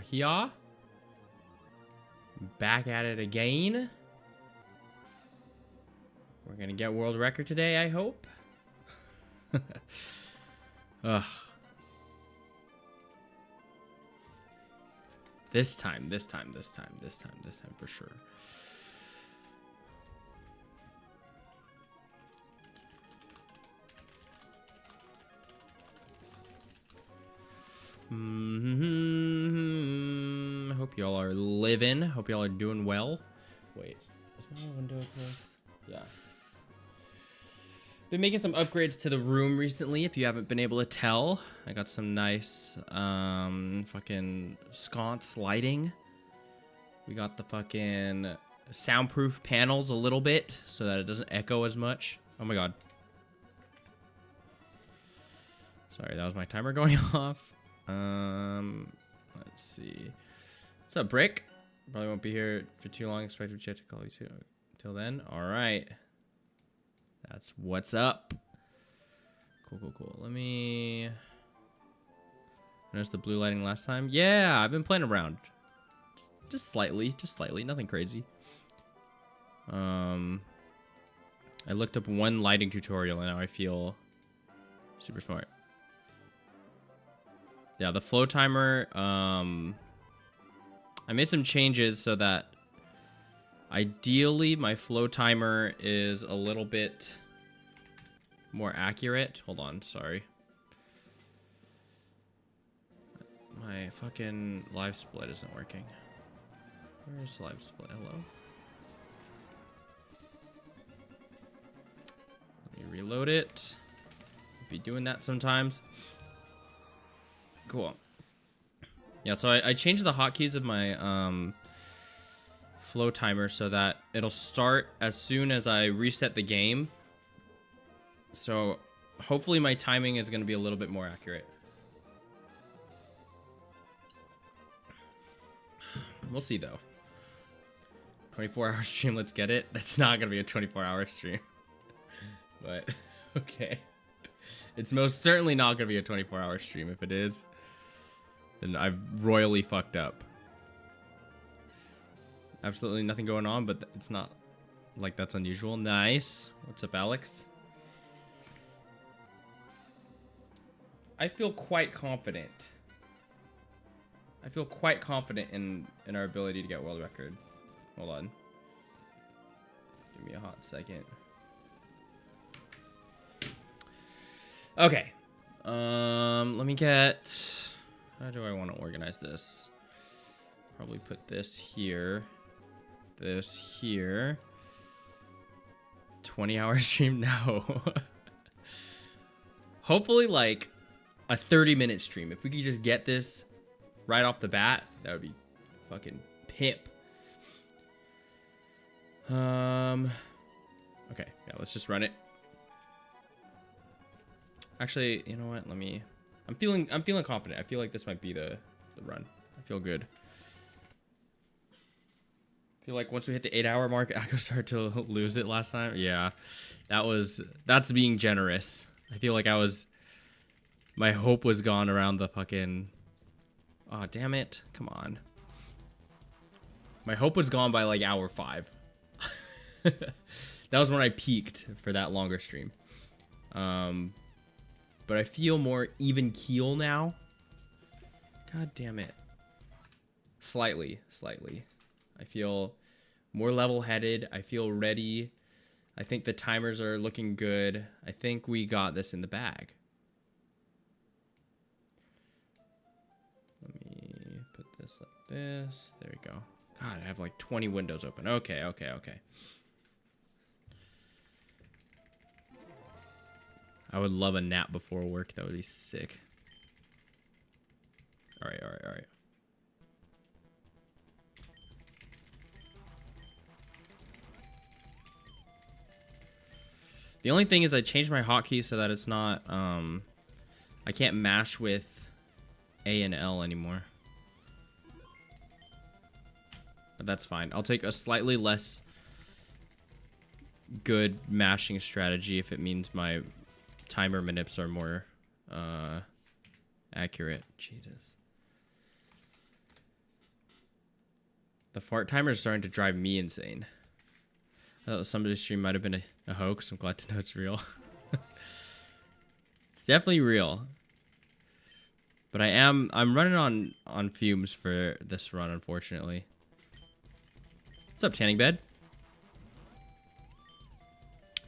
here. Back at it again. We're gonna get world record today, I hope. Ugh. This time for sure. Hope y'all are living. Hope y'all are doing well. Wait, is my window closed? Yeah. Been making some upgrades to the room recently, if you haven't been able to tell. I got some nice fucking sconce lighting. We got the fucking soundproof panels a little bit so that it doesn't echo as much. Oh my god. Sorry, that was my timer going off. Let's see. What's up, Brick? Probably won't be here for too long. Expect to call you soon. Till then, all right. That's what's up. Cool. Let me notice the blue lighting last time. Yeah, I've been playing around. Just slightly, nothing crazy. I looked up one lighting tutorial and now I feel super smart. Yeah, the flow timer, I made some changes so that ideally my flow timer is a little bit more accurate. Hold on, sorry. My fucking live split isn't working. Where's live split? Hello? Let me reload it. Be doing that sometimes. Cool. Yeah, so I changed the hotkeys of my flow timer so that it'll start as soon as I reset the game. So hopefully my timing is going to be a little bit more accurate. We'll see though. 24-hour stream, let's get it. That's not going to be a 24-hour stream. But okay. It's most certainly not going to be a 24-hour stream. If it is, then I've royally fucked up. Absolutely nothing going on, but it's not like that's unusual. Nice. What's up, Alex? I feel quite confident. I feel quite confident in our ability to get world record. Hold on. Give me a hot second. Okay. Let me get... How do I want to organize this? Probably put this here. This here. 20-hour stream? No. Hopefully, like, a 30-minute stream. If we could just get this right off the bat, that would be fucking pimp. Okay. Yeah, let's just run it. Actually, you know what? Let me... I'm feeling confident. I feel like this might be the run. I feel good. I feel like once we hit the 8-hour mark, I could start to lose it last time. Yeah, that's being generous. I feel like my hope was gone around the fucking... Oh, damn it. Come on. My hope was gone by like hour 5. That was when I peaked for that longer stream. But I feel more even keel now. God damn it. Slightly. I feel more level-headed. I feel ready. I think the timers are looking good. I think we got this in the bag. Let me put this like this. There we go. God, I have like 20 windows open. Okay. I would love a nap before work. That would be sick. All right. The only thing is I changed my hotkey so that it's not, I can't mash with A and L anymore. But that's fine. I'll take a slightly less good mashing strategy if it means my timer manips are more accurate. Jesus. The fart timer is starting to drive me insane. I thought somebody's stream might have been a hoax. I'm glad to know it's real. It's definitely real. But I'm running on fumes for this run, unfortunately. What's up, tanning bed?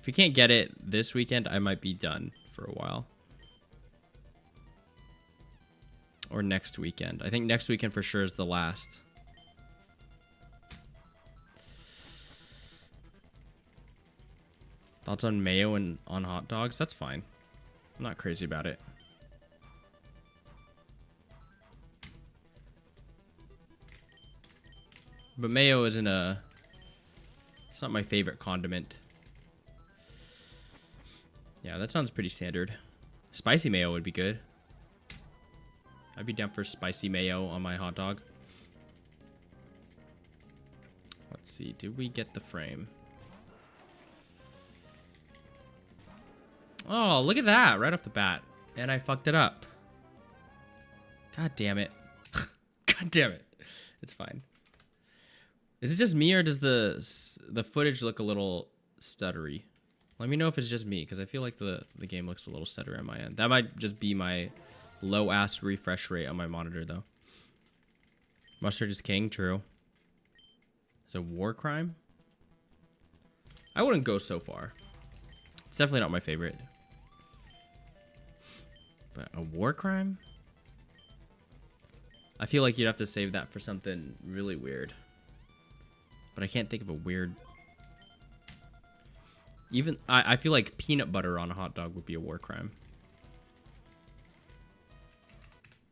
If we can't get it this weekend, I might be done for a while. Or next weekend. I think next weekend for sure is the last. Thoughts on mayo and on hot dogs? That's fine. I'm not crazy about it. But mayo isn't it's not my favorite condiment. Yeah, that sounds pretty standard. Spicy mayo would be good. I'd be down for spicy mayo on my hot dog. Let's see, did we get the frame? Oh, look at that, right off the bat. And I fucked it up. God damn it. God damn it. It's fine. Is it just me or does the footage look a little stuttery? Let me know if it's just me, because I feel like the game looks a little stuttery on my end. That might just be my low-ass refresh rate on my monitor, though. Mustard is king, true. It's a war crime? I wouldn't go so far. It's definitely not my favorite. But a war crime? I feel like you'd have to save that for something really weird. But I can't think of a weird... Even, I feel like peanut butter on a hot dog would be a war crime.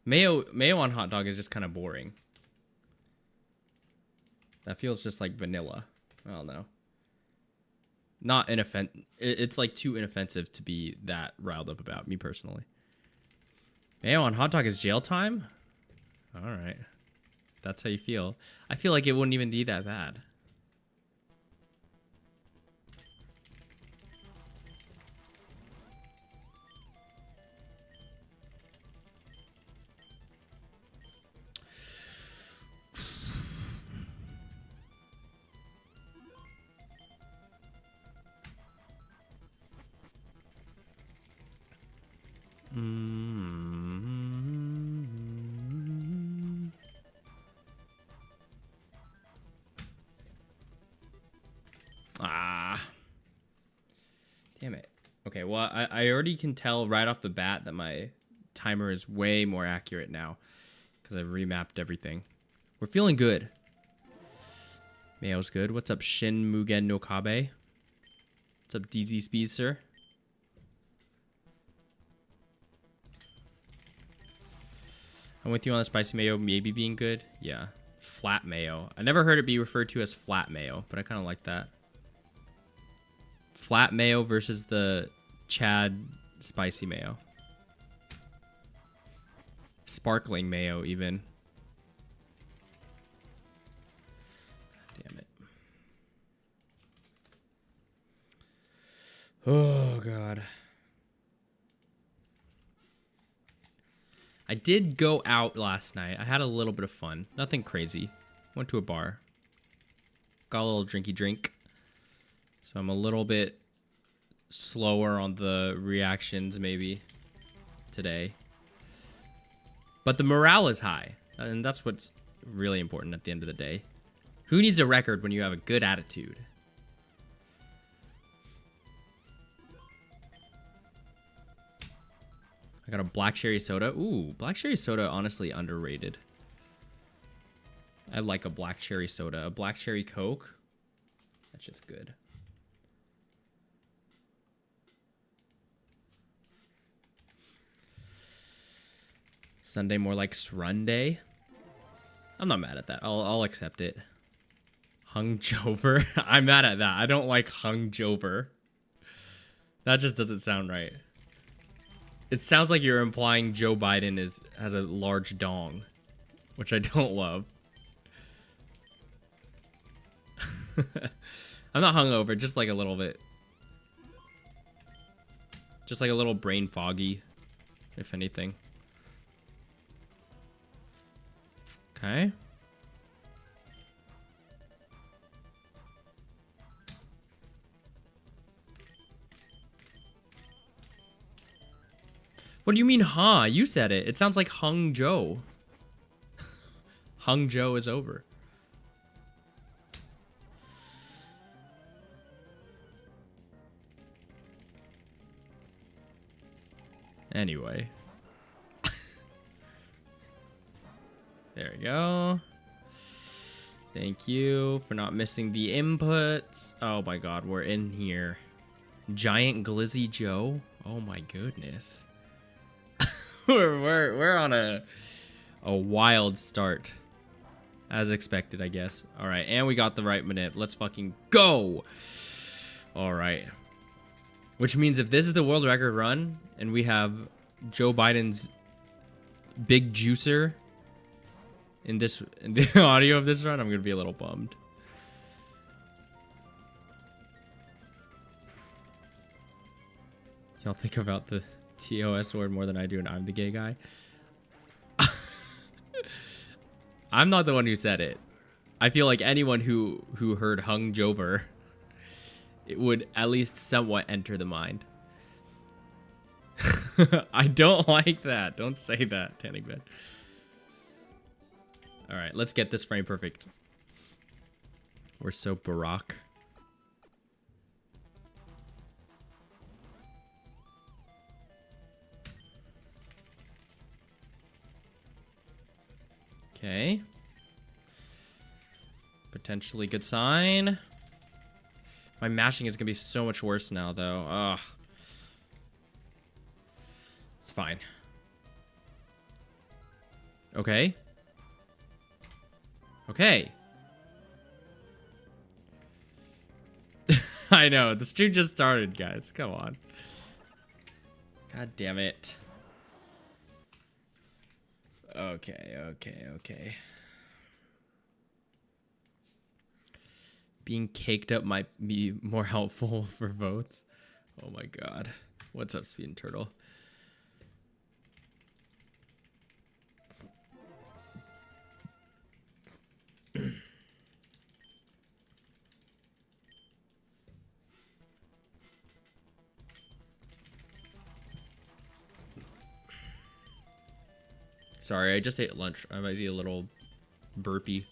Mayo on hot dog is just kind of boring. That feels just like vanilla. I don't know. Not it's like too inoffensive to be that riled up about, me personally. Mayo on hot dog is jail time? Alright. That's how you feel. I feel like it wouldn't even be that bad. Damn it. Okay, well, I already can tell right off the bat that my timer is way more accurate now because I've remapped everything. We're feeling good. Mayo's good. What's up, Shin Mugen no Kabe? What's up, DZ Speedster? I'm with you on the spicy mayo maybe being good. Yeah. Flat mayo. I never heard it be referred to as flat mayo, but I kind of like that. Flat mayo versus the Chad spicy mayo. Sparkling mayo, even. Damn it. Oh, God. I did go out last night. I had a little bit of fun. Nothing crazy. Went to a bar. Got a little drinky drink. So I'm a little bit slower on the reactions maybe today. But the morale is high. And that's what's really important at the end of the day. Who needs a record when you have a good attitude? I got a black cherry soda. Ooh, black cherry soda, honestly underrated. I like a black cherry soda. A black cherry Coke. That's just good. Sunday more like Srunday. I'm not mad at that. I'll accept it. Hungover. I'm mad at that. I don't like hungover. That just doesn't sound right. It sounds like you're implying Joe Biden has a large dong, which I don't love. I'm not hungover, just like a little bit. Just like a little brain foggy, if anything. Okay. What do you mean, huh? You said it. It sounds like Hung Joe. Hung Joe is over. Anyway. There we go. Thank you for not missing the inputs. Oh my god, we're in here. Giant Glizzy Joe? Oh my goodness. we're on a wild start. As expected, I guess. Alright, and we got the right Manip. Let's fucking go! Alright. Which means if this is the world record run, and we have Joe Biden's big juicer in the audio of this run, I'm gonna be a little bummed. Y'all think about the TOS word more than I do, and I'm the gay guy. I'm not the one who said it. I feel like anyone who heard Hung Jover, it would at least somewhat enter the mind. I don't like that. Don't say that, Tanning Bed. All right, let's get this frame perfect. We're so Barack. Okay. Potentially good sign. My mashing is gonna be so much worse now, though. Ugh. It's fine. Okay. Okay. I know, the stream just started, guys. Come on. God damn it. Okay. Being caked up might be more helpful for votes. Oh my god. What's up, Speed and Turtle? Sorry, I just ate lunch. I might be a little burpy.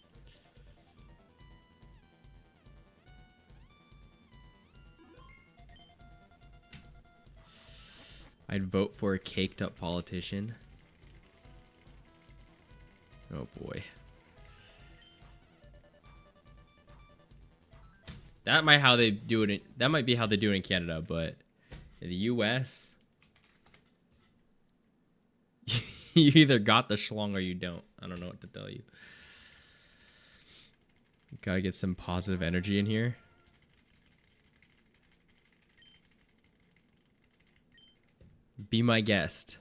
I'd vote for a caked up politician. Oh boy. That might how they do it. That might be how they do it in Canada, but in the US, you either got the schlong or you don't. I don't know what to tell you. Gotta get some positive energy in here. Be my guest.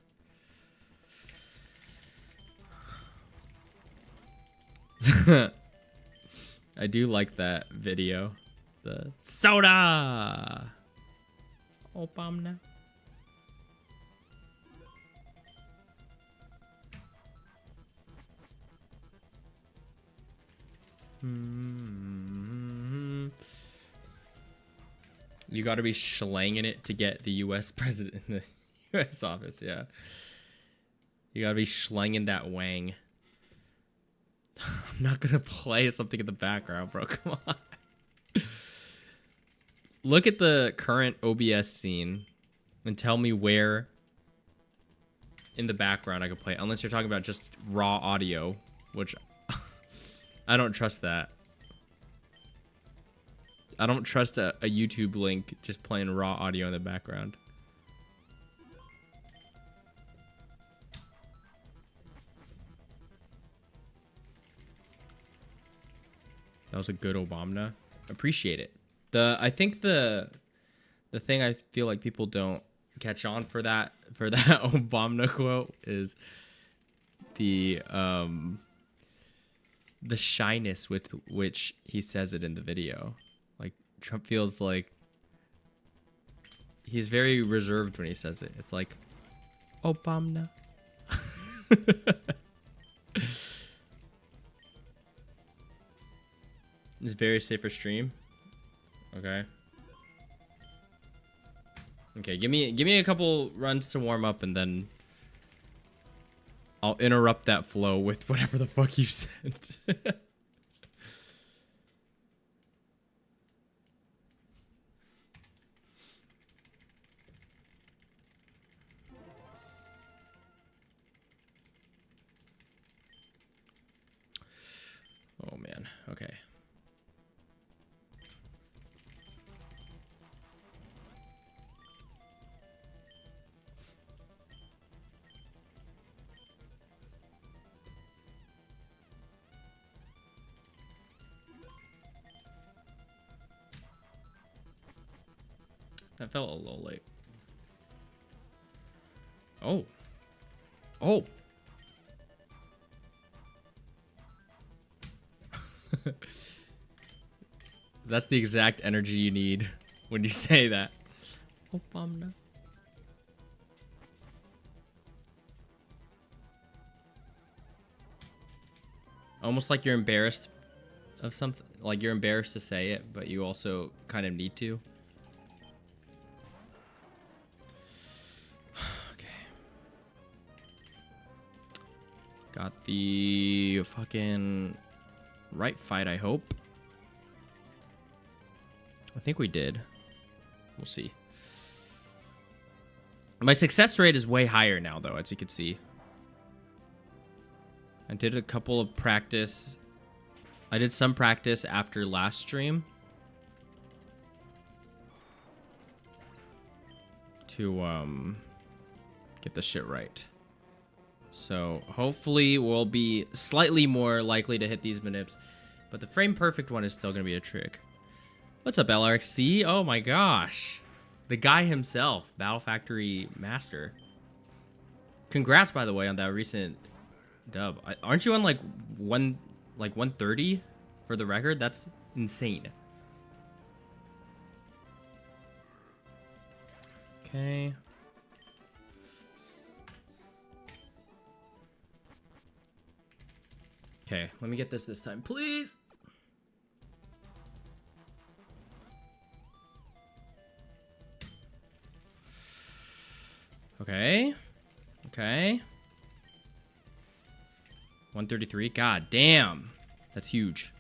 I do like that video. The soda. Obama. You got to be slanging it to get the U.S. president in the U.S. office, yeah. You got to be slanging that wang. I'm not going to play something in the background, bro. Come on. Look at the current OBS scene and tell me where in the background I could play. Unless you're talking about just raw audio, which I don't trust that. I don't trust a YouTube link just playing raw audio in the background. That was a good Obama. Appreciate it. I think the thing I feel like people don't catch on for that Obama quote is the shyness with which he says it in the video. Like Trump feels like he's very reserved when he says it. It's like Obama. It's very safe for stream. Okay. Okay, give me a couple runs to warm up and then I'll interrupt that flow with whatever the fuck you said. Oh man, okay. That felt a little late. Oh. Oh. That's the exact energy you need when you say that. Oh, no. Almost like you're embarrassed of something. Like you're embarrassed to say it, but you also kind of need to. Okay. Got the fucking right fight, I hope. I think we did. We'll see. My success rate is way higher now, though, as you can see. I did a couple of practice. I did some practice after last stream to get the shit right. So hopefully we'll be slightly more likely to hit these manips, but the frame perfect one is still gonna be a trick. What's up, LRXC? Oh my gosh, the guy himself, Battle Factory Master. Congrats, by the way, on that recent dub. Aren't you on like 130 for the record? That's insane. Okay. Okay, let me get this time, please. Okay. Okay. 133. God damn. That's huge.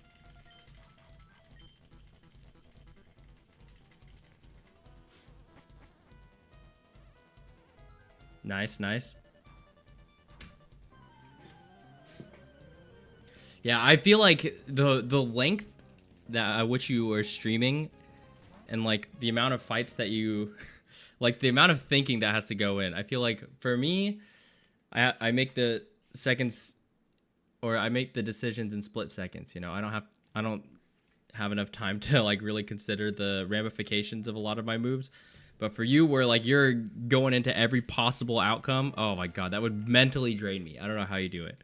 Nice, nice. Yeah, I feel like the length that at which you are streaming and like the amount of fights that you like the amount of thinking that has to go in. I feel like for me, I make the seconds or I make the decisions in split seconds, you know. I don't have enough time to like really consider the ramifications of a lot of my moves. But for you, where like you're going into every possible outcome, oh my god, that would mentally drain me. I don't know how you do it.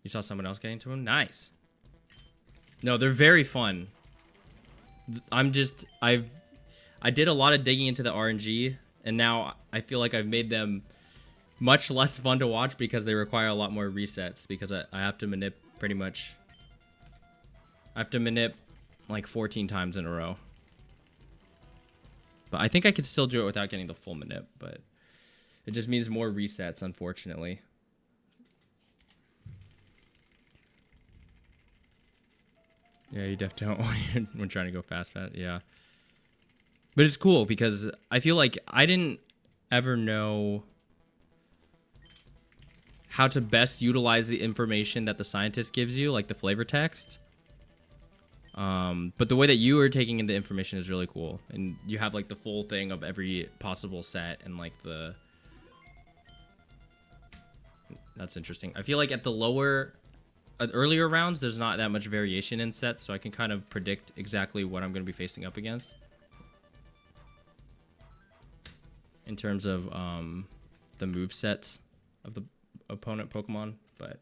You saw someone else getting to him? Nice. No, they're very fun. I did a lot of digging into the RNG, and now I feel like I've made them much less fun to watch because they require a lot more resets, because I have to manip pretty much. I have to manip like 14 times in a row. But I think I could still do it without getting the full manip, but it just means more resets, unfortunately. Yeah, you definitely don't when trying to go fast. Yeah. But it's cool because I feel like I didn't ever know how to best utilize the information that the scientist gives you, like the flavor text. But the way that you are taking in the information is really cool. And you have like the full thing of every possible set and like the... That's interesting. I feel like at the earlier rounds, there's not that much variation in sets, so I can kind of predict exactly what I'm going to be facing up against. In terms of the move sets of the opponent Pokemon. But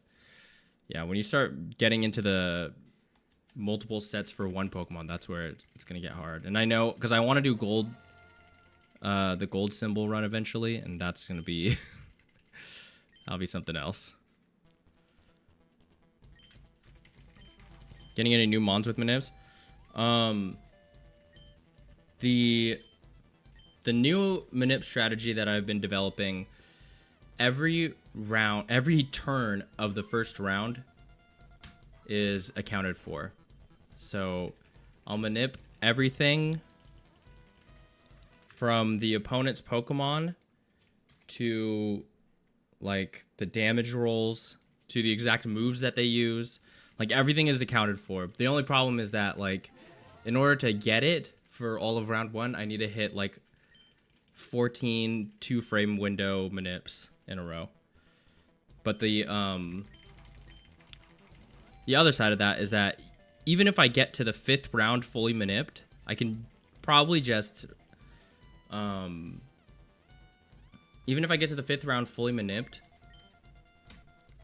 yeah, when you start getting into the multiple sets for one Pokemon, that's where it's going to get hard. And I know, because I want to do gold, the gold symbol run eventually, and that's going to be, that'll be something else. Getting any new mons with Manivs? the new Manip strategy that I've been developing, every turn of the first round is accounted for. So I'll Manip everything from the opponent's Pokemon to like the damage rolls to the exact moves that they use. Like everything is accounted for. The only problem is that like in order to get it for all of round 1, I need to hit like 14 2-frame window Manips in a row. But the other side of that is that even if I get to the 5th round fully Manipped, I can probably just even if I get to the 5th round fully Manipped,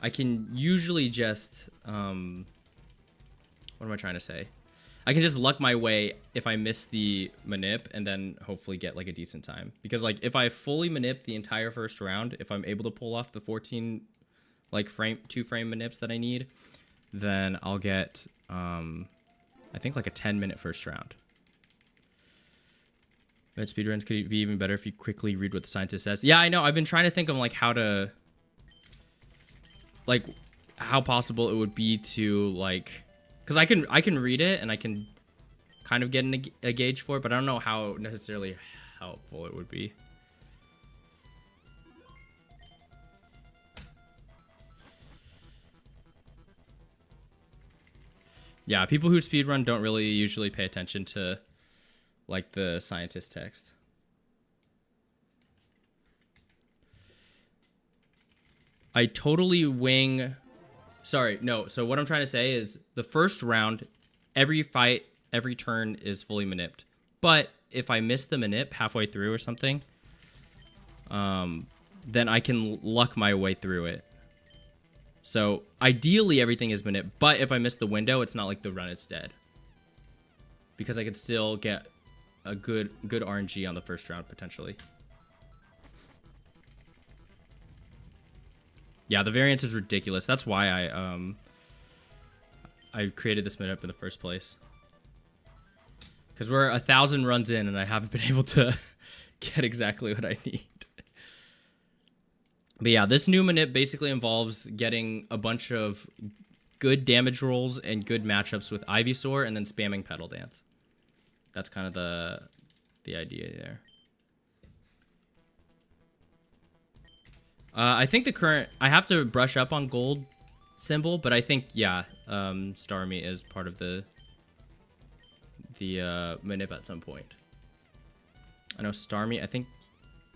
I can usually just what am I trying to say? I can just luck my way if I miss the Manip and then hopefully get like a decent time. Because like if I fully Manip the entire first round, if I'm able to pull off the 14 like 2-frame Manips that I need, then I'll get I think like a 10-minute first round. But speedruns could be even better if you quickly read what the scientist says. Yeah, I know. I've been trying to think of like how to, like, how possible it would be to like, because I can read it and I can kind of get a gauge for it, but I don't know how necessarily helpful it would be. Yeah, people who speedrun don't really usually pay attention to like the scientist text. I totally wing. Sorry, no. So what I'm trying to say is the first round, every fight, every turn is fully manipped. But if I miss the manip halfway through or something, then I can luck my way through it. So ideally everything is manip, but if I miss the window, it's not like the run is dead. Because I could still get a good RNG on the first round potentially. Yeah, the variance is ridiculous. That's why I created this manip in the first place. Because we're 1,000 runs in and I haven't been able to get exactly what I need. But yeah, this new manip basically involves getting a bunch of good damage rolls and good matchups with Ivysaur and then spamming Petal Dance. That's kind of the idea there. I think the current... I have to brush up on gold symbol, but I think, yeah, Starmie is part of the manip at some point. I know Starmie, I think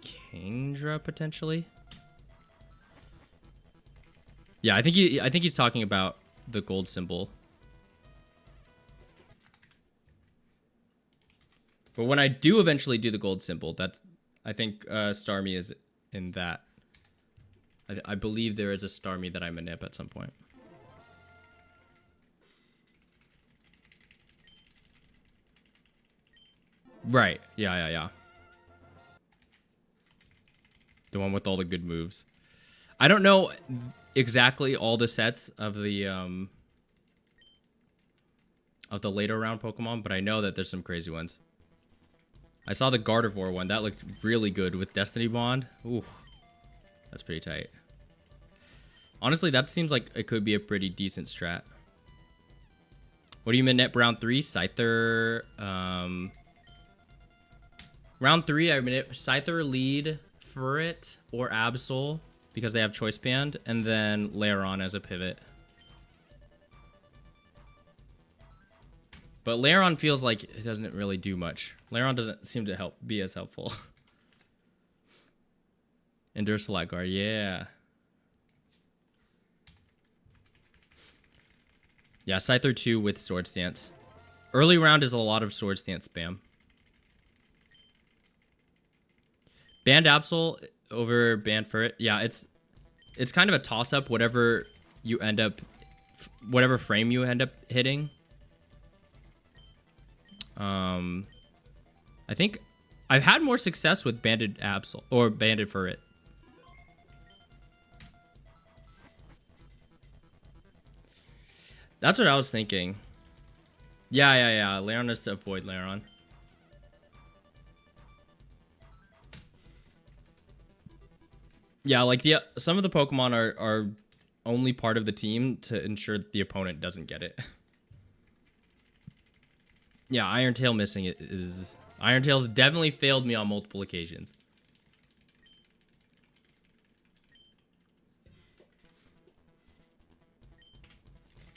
Kingdra potentially. Yeah, I think he's talking about the gold symbol. But when I do eventually do the gold symbol, I think Starmie is in that. I believe there is a Starmie that I manip at some point. Right. Yeah. The one with all the good moves. I don't know exactly all the sets of the later round Pokemon, but I know that there's some crazy ones. I saw the Gardevoir one. That looked really good with Destiny Bond. Ooh. That's pretty tight. Honestly, that seems like it could be a pretty decent strat. What do you manip round 3? Scyther. Round 3, I manip Scyther, Lead, Furret, or Absol because they have Choice Band, and then Lairon as a pivot. But Lairon feels like it doesn't really do much. Lairon doesn't seem to be as helpful. Endure Select Guard, yeah. Yeah, Scyther 2 with Sword Stance. Early round is a lot of Sword Stance spam. Banned Absol over Banned Furret. Yeah, it's kind of a toss-up, whatever frame you end up hitting. I think I've had more success with Banded Absol or Banded Furret. That's what I was thinking. Yeah. Lairon is to avoid Lairon. Yeah, like some of the Pokemon are only part of the team to ensure that the opponent doesn't get it. Yeah, Iron Tail missing it is... Iron Tail's definitely failed me on multiple occasions.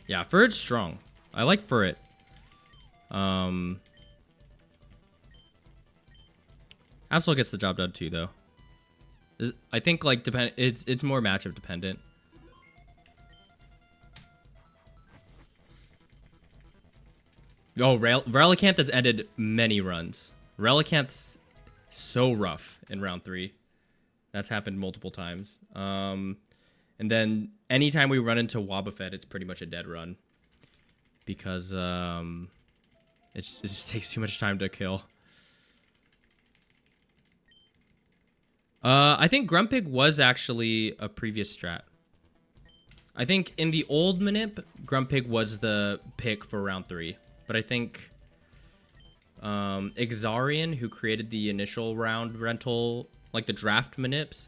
Yeah, Furret's strong. I like Furret. Absol gets the job done too, though. I think like it's more matchup dependent. Oh, Relicanth has ended many runs. Relicanth's so rough in round 3. That's happened multiple times. And then anytime we run into Wobbuffet, it's pretty much a dead run. Because it just takes too much time to kill. I think Grumpig was actually a previous strat. I think in the old Manip, Grumpig was the pick for round 3. But I think Exarian, who created the initial round rental, like the draft Manips,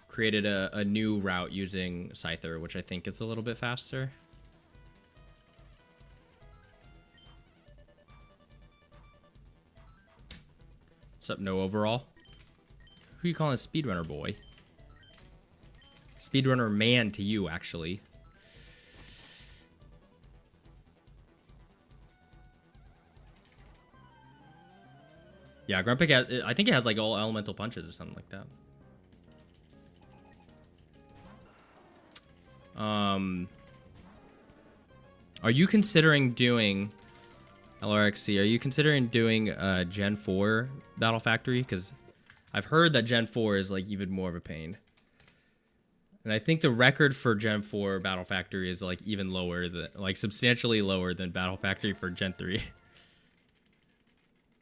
created a new route using Scyther, which I think is a little bit faster. What's up, no overall? Who are you calling a speedrunner boy? Speedrunner man to you, actually. Yeah, Grumpig has, I think it has like all elemental punches or something like that. Are you considering doing LRXC? Are you considering doing Gen 4 Battle Factory? Because I've heard that Gen 4 is like even more of a pain. And I think the record for Gen 4 Battle Factory is like even lower than, like substantially lower than Battle Factory for Gen 3.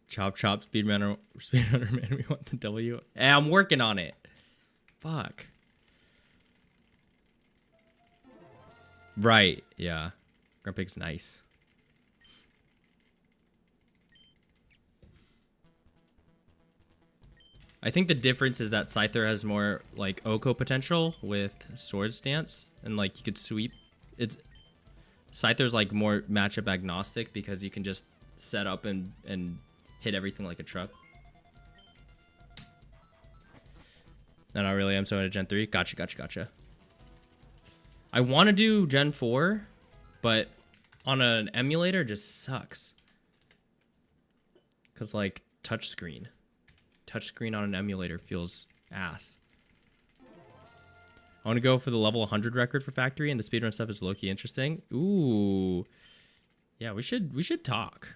Chop chop speedrunner man, we want the W. Hey, I'm working on it. Fuck. Right, yeah. Grumpig's nice. I think the difference is that Scyther has more like Oko potential with Sword Stance, and like you could sweep. Scyther's like more matchup agnostic because you can just set up and hit everything like a truck. No, not really. I'm so into Gen 3. Gotcha. I want to do Gen 4, but on an emulator just sucks. Because like touchscreen on an emulator feels ass. I want to go for the level 100 record for factory, and the speedrun stuff is low-key interesting. Ooh. Yeah, we should talk.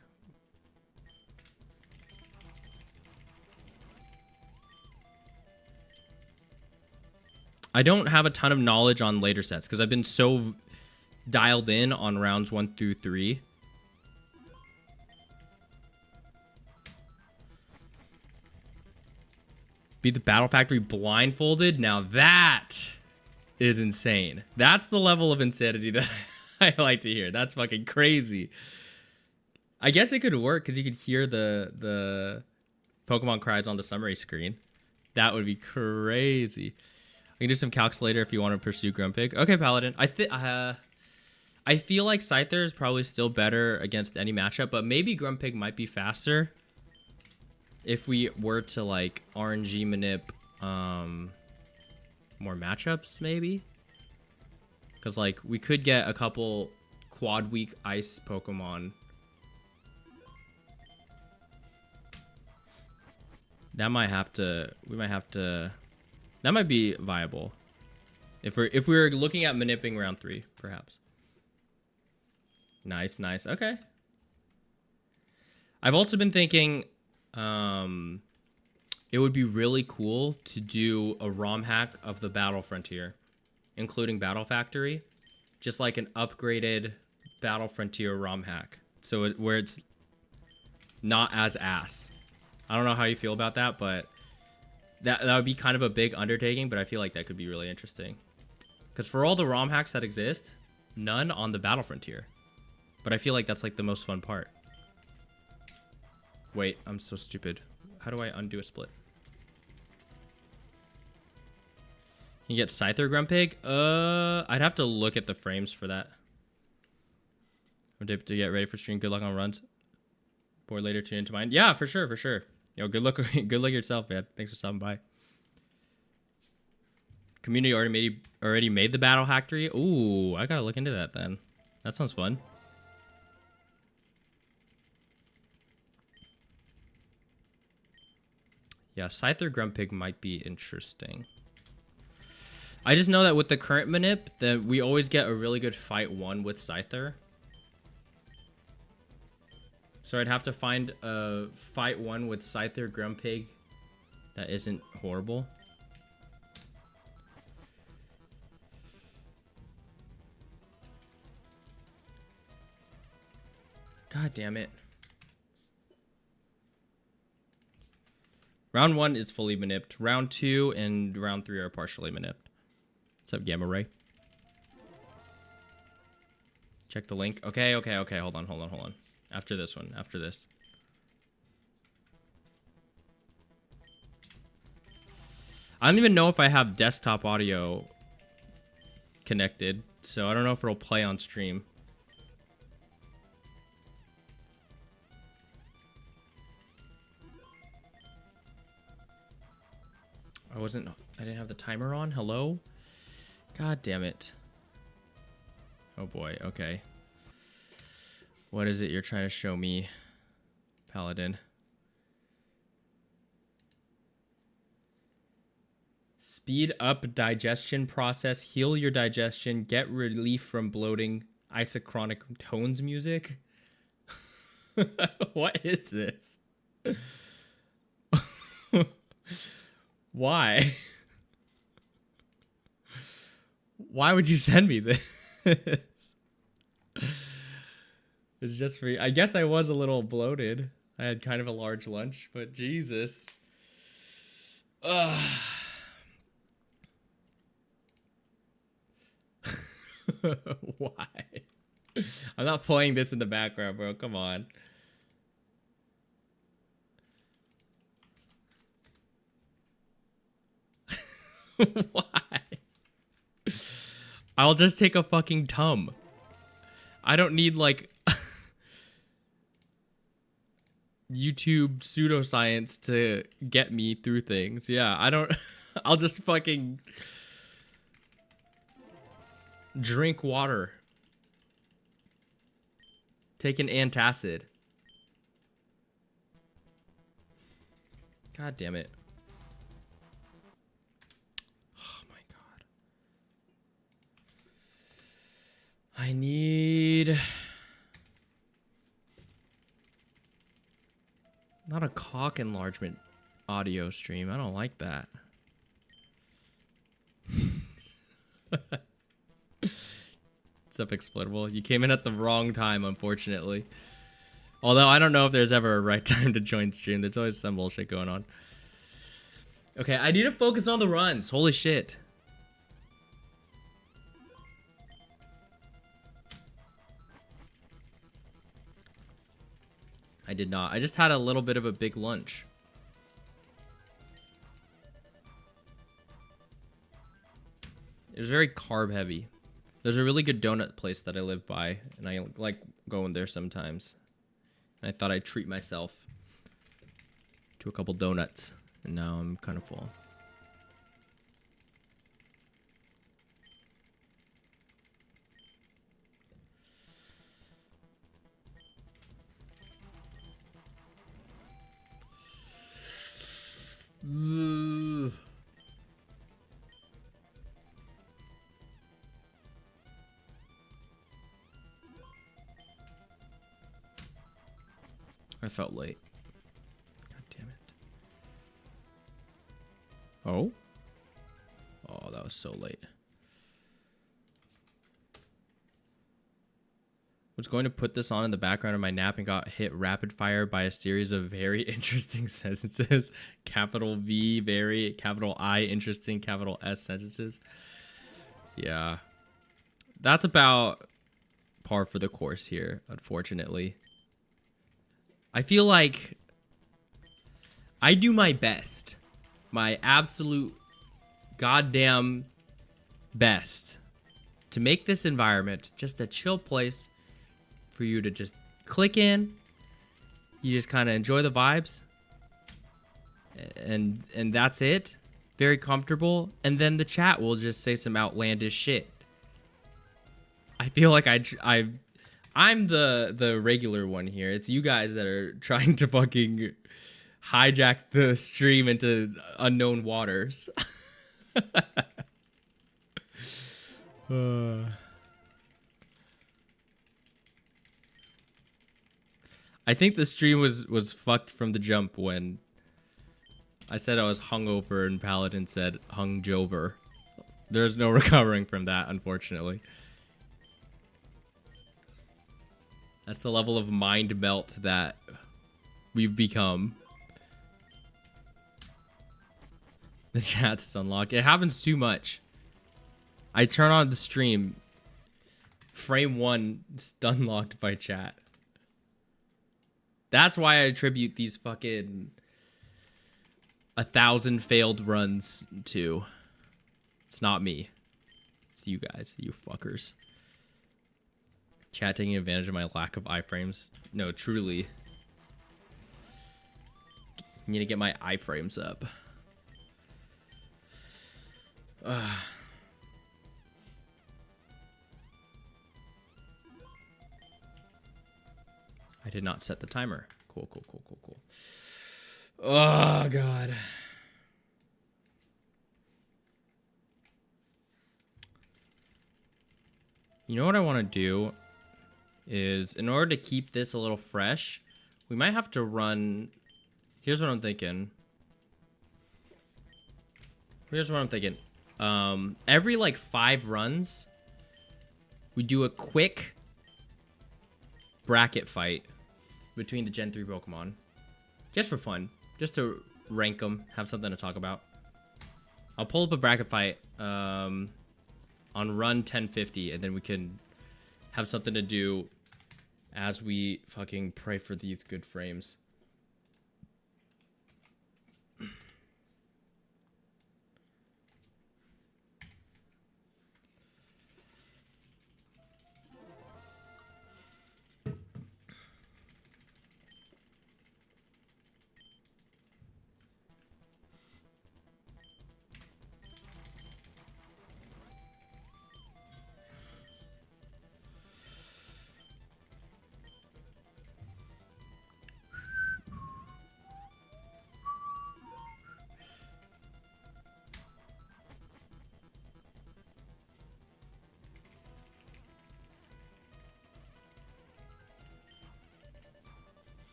I don't have a ton of knowledge on later sets because I've been so dialed in on rounds 1 through 3. Beat the Battle Factory blindfolded. Now that is insane. That's the level of insanity that I like to hear. That's fucking crazy. I guess it could work because you could hear the Pokemon cries on the summary screen. That would be crazy. I can do some calcs later if you want to pursue Grumpig. Okay, Paladin. I feel like Scyther is probably still better against any matchup, but maybe Grumpig might be faster if we were to like RNG Manip more matchups, maybe. Because like we could get a couple quad weak ice Pokemon. That might have to. We might have to. That might be viable. If we're looking at manipping round 3, perhaps. Nice. Okay. I've also been thinking it would be really cool to do a ROM hack of the Battle Frontier, including Battle Factory. Just like an upgraded Battle Frontier ROM hack. So where it's not as ass. I don't know how you feel about that, but that would be kind of a big undertaking, but I feel like that could be really interesting. Because for all the ROM hacks that exist, none on the Battle Frontier. But I feel like that's like the most fun part. Wait, I'm so stupid. How do I undo a split? You get Scyther Grumpig? I'd have to look at the frames for that. To get ready for stream. Good luck on runs. Board later, tune into mine. Yeah, for sure, for sure. Yo, good luck, good luck yourself, man. Thanks for stopping by. Community already made the battle factory. Ooh, I gotta look into that then. That sounds fun. Yeah, Scyther Grumpig might be interesting. I just know that with the current Manip, that we always get a really good fight 1 with Scyther. So I'd have to find a fight 1 with Scyther Grumpig that isn't horrible. God damn it. Round 1 is fully manipped. Round 2 and round 3 are partially manipped. What's up, Gamma Ray? Check the link. Okay. Hold on. After this one. After this. I don't even know if I have desktop audio connected, so I don't know if it'll play on stream. I didn't have the timer on. Hello? God damn it. Oh boy, okay. What is it you're trying to show me, Paladin? Speed up digestion process, heal your digestion, get relief from bloating, isochronic tones music? What is this? Why? Why would you send me this? It's just for you. I guess I was a little bloated. I had kind of a large lunch, but Jesus. Why? I'm not playing this in the background, bro. Come on. Why? I'll just take a fucking tum. I don't need like YouTube pseudoscience to get me through things. Yeah, I don't. I'll just fucking drink water. Take an antacid. God damn it. I need not a cock enlargement audio stream. I don't like that. What's up, Exploitable? You came in at the wrong time, unfortunately. Although I don't know if there's ever a right time to join stream. There's always some bullshit going on. Okay, I need to focus on the runs. Holy shit. I did not. I just had a little bit of a big lunch. It was very carb heavy. There's a really good donut place that I live by, and I like going there sometimes. And I thought I'd treat myself to a couple donuts, and now I'm kind of full. I felt late. God damn it. Oh? Oh, that was so late. Was going to put this on in the background of my nap and got hit rapid fire by a series of very interesting sentences. Capital V, very, capital I, interesting, capital S sentences. Yeah. That's about par for the course here, unfortunately. I feel like I do my best. My absolute goddamn best to make this environment just a chill place for you to just click in. You just kind of enjoy the vibes. And that's it. Very comfortable. And then the chat will just say some outlandish shit. I feel like I'm the regular one here. It's you guys that are trying to fucking hijack the stream into unknown waters. I think the stream was fucked from the jump when I said I was hungover and Paladin said hungjover. There's no recovering from that, unfortunately. That's the level of mind melt that we've become. The chat's unlocked. It happens too much. I turn on the stream. Frame 1 stun locked by chat. That's why I attribute these fucking 1,000 failed runs to. It's not me. It's you guys, you fuckers. Chat taking advantage of my lack of iframes. No, truly. I need to get my iframes up. I did not set the timer. Cool. Oh, God. You know what I want to do is, in order to keep this a little fresh, we might have to run... Here's what I'm thinking. Every, like, 5 runs, we do a quick bracket fight between the Gen 3 Pokemon. Just for fun. Just to rank them, have something to talk about. I'll pull up a bracket fight on run 1050, and then we can have something to do as we fucking pray for these good frames.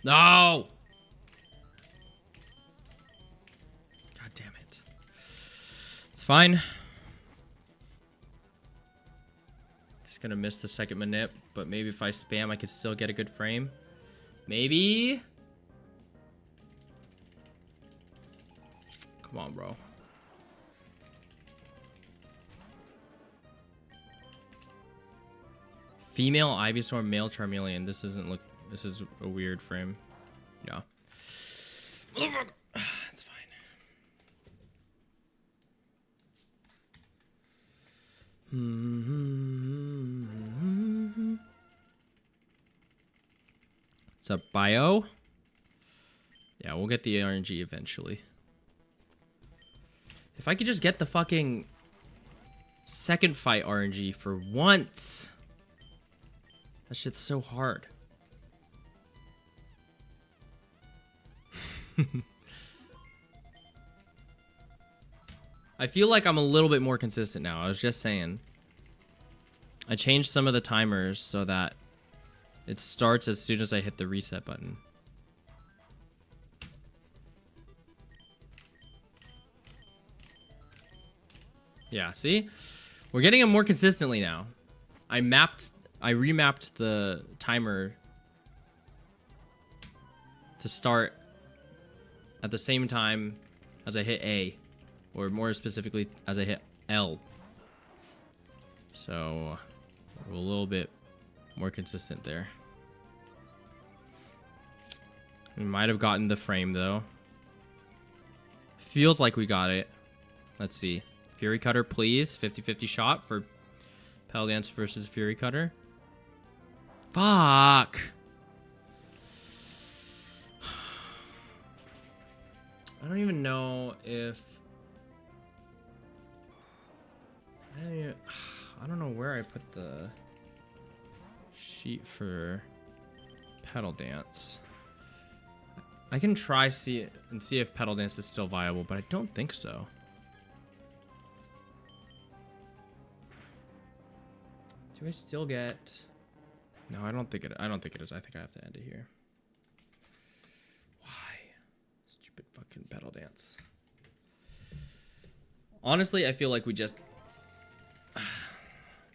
No! God damn it. It's fine. Just gonna miss the second Manip, but maybe if I spam, I could still get a good frame. Maybe? Come on, bro. Female Ivysaur, male Charmeleon. This isn't look. This is a weird frame. Yeah. It's fine. What's up, Bio? Yeah, we'll get the RNG eventually. If I could just get the fucking second fight RNG for once. That shit's so hard. I feel like I'm a little bit more consistent now. I was just saying. I changed some of the timers so that it starts as soon as I hit the reset button. Yeah, see? We're getting them more consistently now. I remapped the timer to start at the same time as I hit A, or more specifically as I hit L. So we're a little bit more consistent there. We might have gotten the frame, though. Feels like we got it. Let's see. Fury Cutter, please. 50-50 shot for Petal Dance versus Fury Cutter. Fuck! I don't even know if... I don't know where I put the sheet for Petal Dance. I can try see if Petal Dance is still viable, but I don't think so. Do I still get... No, I don't think it is. I think I have to end it here. Why? Stupid fucking Petal Dance. Honestly, I feel like we just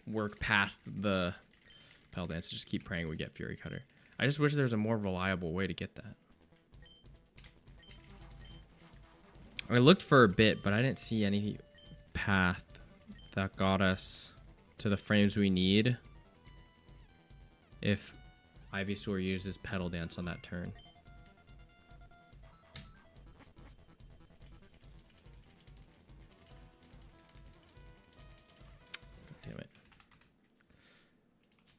work past the Petal Dance. Just keep praying we get Fury Cutter. I just wish there was a more reliable way to get that. I looked for a bit, but I didn't see any path that got us to the frames we need if Ivysaur uses Petal Dance on that turn. God damn it.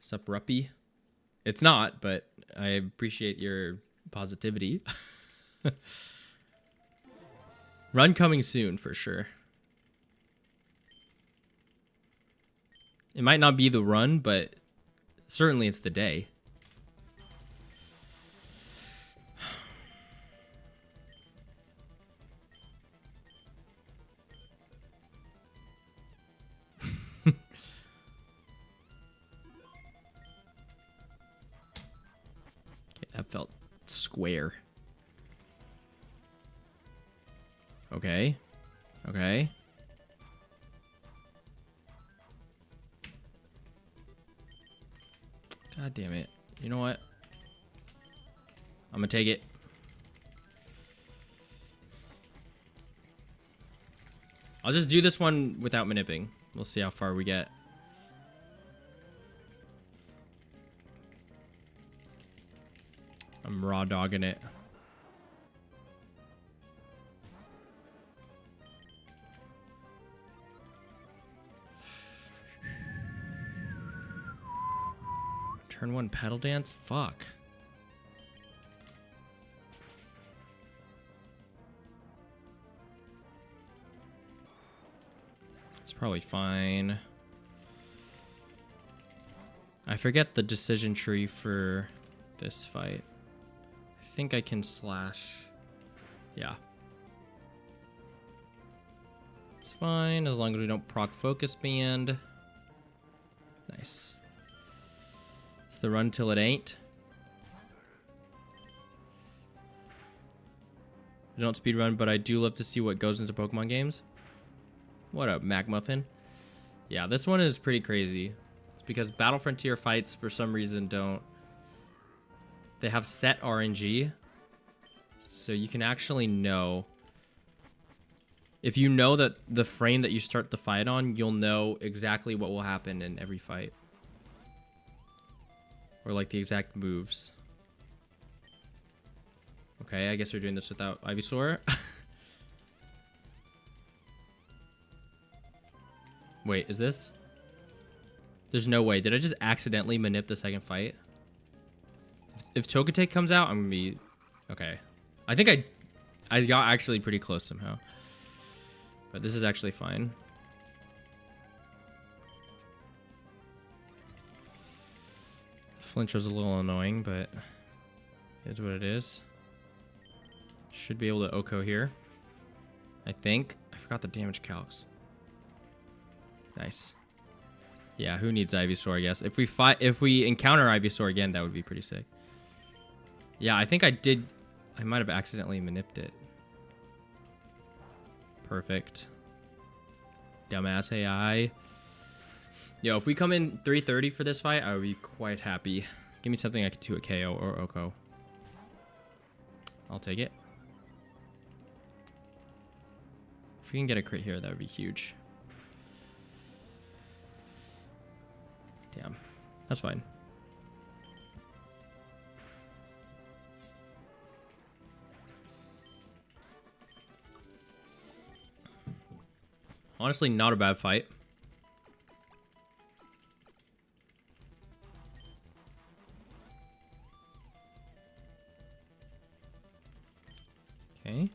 Sup, Ruppy? It's not, but I appreciate your positivity. Run coming soon, for sure. It might not be the run, but certainly it's the day. Okay, that felt square. Okay. Okay. God damn it. You know what? I'm gonna take it. I'll just do this one without manipping. We'll see how far we get. I'm raw dogging it. Turn one Petal Dance? Fuck. It's probably fine. I forget the decision tree for this fight. I think I can slash. Yeah. It's fine as long as we don't proc Focus Band. Nice. It's the run till it ain't. I don't speedrun, but I do love to see what goes into Pokemon games. What up, MacMuffin? Yeah, this one is pretty crazy. It's because Battle Frontier fights, for some reason, don't... They have set RNG. So you can actually know... If you know that the frame that you start the fight on, you'll know exactly what will happen in every fight. Or like the exact moves. Okay, I guess we're doing this without Ivysaur. Wait, is this? There's no way. Did I just accidentally manip the second fight? If Chokotay comes out, I'm gonna be... Okay. I think I got actually pretty close somehow. But this is actually fine. Flinch was a little annoying, but it's what it is. Should be able to Oko here. I think. I forgot the damage calcs. Nice. Yeah, who needs Ivysaur, I guess. If we encounter Ivysaur again, that would be pretty sick. Yeah, I think I did. I might have accidentally manipped it. Perfect. Dumbass AI. Yo, if we come in 330 for this fight, I would be quite happy. Give me something I could do a KO or Oko. I'll take it. If we can get a crit here, that would be huge. Damn. That's fine. Honestly, not a bad fight. Okay.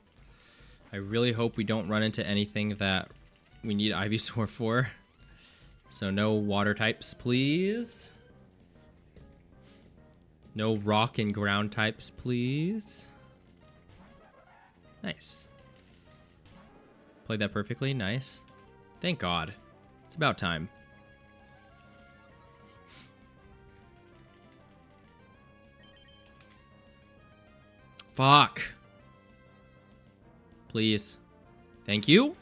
I really hope we don't run into anything that we need Ivysaur for. So no water types, please. No rock and ground types, please. Nice. Played that perfectly. Nice. Thank God. It's about time. Fuck. Please. Thank you.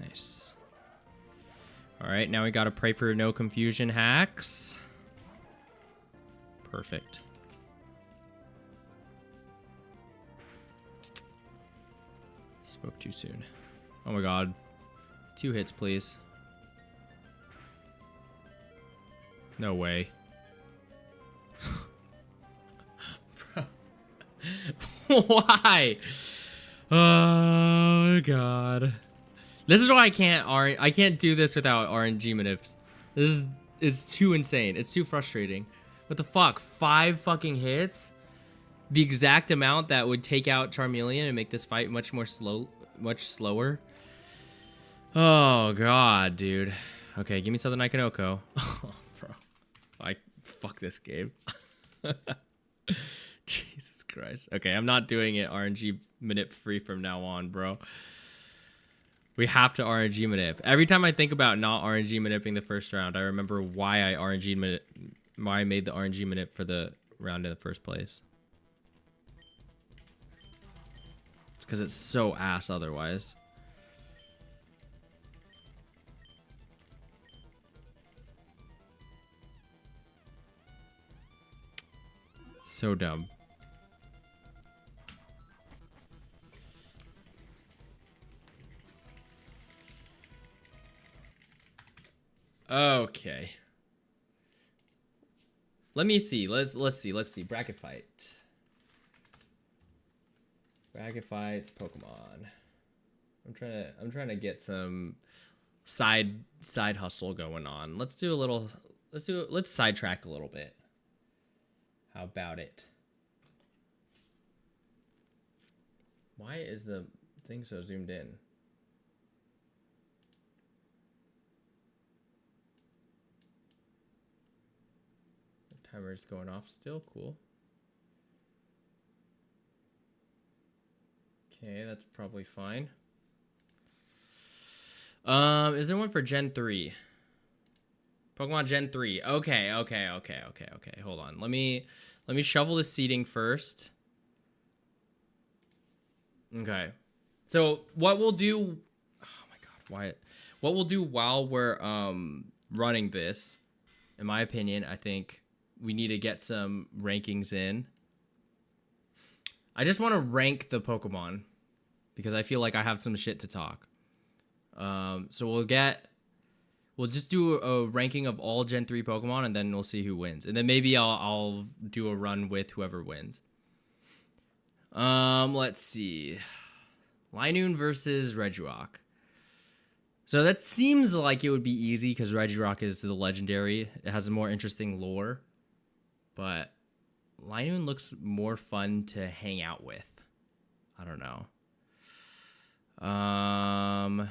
Nice. Alright, now we gotta pray for no confusion hacks. Perfect. Spoke too soon. Oh my god. 2 hits, please. No way. Why? Oh god. This is why I can't do this without RNG manips. It's too insane. It's too frustrating. What the fuck? 5 fucking hits? The exact amount that would take out Charmeleon and make this fight much slower. Oh god, dude. Okay, give me something I can Oko. Oh, bro. Fuck this game. Jesus Christ. Okay, I'm not doing it RNG manip free from now on, bro. We have to RNG manip. Every time I think about not RNG manipping the first round, I remember why I made the RNG manip for the round in the first place. It's because it's so ass otherwise. So dumb. Okay. Let me see. Let's see. Bracket fight. Bracket fights, Pokemon. I'm trying to get some side hustle going on. Let's sidetrack a little bit. How about it? Why is the thing so zoomed in? The timer is going off still. Cool. Okay, that's probably fine. Is there one for Gen 3? Pokemon Gen 3. Okay. Hold on. Let me shovel the seating first. Okay. So what we'll do, oh my god, why? What we'll do while we're running this, in my opinion, I think we need to get some rankings in. I just want to rank the Pokemon because I feel like I have some shit to talk. So we'll just do a ranking of all Gen 3 Pokemon, and then we'll see who wins. And then maybe I'll do a run with whoever wins. Let's see. Linoone versus Regirock. So that seems like it would be easy because Regirock is the legendary. It has a more interesting lore. But Linoone looks more fun to hang out with. I don't know. I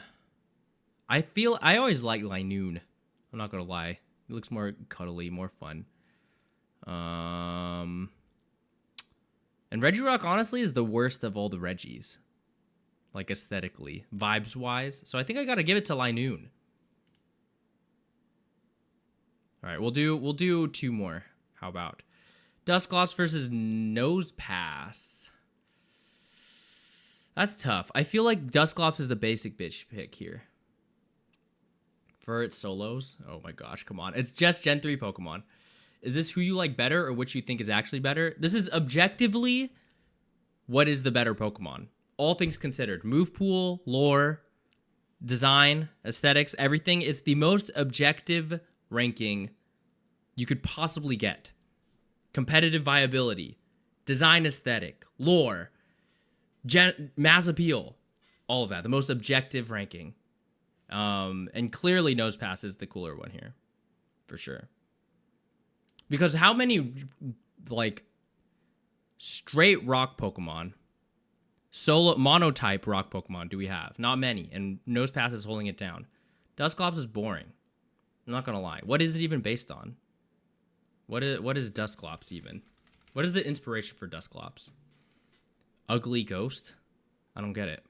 always like Linoone. I'm not gonna lie. It looks more cuddly, more fun. And Regirock honestly is the worst of all the Reggies. Like aesthetically, vibes wise. So I think I gotta give it to Linoone. Alright, we'll do 2 more. How about Dusclops versus Nosepass? That's tough. I feel like Dusclops is the basic bitch pick here. For its solos. Oh my gosh, come on. It's just Gen 3 Pokemon. Is this who you like better or which you think is actually better? This is objectively what is the better Pokemon. All things considered. Move pool, lore, design, aesthetics, everything. It's the most objective ranking you could possibly get. Competitive viability, design aesthetic, lore, mass appeal. All of that. The most objective ranking. And clearly Nosepass is the cooler one here. For sure. Because how many, like, straight rock Pokemon, solo, monotype rock Pokemon do we have? Not many. And Nosepass is holding it down. Dusclops is boring. I'm not going to lie. What is it even based on? What is Dusclops even? What is the inspiration for Dusclops? Ugly ghost? I don't get it.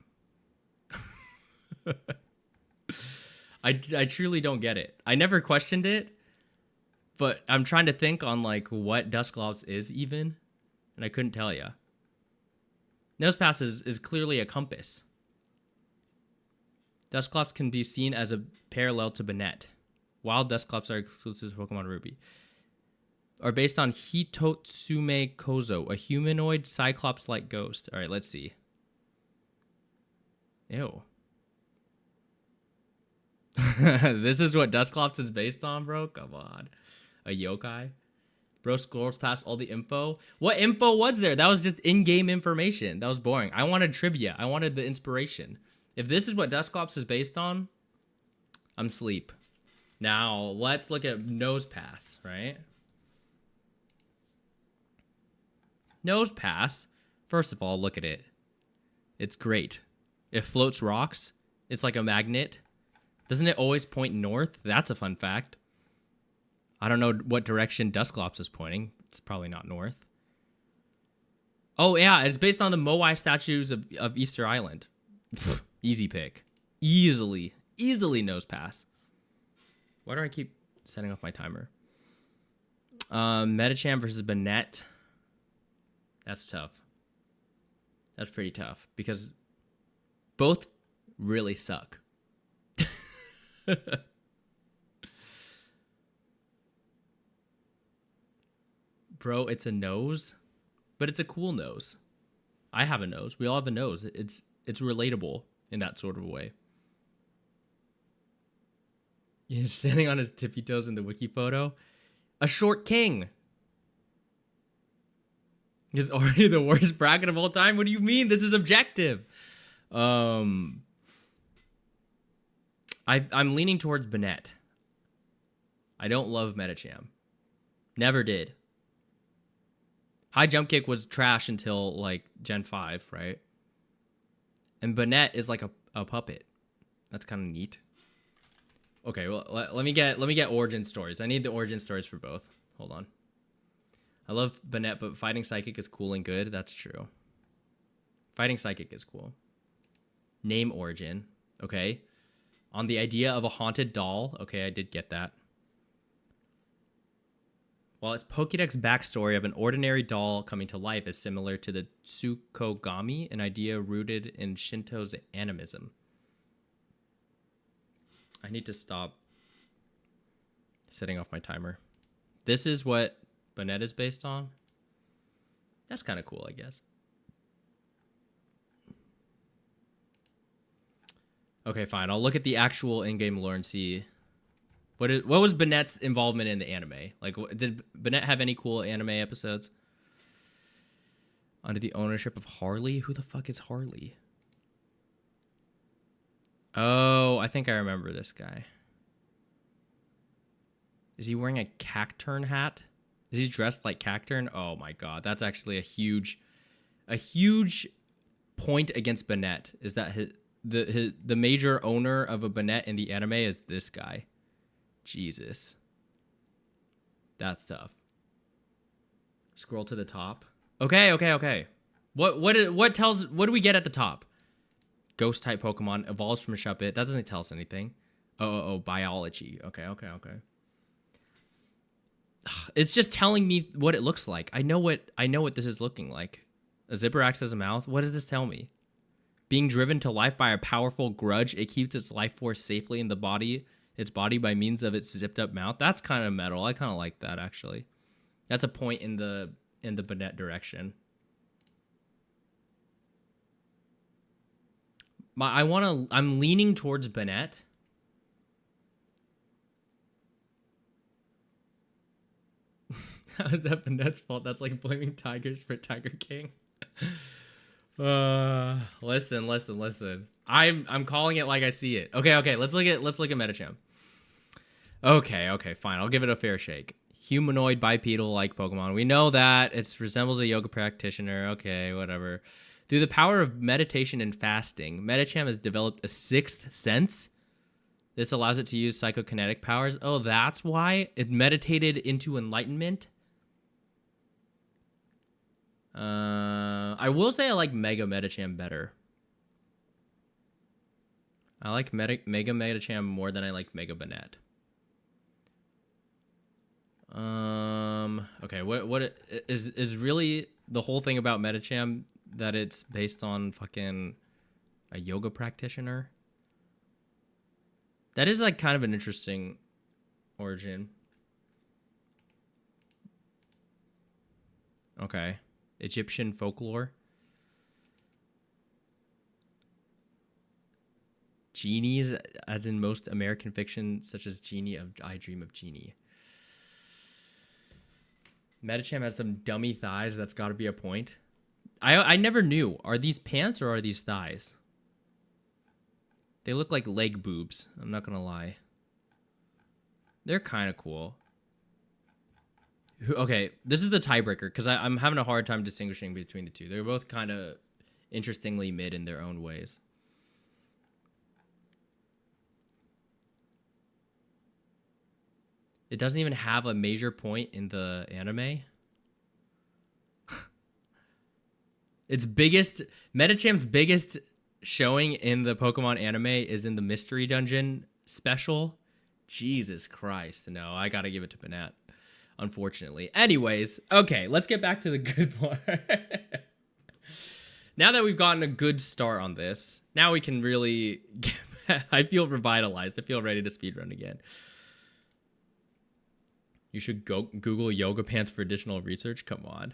I truly don't get it. I never questioned it, but I'm trying to think on like what Dusclops is even, and I couldn't tell you. Nosepass is clearly a compass. Dusclops can be seen as a parallel to Banette. Wild Dusclops are exclusive to Pokemon Ruby. Are based on Hitotsume Kozo, a humanoid Cyclops-like ghost. All right, let's see. Ew. This is what Dusclops is based on, bro? Come on. A yokai? Bro scrolls past all the info. What info was there? That was just in-game information. That was boring. I wanted trivia. I wanted the inspiration. If this is what Dusclops is based on, I'm sleep. Now, let's look at Nosepass, right? Nosepass, first of all, look at it. It's great. It floats rocks. It's like a magnet. Doesn't it always point north? That's a fun fact. I don't know what direction Dusclops is pointing. It's probably not north. Oh, yeah, it's based on the Moai statues of Easter Island. Easy pick. Easily Nosepass. Why do I keep setting off my timer? Medicham versus Banette. That's tough. That's pretty tough because both really suck. Bro, it's a nose, but it's a cool nose. I have a nose. We all have a nose. It's relatable in that sort of way. Yeah, standing on his tippy toes in the wiki photo. A short king. Is already the worst bracket of all time. What do you mean? This is objective. I'm leaning towards Banette. I don't love Medicham. Never did. High jump kick was trash until like Gen 5, right? And Banette is like a puppet. That's kind of neat. Okay, well let me get origin stories. I need the origin stories for both. Hold on. I love Banette, but fighting psychic is cool and good. That's true. Fighting psychic is cool. Name origin. Okay. On the idea of a haunted doll. Okay, I did get that. While its Pokédex backstory of an ordinary doll coming to life is similar to the Tsukogami, an idea rooted in Shinto's animism. I need to stop setting off my timer. This is what Banette is based on. That's kind of cool, I guess. Okay, fine. I'll look at the actual in-game lore and see what was Banette's involvement in the anime. Like, did Banette have any cool anime episodes? Under the ownership of Harley? Who the fuck is Harley? Oh, I think I remember this guy. Is he wearing a Cacturn hat? Is he dressed like Cacturn? Oh my god, that's actually a huge point against Banette. Is that the major owner of a Banette in the anime is this guy. Jesus. That's tough. Scroll to the top. Okay. What do we get at the top? Ghost type Pokemon evolves from a Shuppet. That doesn't tell us anything. Oh, biology. Okay. It's just telling me what it looks like. I know what this is looking like. A Zipporax has a mouth. What does this tell me? Being driven to life by a powerful grudge, it keeps its life force safely in its body by means of its zipped up mouth. That's kind of metal. I kind of like that actually. That's a point in the Banette direction. I'm leaning towards Banette. How is that Banette's fault? That's like blaming tigers for Tiger King. Listen. I'm calling it like I see it. Okay. Let's look at Medicham. Okay, fine. I'll give it a fair shake. Humanoid bipedal-like Pokemon. We know that. It resembles a yoga practitioner. Okay, whatever. Through the power of meditation and fasting, Medicham has developed a sixth sense. This allows it to use psychokinetic powers. Oh, that's why? It meditated into enlightenment? I will say I like Mega Medicham better. I like Mega Medicham more than I like Mega Banette. Okay, what is really the whole thing about Medicham that it's based on fucking a yoga practitioner? That is like kind of an interesting origin. Okay. Egyptian folklore. Genies, as in most American fiction, such as Genie of I Dream of Genie. Medicham has some dummy thighs. That's got to be a point. I never knew. Are these pants or are these thighs? They look like leg boobs. I'm not going to lie. They're kind of cool. Okay, this is the tiebreaker because I'm having a hard time distinguishing between the two. They're both kind of interestingly mid in their own ways. It doesn't even have a major point in the anime. Medicham's biggest showing in the Pokemon anime is in the Mystery Dungeon special. Jesus Christ. No, I gotta give it to Banat, unfortunately. Anyways, okay, let's get back to the good part. Now that we've gotten a good start on this, now we can really I feel revitalized. I feel ready to speedrun again. You should go Google yoga pants for additional research. Come on.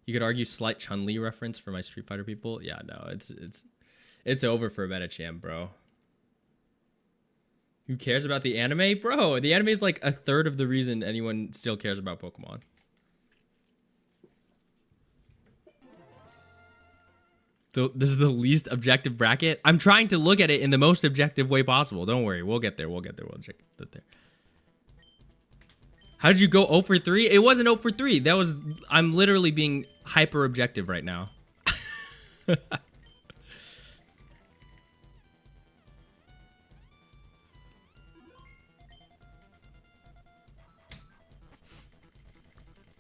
You could argue slight Chun-Li reference for my Street Fighter people. Yeah, no, it's over for Medicham, bro. Who cares about the anime? Bro, the anime is like a third of the reason anyone still cares about Pokemon. So this is the least objective bracket. I'm trying to look at it in the most objective way possible. Don't worry, we'll get there. We'll check that there. How did you go 0 for 3? It wasn't 0 for 3. I'm literally being hyper objective right now.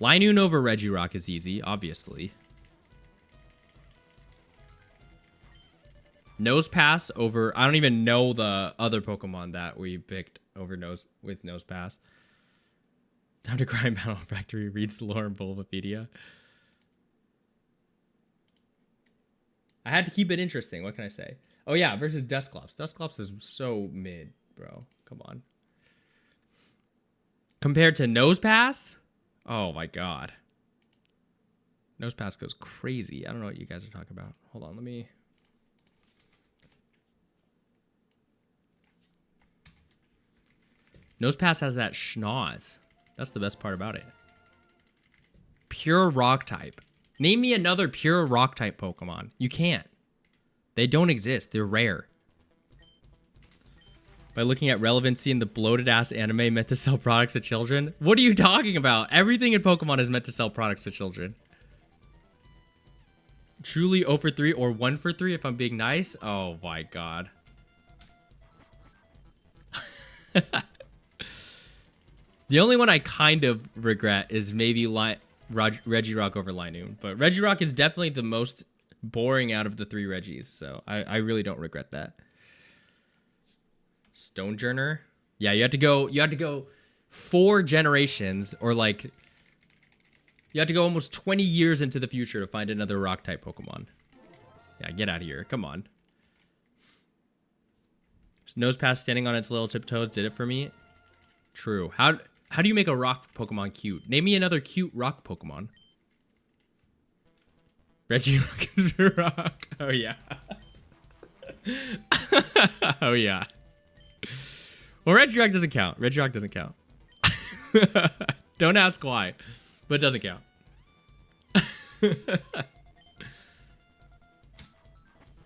Linoon over Regirock is easy, obviously. Nosepass over... I don't even know the other Pokemon that we picked over Nosepass. Time to grind Battle Factory reads the lore in Bulbapedia. I had to keep it interesting. What can I say? Oh, yeah, versus Dusclops. Dusclops is so mid, bro. Come on. Compared to Nosepass? Oh, my God. Nosepass goes crazy. I don't know what you guys are talking about. Hold on, let me... Nosepass has that schnoz. That's the best part about it. Pure rock type. Name me another pure rock type Pokemon. You can't. They don't exist. They're rare. By looking at relevancy in the bloated ass anime meant to sell products to children. What are you talking about? Everything in Pokemon is meant to sell products to children. Truly 0 for 3 or 1 for 3 if I'm being nice. Oh my God. The only one I kind of regret is maybe Regirock over Linoon. But Regirock is definitely the most boring out of the 3 Reggies. So I really don't regret that. Stonejourner? Yeah, you have to go 4 generations or like... You have to go almost 20 years into the future to find another rock type Pokemon. Yeah, get out of here. Come on. Nosepass standing on its little tiptoes did it for me. True. How do you make a rock Pokemon cute? Name me another cute rock Pokemon. Regirock. Oh, yeah. Oh, yeah. Well, Regirock doesn't count. Regirock doesn't count. Don't ask why, but it doesn't count.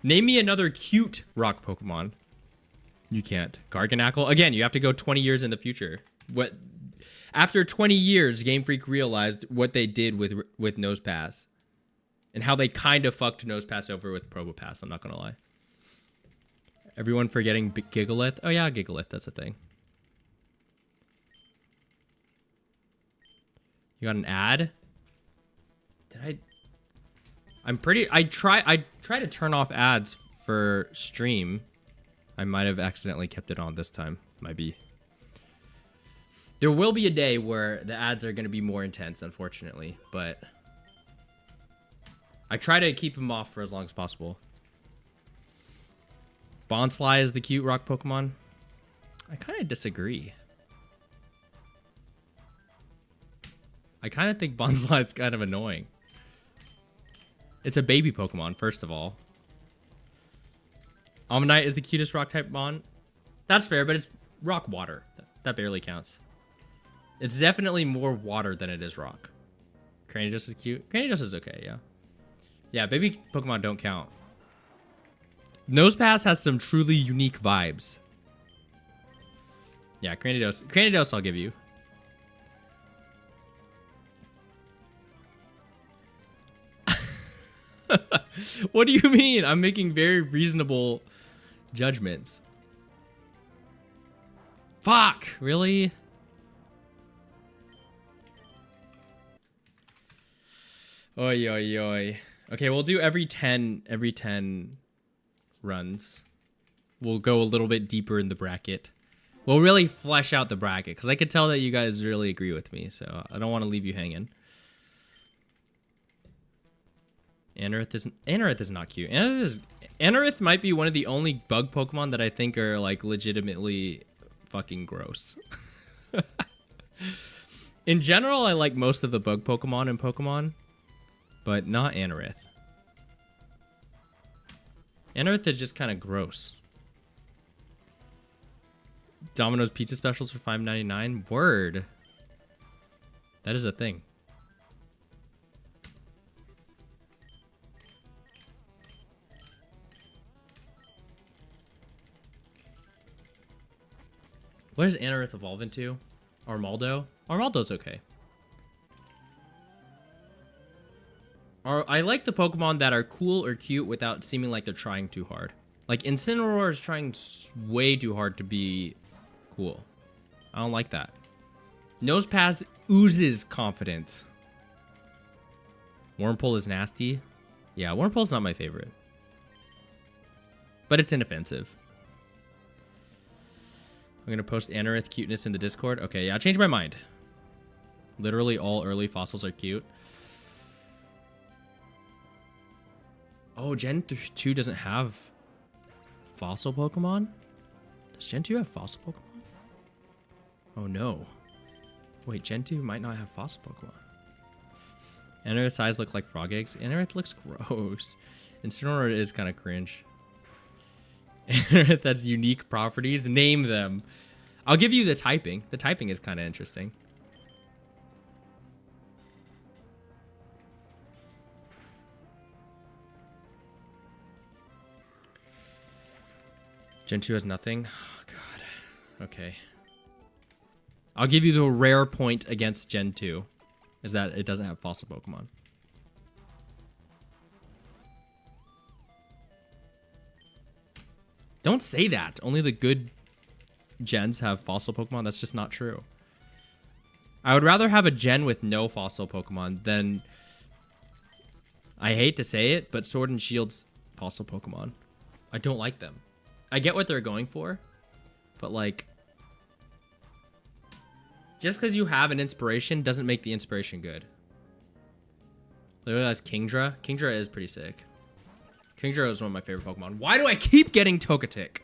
Name me another cute rock Pokemon. You can't. Garganacl. Again, you have to go 20 years in the future. What? After 20 years, Game Freak realized what they did with Nosepass. And how they kind of fucked Nosepass over with Probopass, I'm not going to lie. Everyone forgetting Gigalith? Oh yeah, Gigalith, that's a thing. You got an ad? I try to turn off ads for stream. I might have accidentally kept it on this time. Might be. There will be a day where the ads are going to be more intense, unfortunately, but I try to keep them off for as long as possible. Bonsly is the cute rock Pokemon. I kind of disagree. I kind of think Bonsly is kind of annoying. It's a baby Pokemon, first of all. Omanyte is the cutest rock type Mon. That's fair, but it's rock water. That barely counts. It's definitely more water than it is rock. Cranidos is cute. Cranidos is okay, yeah. Yeah, baby Pokemon don't count. Nosepass has some truly unique vibes. Yeah, Cranidos. Cranidos I'll give you. What do you mean? I'm making very reasonable judgments. Fuck, really? Oi, oi, oi. Okay, we'll do every 10 runs. We'll go a little bit deeper in the bracket. We'll really flesh out the bracket, because I could tell that you guys really agree with me, so I don't want to leave you hanging. Anorith is not cute. Anorith might be one of the only bug Pokemon that I think are like legitimately fucking gross. In general, I like most of the bug Pokemon in Pokemon, but not Anorith. Anorith is just kind of gross. Domino's pizza specials for $5.99. Word. That is a thing. What does Anorith evolve into? Armaldo? Armaldo's okay. I like the Pokemon that are cool or cute without seeming like they're trying too hard. Like Incineroar is trying way too hard to be cool. I don't like that. Nosepass oozes confidence. Wurmple is nasty. Yeah, Wurmple's not my favorite. But it's inoffensive. I'm going to post Anorith cuteness in the Discord. Okay, yeah, I changed my mind. Literally all early fossils are cute. Oh, Gen 2 doesn't have fossil Pokemon? Does Gen 2 have fossil Pokemon? Oh, no. Wait, Gen 2 might not have fossil Pokemon. Anorith's eyes look like frog eggs. Anorith looks gross. Incineroar is kind of cringe. Anorith has unique properties. Name them. I'll give you the typing. The typing is kind of interesting. Gen 2 has nothing. Oh, God. Okay. I'll give you the rare point against Gen 2. Is that it doesn't have fossil Pokemon. Don't say that. Only the good gens have fossil Pokemon. That's just not true. I would rather have a gen with no fossil Pokemon than... I hate to say it, but Sword and Shield's fossil Pokemon. I don't like them. I get what they're going for, but like... Just because you have an inspiration doesn't make the inspiration good. Literally, that's Kingdra. Kingdra is pretty sick. Kingdra is one of my favorite Pokemon. Why do I keep getting Togetic?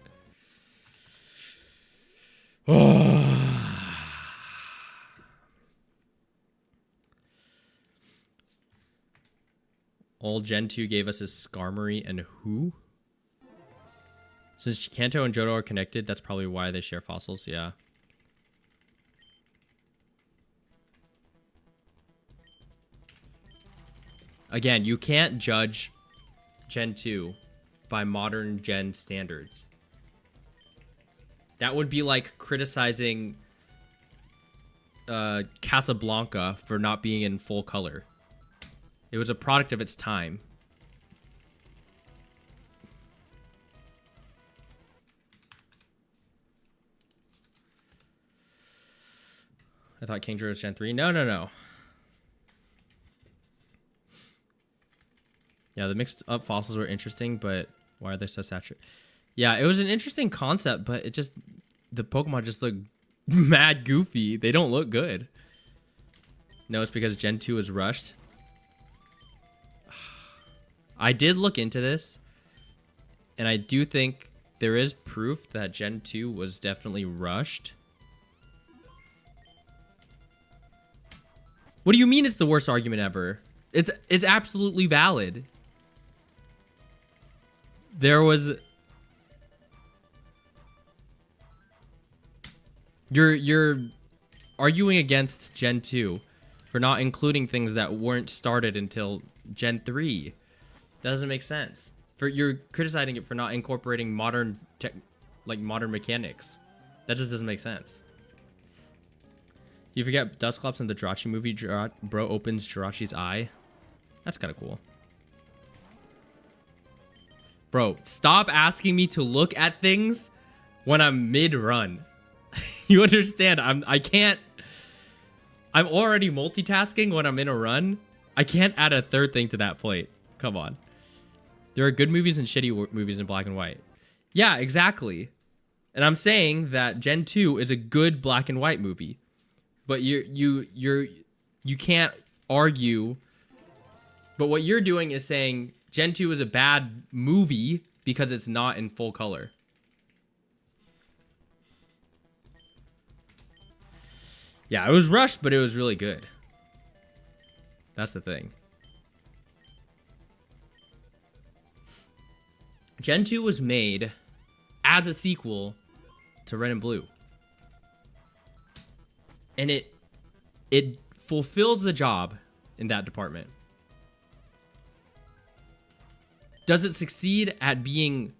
Old Gen 2 gave us his Skarmory and who? Since Kanto and Johto are connected, that's probably why they share fossils, yeah. Again, you can't judge Gen 2 by modern gen standards. That would be like criticizing Casablanca for not being in full color. It was a product of its time. I thought King George was Gen 3. No. Yeah, the mixed up fossils were interesting, but why are they so saturated? Yeah, it was an interesting concept, but it just... The Pokemon just look mad goofy. They don't look good. No, it's because Gen 2 was rushed. I did look into this, and I do think there is proof that Gen 2 was definitely rushed. What do you mean it's the worst argument ever? It's absolutely valid. There was... You're arguing against Gen 2 for not including things that weren't started until Gen 3. That doesn't make sense. You're criticizing it for not incorporating modern mechanics. That just doesn't make sense. You forget Dusclops in the Jirachi movie, bro opens Jirachi's eye. That's kind of cool. Bro, stop asking me to look at things when I'm mid-run. You understand? I can't... I'm already multitasking when I'm in a run. I can't add a third thing to that plate. Come on. There are good movies and shitty movies in black and white. Yeah, exactly. And I'm saying that Gen 2 is a good black and white movie. But you can't argue. But what you're doing is saying Gen 2 is a bad movie because it's not in full color. Yeah, it was rushed, but it was really good. That's the thing. Gen 2 was made as a sequel to Red and Blue. And it fulfills the job in that department. Does it succeed at being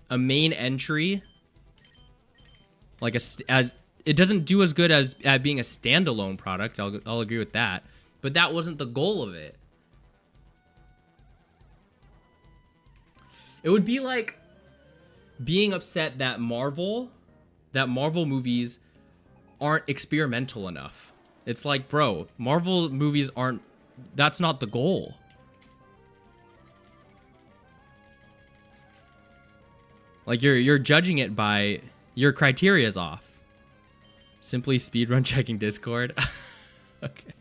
a main entry? Like it doesn't do as good as at being a standalone product. I'll agree with that. But that wasn't the goal of it. It would be like being upset that Marvel movies aren't experimental enough. It's like, bro, Marvel movies aren't... That's not the goal. Like, you're judging it by... Your criteria's off. Simply speedrun checking Discord. Okay.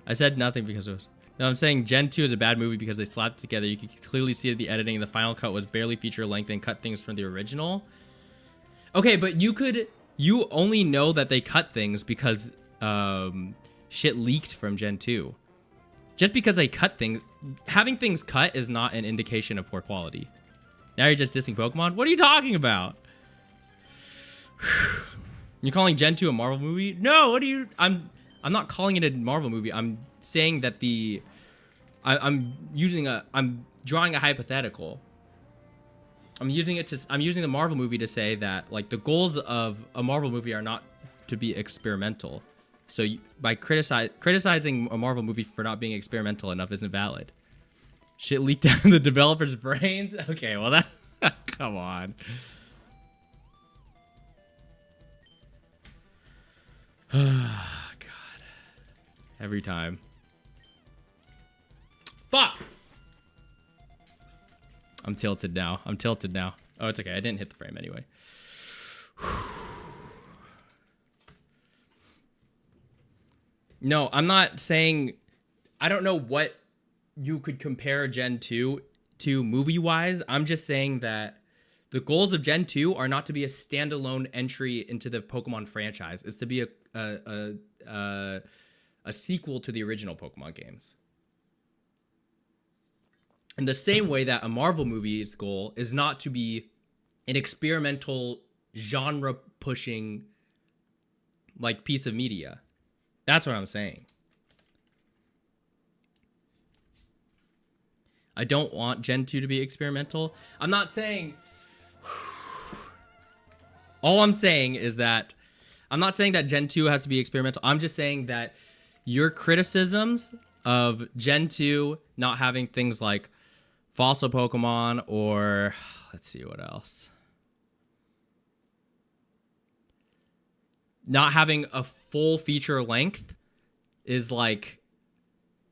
I said nothing because it was... No, I'm saying Gen 2 is a bad movie because they slapped it together. You can clearly see the editing. The final cut was barely feature length and cut things from the original. Okay, but you only know that they cut things because shit leaked from Gen 2. Just because they cut things, having things cut is not an indication of poor quality. Now you're just dissing Pokemon? What are you talking about? You're calling Gen 2 a Marvel movie? No, what are you... I'm not calling it a Marvel movie. I'm saying that I'm drawing a hypothetical. I'm using the Marvel movie to say that, like, the goals of a Marvel movie are not to be experimental. So by criticizing a Marvel movie for not being experimental enough isn't valid. Shit leaked out of the developers' brains? Okay, well that... Come on. God. Every time. Fuck! I'm tilted now. Oh, it's okay. I didn't hit the frame anyway. No, I'm not saying... I don't know what you could compare Gen 2 to movie-wise. I'm just saying that the goals of Gen 2 are not to be a standalone entry into the Pokemon franchise. It's to be a sequel to the original Pokemon games. In the same way that a Marvel movie's goal is not to be an experimental, genre-pushing, like, piece of media. That's what I'm saying. I don't want Gen 2 to be experimental. I'm not saying... All I'm saying is that... I'm not saying that Gen 2 has to be experimental. I'm just saying that your criticisms of Gen 2 not having things like fossil Pokemon or... Let's see what else. Not having a full feature length is like...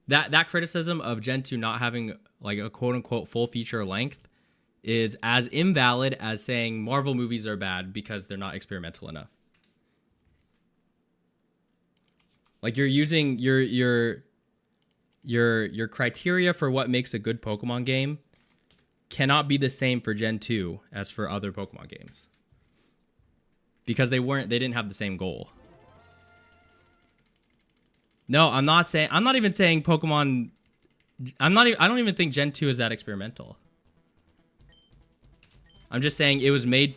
That criticism of Gen 2 not having like a quote-unquote full feature length is as invalid as saying Marvel movies are bad because they're not experimental enough. Like you're using your criteria for what makes a good Pokemon game cannot be the same for Gen 2 as for other Pokemon games. Because they didn't have the same goal. No, I'm not even saying Pokemon I don't even think Gen 2 is that experimental. I'm just saying it was made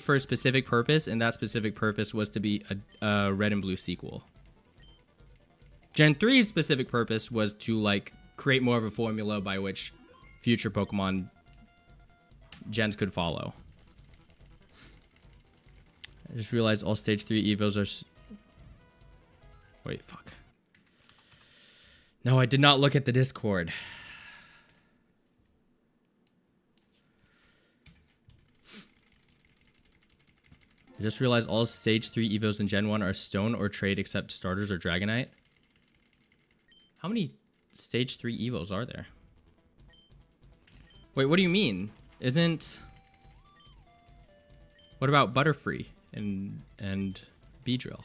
for a specific purpose, and that specific purpose was to be a Red and Blue sequel. Gen 3's specific purpose was to like create more of a formula by which future Pokemon gens could follow. I just realized all stage 3 evos are... Wait, fuck. No, I did not look at the Discord. I just realized all stage 3 evos in Gen 1 are stone or trade except starters or Dragonite. How many stage 3 evos are there? Wait, what do you mean? What about Butterfree and Beedrill?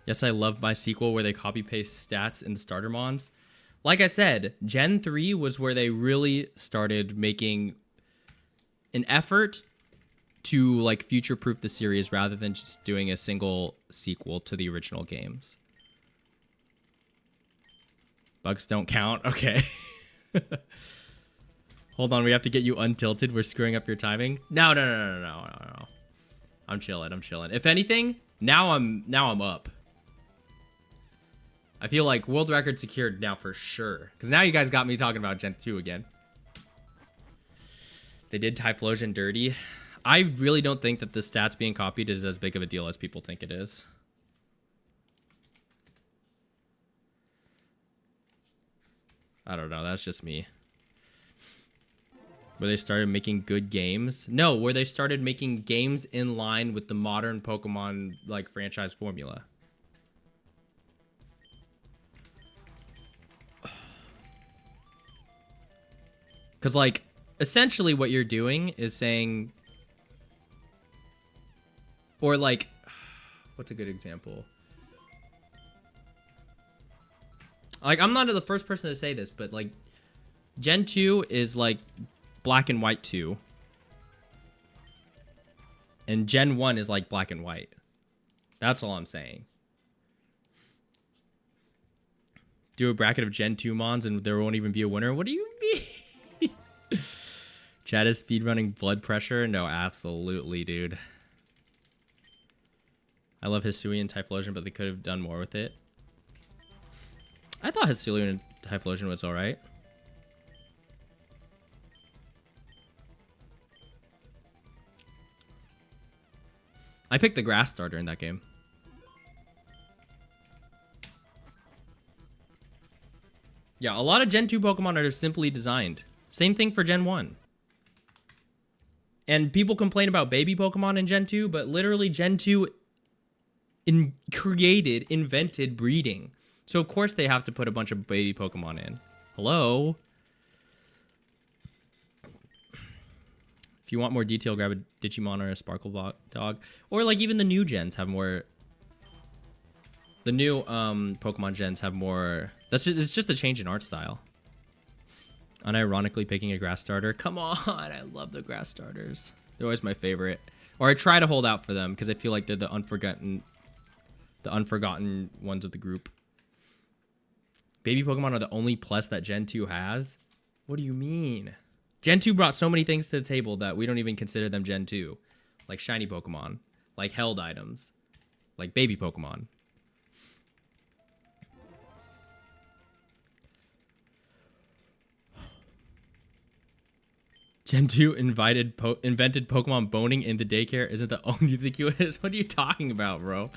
Yes, I love my sequel where they copy paste stats in the starter mons. Like I said, Gen 3 was where they really started making an effort to like future-proof the series rather than just doing a single sequel to the original games. Bugs don't count. Okay. Hold on, we have to get you untilted. We're screwing up your timing. No. I'm chilling. If anything, now I'm up. I feel like world record secured now for sure. Because now you guys got me talking about Gen 2 again. They did Typhlosion dirty. I really don't think that the stats being copied is as big of a deal as people think it is. I don't know. That's just me. Where they started making good games? No, where they started making games in line with the modern Pokemon like franchise formula. Because, like, essentially what you're doing is saying... Or, like... What's a good example? Like, I'm not the first person to say this, but, like... Gen 2 is, like, Black and White 2. And Gen 1 is, like, Black and White. That's all I'm saying. Do a bracket of Gen 2 mons and there won't even be a winner? What do you mean? Chad is speedrunning blood pressure? No, absolutely, dude. I love Hisuian and Typhlosion, but they could have done more with it. I thought Hisuian and Typhlosion was alright. I picked the grass starter in that game. Yeah, a lot of Gen 2 Pokemon are simply designed. Same thing for Gen 1. And people complain about baby Pokemon in Gen 2, but literally Gen 2 invented breeding. So of course they have to put a bunch of baby Pokemon in. Hello? If you want more detail, grab a Digimon or a Sparkle Dog. Or like even the new gens have more... The new Pokemon gens have more... It's just a change in art style. Unironically picking a grass starter. Come on, I love the grass starters. They're always my favorite. Or I try to hold out for them because I feel like they're the unforgotten ones of the group. Baby Pokemon are the only plus that Gen 2 has? What do you mean? Gen 2 brought so many things to the table that we don't even consider them Gen 2. Like shiny Pokemon. Like held items. Like baby Pokemon. Gen 2 invented Pokemon boning in the daycare. Isn't the only thing you is? What are you talking about, bro?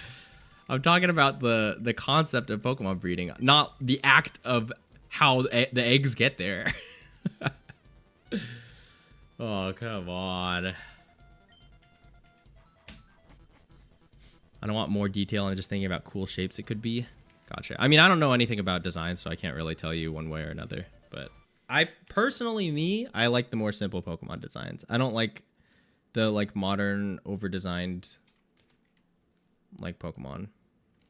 I'm talking about the concept of Pokemon breeding, not the act of how the eggs get there. Oh, come on. I don't want more detail. I'm just thinking about cool shapes it could be. Gotcha. I mean, I don't know anything about design, so I can't really tell you one way or another. But I personally, I like the more simple Pokemon designs. I don't like the like modern over-designed like Pokemon.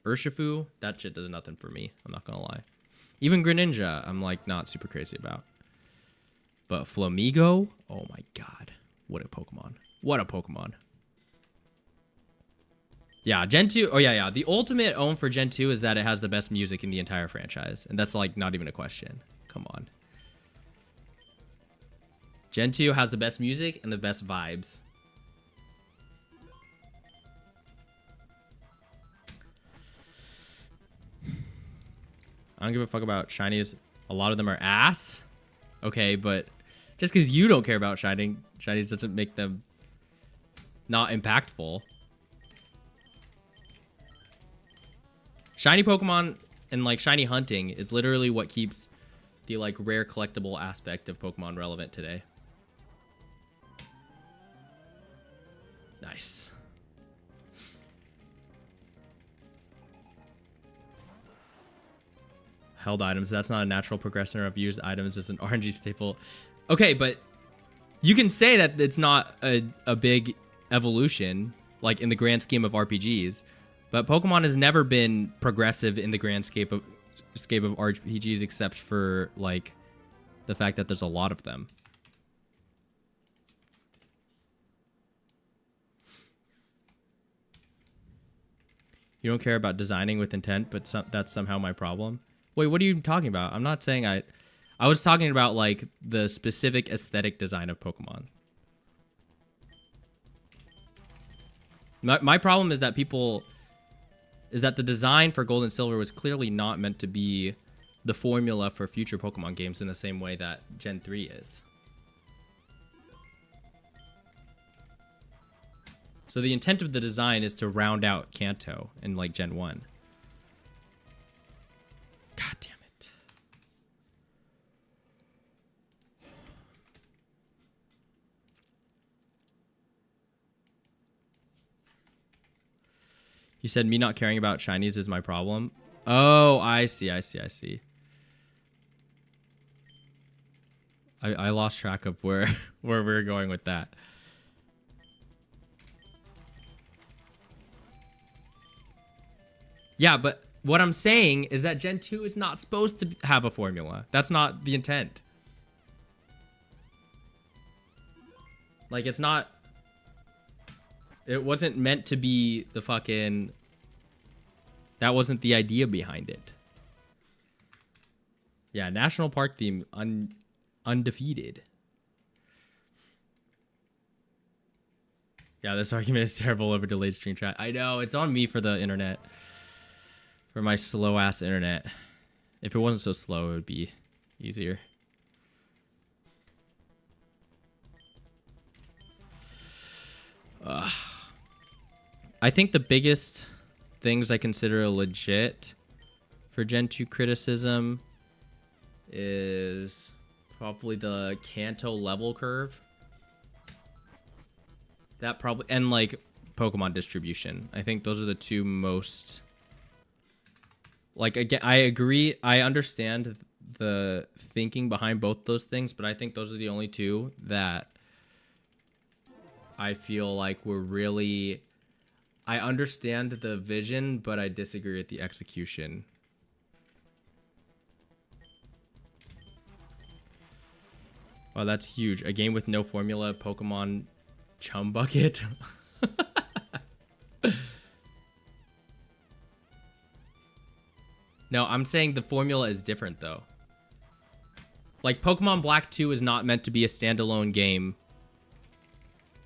Urshifu, that shit does nothing for me. I'm not gonna lie. Even Greninja, I'm like not super crazy about. But Flamigo, oh my god, what a Pokemon! What a Pokemon! Yeah, Gen 2. Oh yeah. The ultimate own for Gen 2 is that it has the best music in the entire franchise, and that's like not even a question. Come on. Gen 2 has the best music and the best vibes. I don't give a fuck about shinies. A lot of them are ass. Okay, but just because you don't care about shinies doesn't make them not impactful. Shiny Pokemon and like shiny hunting is literally what keeps the like rare collectible aspect of Pokemon relevant today. Nice. Held items. That's not a natural progression of used items as an RNG staple. Okay, but you can say that it's not a big evolution, like in the grand scheme of RPGs. But Pokemon has never been progressive in the grand scape of RPGs, except for like the fact that there's a lot of them. You don't care about designing with intent, but that's somehow my problem. Wait, what are you talking about? I'm not saying I was talking about like the specific aesthetic design of Pokemon. My problem is that the design for Gold and Silver was clearly not meant to be the formula for future Pokemon games in the same way that Gen 3 is. So the intent of the design is to round out Kanto in like Gen 1. God damn it. You said me not caring about shinies is my problem. Oh, I see. I lost track of where where we're going with that. Yeah, but what I'm saying is that Gen 2 is not supposed to have a formula. That's not the intent. Like, it's not... It wasn't meant to be the fucking... That wasn't the idea behind it. Yeah, National Park theme, undefeated. Yeah, this argument is terrible over delayed stream chat. I know, it's on me for the internet. For my slow-ass internet. If it wasn't so slow, it would be easier. I think the biggest things I consider legit for Gen 2 criticism is probably the Kanto level curve. That probably... And, like, Pokemon distribution. I think those are the two most... Like, again, I agree. I understand the thinking behind both those things, but I think those are the only two that I feel like were really... I understand the vision, but I disagree with the execution. Wow, that's huge. A game with no formula, Pokemon Chum Bucket. No, I'm saying the formula is different, though. Like, Pokemon Black 2 is not meant to be a standalone game.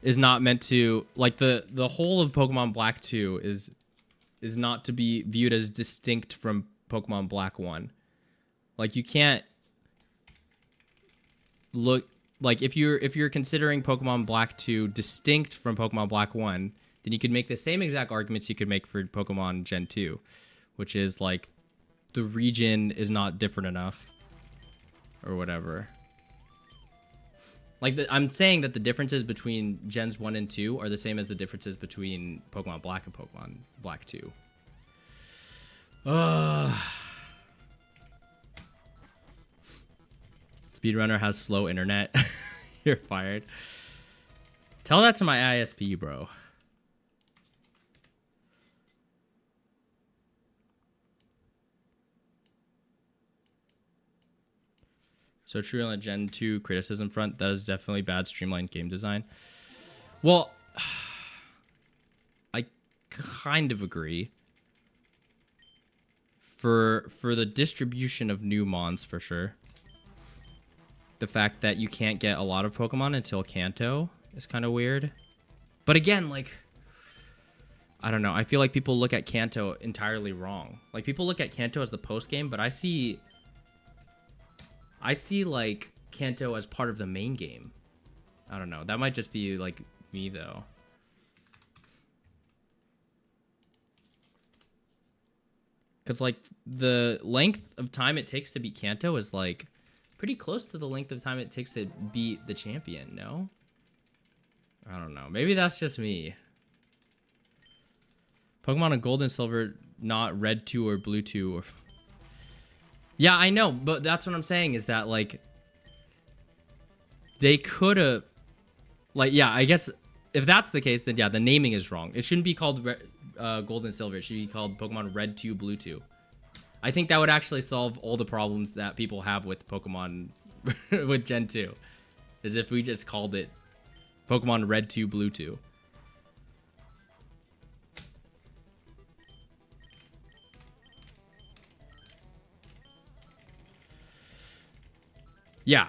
Is not meant to... Like, the whole of Pokemon Black 2 is not to be viewed as distinct from Pokemon Black 1. Like, you can't look... Like, if you're considering Pokemon Black 2 distinct from Pokemon Black 1, then you could make the same exact arguments you could make for Pokemon Gen 2, which is, like, the region is not different enough, or whatever. Like, I'm saying that the differences between Gens 1 and 2 are the same as the differences between Pokemon Black and Pokemon Black 2. Speedrunner has slow internet. You're fired. Tell that to my ISP, bro. So true on the Gen 2 criticism front. That is definitely bad streamlined game design. Well, I kind of agree. For the distribution of new mons, for sure. The fact that you can't get a lot of Pokemon until Kanto is kind of weird. But again, like, I don't know. I feel like people look at Kanto entirely wrong. Like, people look at Kanto as the post game, but I see like Kanto as part of the main game. I don't know. That might just be like me though. Cause like the length of time it takes to beat Kanto is like pretty close to the length of time it takes to beat the champion, no? I don't know. Maybe that's just me. Pokemon on Gold and Silver, not Red 2 or Blue 2 or... Yeah, I know, but that's what I'm saying is that, like, they could have, like, yeah, I guess if that's the case, then yeah, the naming is wrong. It shouldn't be called Gold and Silver. It should be called Pokemon Red 2, Blue 2. I think that would actually solve all the problems that people have with Pokemon with Gen 2. Is if we just called it Pokemon Red 2, Blue 2. Yeah.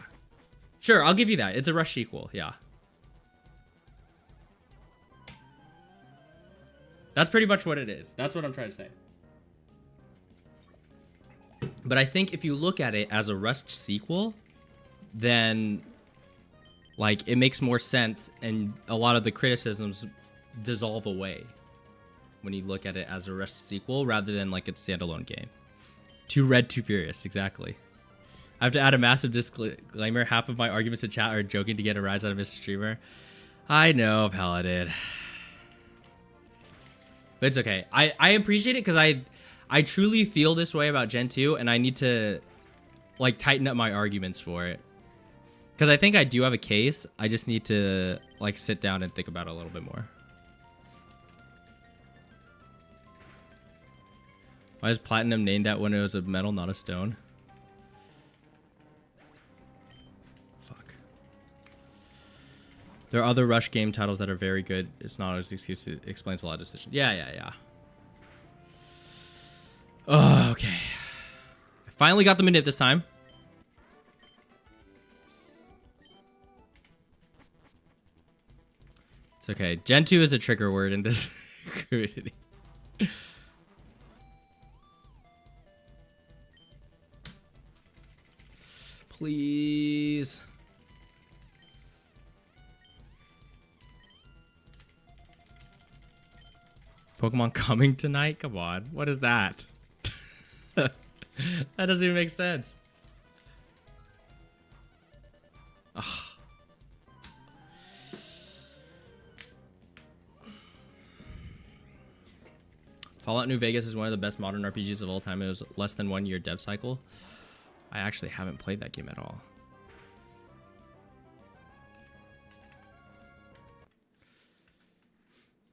Sure, I'll give you that. It's a rush sequel, yeah. That's pretty much what it is. That's what I'm trying to say. But I think if you look at it as a rushed sequel, then, like, it makes more sense and a lot of the criticisms dissolve away when you look at it as a rushed sequel rather than, like, a standalone game. Too Red, Too Furious, exactly. I have to add a massive disclaimer. Half of my arguments in chat are joking to get a rise out of Mr. Streamer. I know, Paladin. But it's okay. I appreciate it because I truly feel this way about Gen 2 and I need to, like, tighten up my arguments for it. Because I think I do have a case. I just need to, like, sit down and think about it a little bit more. Why is Platinum named that when it was a metal, not a stone? There are other Rush game titles that are very good. It's not as an excuse. It explains a lot of decisions. Yeah. Oh, okay. I finally got the Manip this time. It's okay. Gen 2 is a trigger word in this community. Please. Pokemon coming tonight? Come on. What is that? That doesn't even make sense. Ugh. Fallout New Vegas is one of the best modern RPGs of all time. It was less than 1 year dev cycle. I actually haven't played that game at all.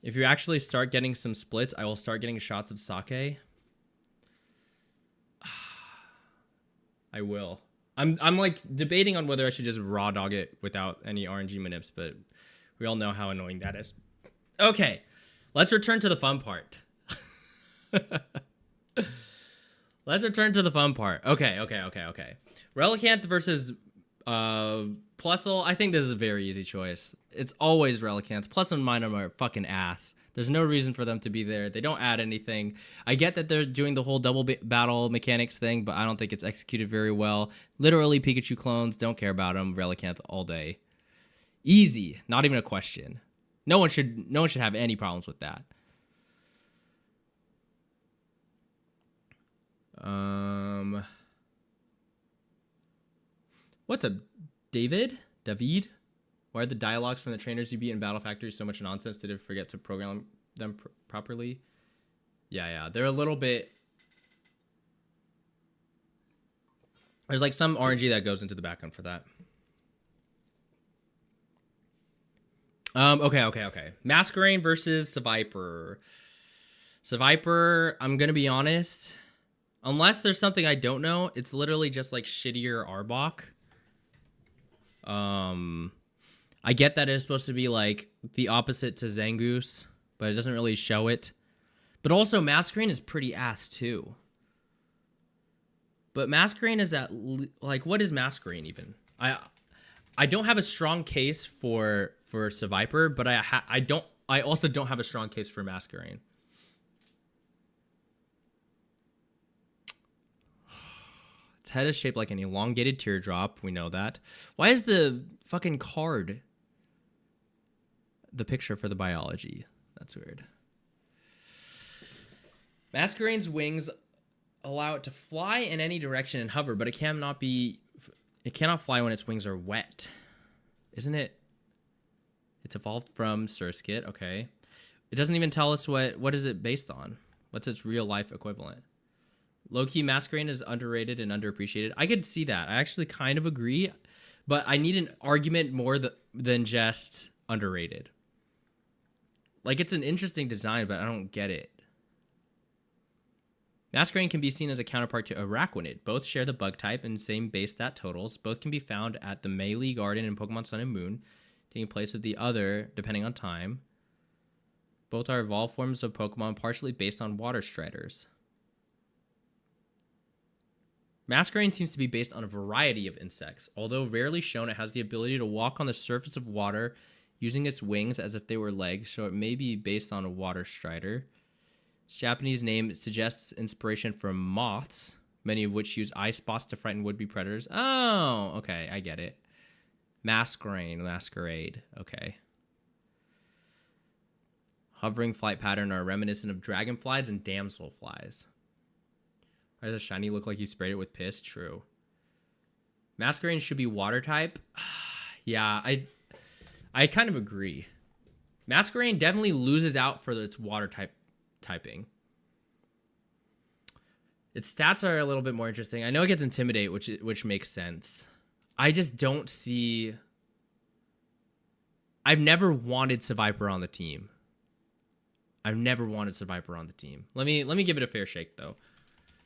If you actually start getting some splits, I will start getting shots of sake. I will. I'm like debating on whether I should just raw dog it without any RNG manips, but we all know how annoying that is. Okay, let's return to the fun part. Let's return to the fun part. Okay. Relicanth versus Plusle, I think this is a very easy choice. It's always Relicanth. Plus and Minun are fucking ass. There's no reason for them to be there. They don't add anything. I get that they're doing the whole double battle mechanics thing, but I don't think it's executed very well. Literally, Pikachu clones, don't care about them. Relicanth all day. Easy. Not even a question. No one should have any problems with that. What's up, David? Why are the dialogues from the trainers you beat in Battle Factory so much nonsense? Did it forget to program them properly? Yeah. They're a little bit... There's like some RNG that goes into the background for that. Okay. Masquerain versus Seviper. Seviper, I'm going to be honest. Unless there's something I don't know, it's literally just like shittier Arbok. I get that it's supposed to be like the opposite to Zangoose, but it doesn't really show it. But also Masquerain is pretty ass too. But Masquerain is that, like, what is Masquerain even? I don't have a strong case for Seviper, but I also don't have a strong case for Masquerain. Its head is shaped like an elongated teardrop. We know that. Why is the fucking card the picture for the biology? That's weird. Masquerain's wings allow it to fly in any direction and hover, but it cannot fly when its wings are wet. Isn't it? It's evolved from Surskit. Okay. It doesn't even tell us what is it based on. What's its real life equivalent? Low-key, Masquerain is underrated and underappreciated. I could see that. I actually kind of agree, but I need an argument more than just underrated. Like, it's an interesting design, but I don't get it. Masquerain can be seen as a counterpart to Araquanid. Both share the bug type and same base stat totals. Both can be found at the Melee Garden in Pokemon Sun and Moon, taking place of the other depending on time. Both are evolved forms of Pokemon partially based on water striders. Masquerain seems to be based on a variety of insects. Although rarely shown, it has the ability to walk on the surface of water using its wings as if they were legs, so it may be based on a water strider. Its Japanese name suggests inspiration from moths, many of which use eye spots to frighten would-be predators. Oh, okay, I get it. Masquerade, okay. Hovering flight pattern are reminiscent of dragonflies and damselflies. Why does a shiny look like you sprayed it with piss? True. Masquerain should be water type. Yeah, I kind of agree. Masquerain definitely loses out for its water typing. Its stats are a little bit more interesting. I know it gets Intimidate, which makes sense. I just don't see... I've never wanted Seviper on the team. Let me give it a fair shake, though.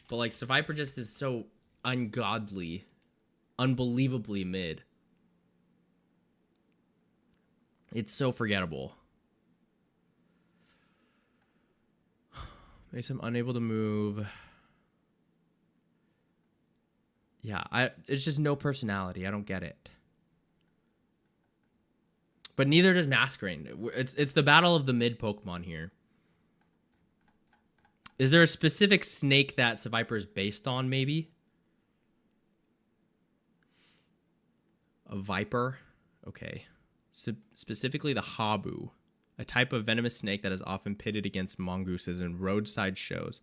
But, like, Seviper just is so ungodly. Unbelievably mid. It's so forgettable. Makes him unable to move. Yeah, it's just no personality. I don't get it. But neither does Masquerain. It's the battle of the mid Pokemon here. Is there a specific snake that Seviper is based on, maybe? A viper? Okay. Specifically the Habu, a type of venomous snake that is often pitted against mongooses in roadside shows.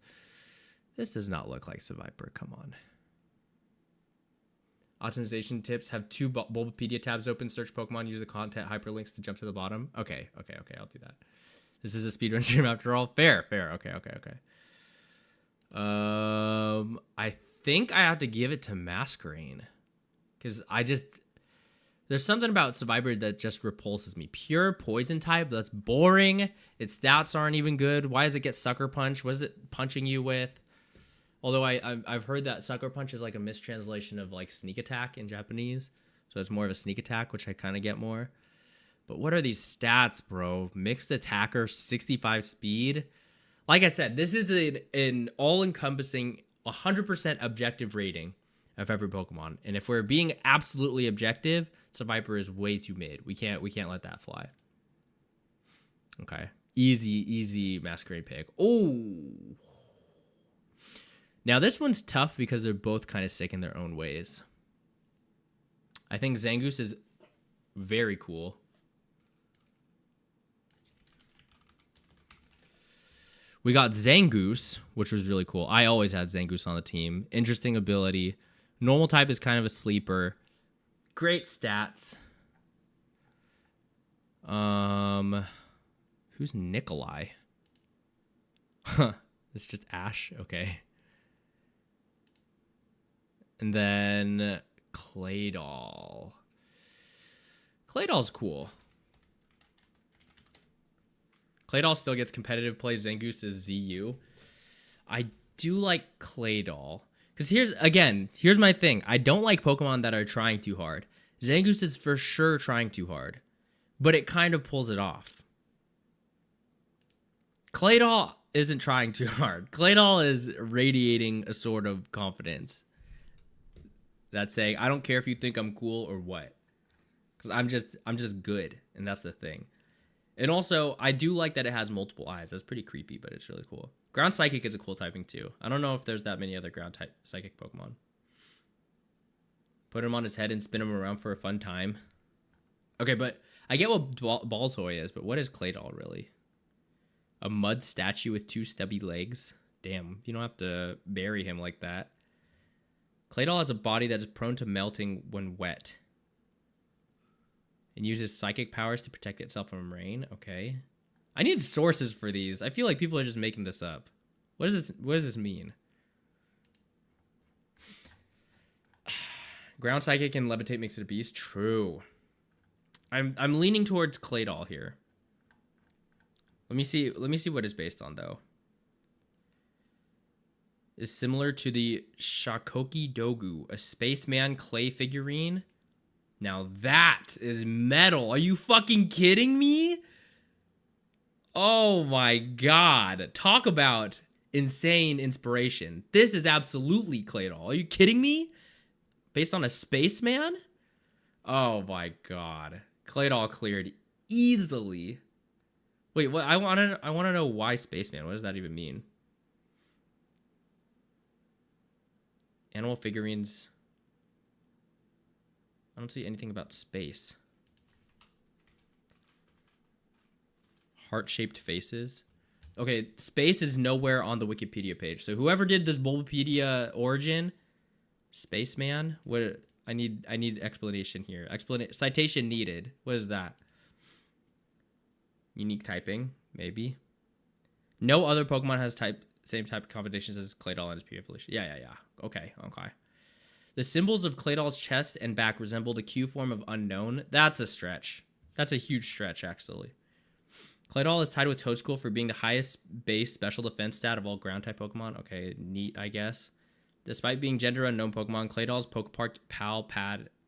This does not look like Seviper, come on. Optimization tips, have 2 Bulbapedia tabs open, search Pokemon, use the content hyperlinks to jump to the bottom. Okay, I'll do that. This is a speedrun stream after all. Fair, okay. I think I have to give it to Masquerain. Because there's something about Seviper that just repulses me. Pure poison type, that's boring. Its stats aren't even good. Why does it get Sucker Punch? What is it punching you with? Although I've heard that Sucker Punch is like a mistranslation of like Sneak Attack in Japanese. So it's more of a Sneak Attack, which I kind of get more. But what are these stats, bro? Mixed Attacker, 65 speed. Like I said, this is an all-encompassing 100% objective rating. of every Pokemon. And if we're being absolutely objective, Seviper is way too mid. We can't let that fly. Okay. Easy Masquerade pick. Oh. Now this one's tough because they're both kind of sick in their own ways. I think Zangoose is very cool. We got Zangoose, which was really cool. I always had Zangoose on the team. Interesting ability. Normal type is kind of a sleeper. Great stats. Who's Nikolai? Huh. It's just Ash. Okay. And then Claydol. Claydol's cool. Claydol still gets competitive play. Zangoose is ZU. I do like Claydol. Because here's my thing. I don't like Pokemon that are trying too hard. Zangoose is for sure trying too hard. But it kind of pulls it off. Claydol isn't trying too hard. Claydol is radiating a sort of confidence. That's saying, I don't care if you think I'm cool or what. Because I'm just good. And that's the thing. And also, I do like that it has multiple eyes. That's pretty creepy, but it's really cool. Ground Psychic is a cool typing too. I don't know if there's that many other ground type Psychic Pokemon. Put him on his head and spin him around for a fun time. Okay, but I get what Baltoy is, but what is Claydol really? A mud statue with 2 stubby legs? Damn, you don't have to bury him like that. Claydol has a body that is prone to melting when wet. And uses psychic powers to protect itself from rain. Okay. I need sources for these. I feel like people are just making this up. What does this mean? Ground Psychic and Levitate makes it a beast. True. I'm leaning towards Claydol here. Let me see what it's based on though. Is similar to the Shakoki Dogu, a spaceman clay figurine. Now that is metal. Are you fucking kidding me? Oh my god. Talk about insane inspiration. This is absolutely Claydol. Are you kidding me? Based on a spaceman? Oh my god. Claydol cleared easily. Wait, what? I want to know why spaceman. What does that even mean? Animal figurines. I don't see anything about space. Heart-shaped faces. Okay, space is nowhere on the Wikipedia page. So whoever did this Bulbapedia origin, spaceman, what I need explanation here. Citation needed. What is that? Unique typing, maybe. No other Pokemon has same type of combinations as Claydol and his P evolution. Yeah. Okay. The symbols of Claydol's chest and back resemble the Q form of Unknown. That's a stretch. That's a huge stretch, actually. Claydol is tied with Toedscool for being the highest base special defense stat of all ground-type Pokemon. Okay, neat, I guess. Despite being gender-unknown Pokemon, Claydol's Pokepark PAL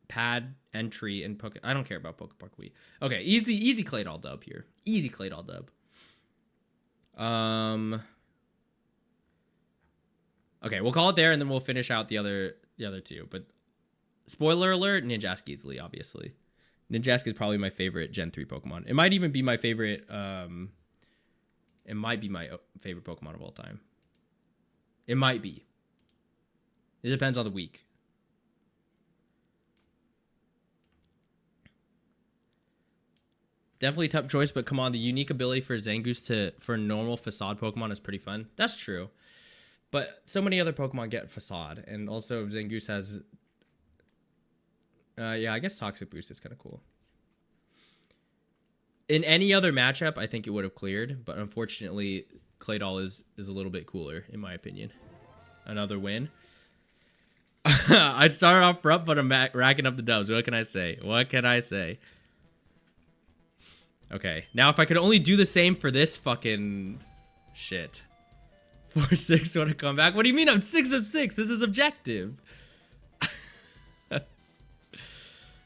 pad entry in Poke... I don't care about Pokepark Wii. Okay, easy Claydol dub here. Easy Claydol dub. Okay, we'll call it there, and then we'll finish out the other two. But spoiler alert, Ninjask easily, obviously. Ninjask is probably my favorite Gen 3 Pokemon. It might even be my favorite. It might be my favorite Pokemon of all time. It might be. It depends on the week. Definitely tough choice, but come on, the unique ability for Zangoose for normal Facade Pokemon is pretty fun. That's true. But so many other Pokemon get Facade, and also Zangoose has... yeah, I guess Toxic Boost is kind of cool. In any other matchup, I think it would have cleared, but unfortunately, Claydol is a little bit cooler, in my opinion. Another win. I started off rough, but I'm racking up the dubs. What can I say? What can I say? Okay, now if I could only do the same for this fucking shit. 4-6 want to come back? What do you mean I'm 6 of 6? This is objective.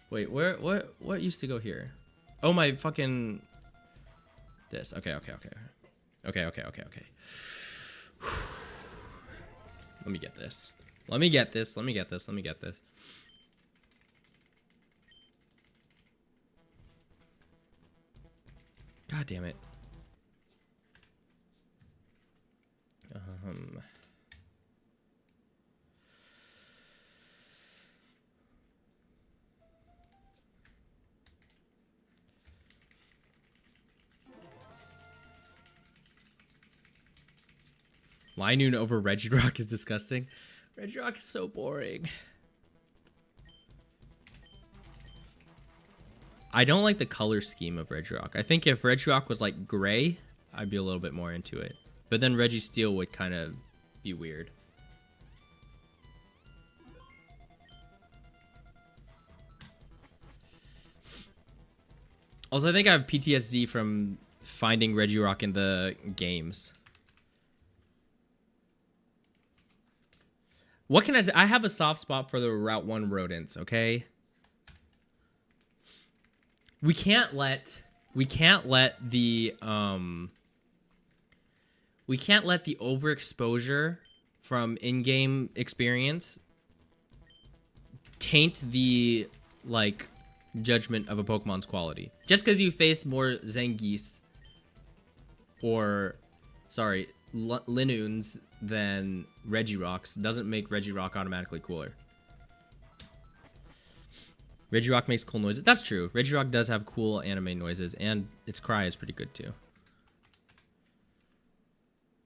Wait, what used to go here? Oh, my fucking... This. Okay. Let me get this. Let me get this. Let me get this. Let me get this. God damn it. Linoon over Regirock is disgusting. Regirock is so boring. I don't like the color scheme of Regirock. I think if Regirock was like gray, I'd be a little bit more into it. But then Registeel would kind of be weird. Also, I think I have PTSD from finding Regirock in the games. What can I say? I have a soft spot for the Route 1 rodents, okay? We can't let the overexposure from in-game experience taint the like judgment of a Pokemon's quality. Just because you face more Zangiefs or Linoons than Regirocks doesn't make Regirock automatically cooler. Regirock makes cool noises. That's true. Regirock does have cool anime noises, and its cry is pretty good too.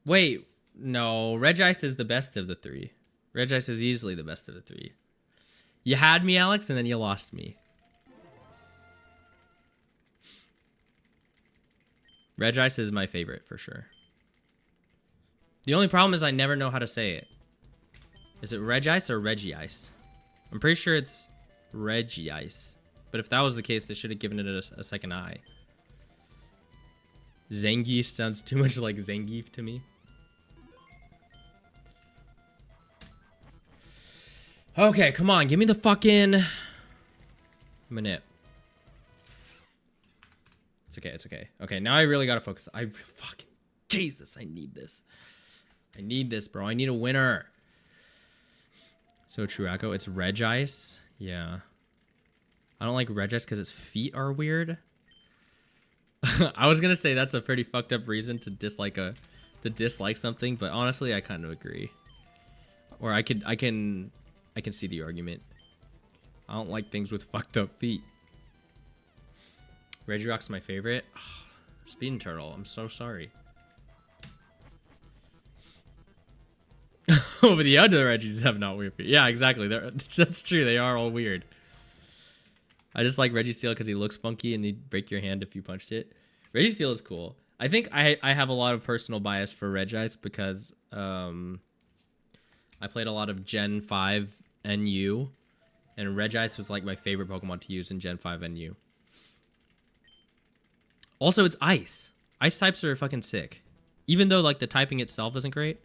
Wait, no. Regice is the best of the three. Regice is easily the best of the three. You had me, Alex, and then you lost me. Regice is my favorite for sure. The only problem is I never know how to say it. Is it Regice or Regice? I'm pretty sure it's Regice. But if that was the case, they should have given it a second I. Zangief sounds too much like Zangief to me. Okay, come on. Give me the fucking Manip. It's okay. It's okay. Okay, now I really gotta focus. Fucking Jesus, I need this. I need this, bro. I need a winner. So true, Echo. It's Regice. Yeah. I don't like Regice because its feet are weird. I was gonna say that's a pretty fucked up reason to dislike something, but honestly, I kind of agree. Or I can see the argument. I don't like things with fucked up feet. Regirock's my favorite. Speed Turtle. I'm so sorry. Oh, but the other Regis have not weird feet. Yeah, exactly. That's true. They are all weird. I just like Registeel because he looks funky and he'd break your hand if you punched it. Registeel is cool. I think I have a lot of personal bias for Regice because I played a lot of Gen 5 NU, and Regice was like my favorite Pokemon to use in Gen 5 NU. Also, it's Ice. Ice types are fucking sick. Even though like the typing itself isn't great.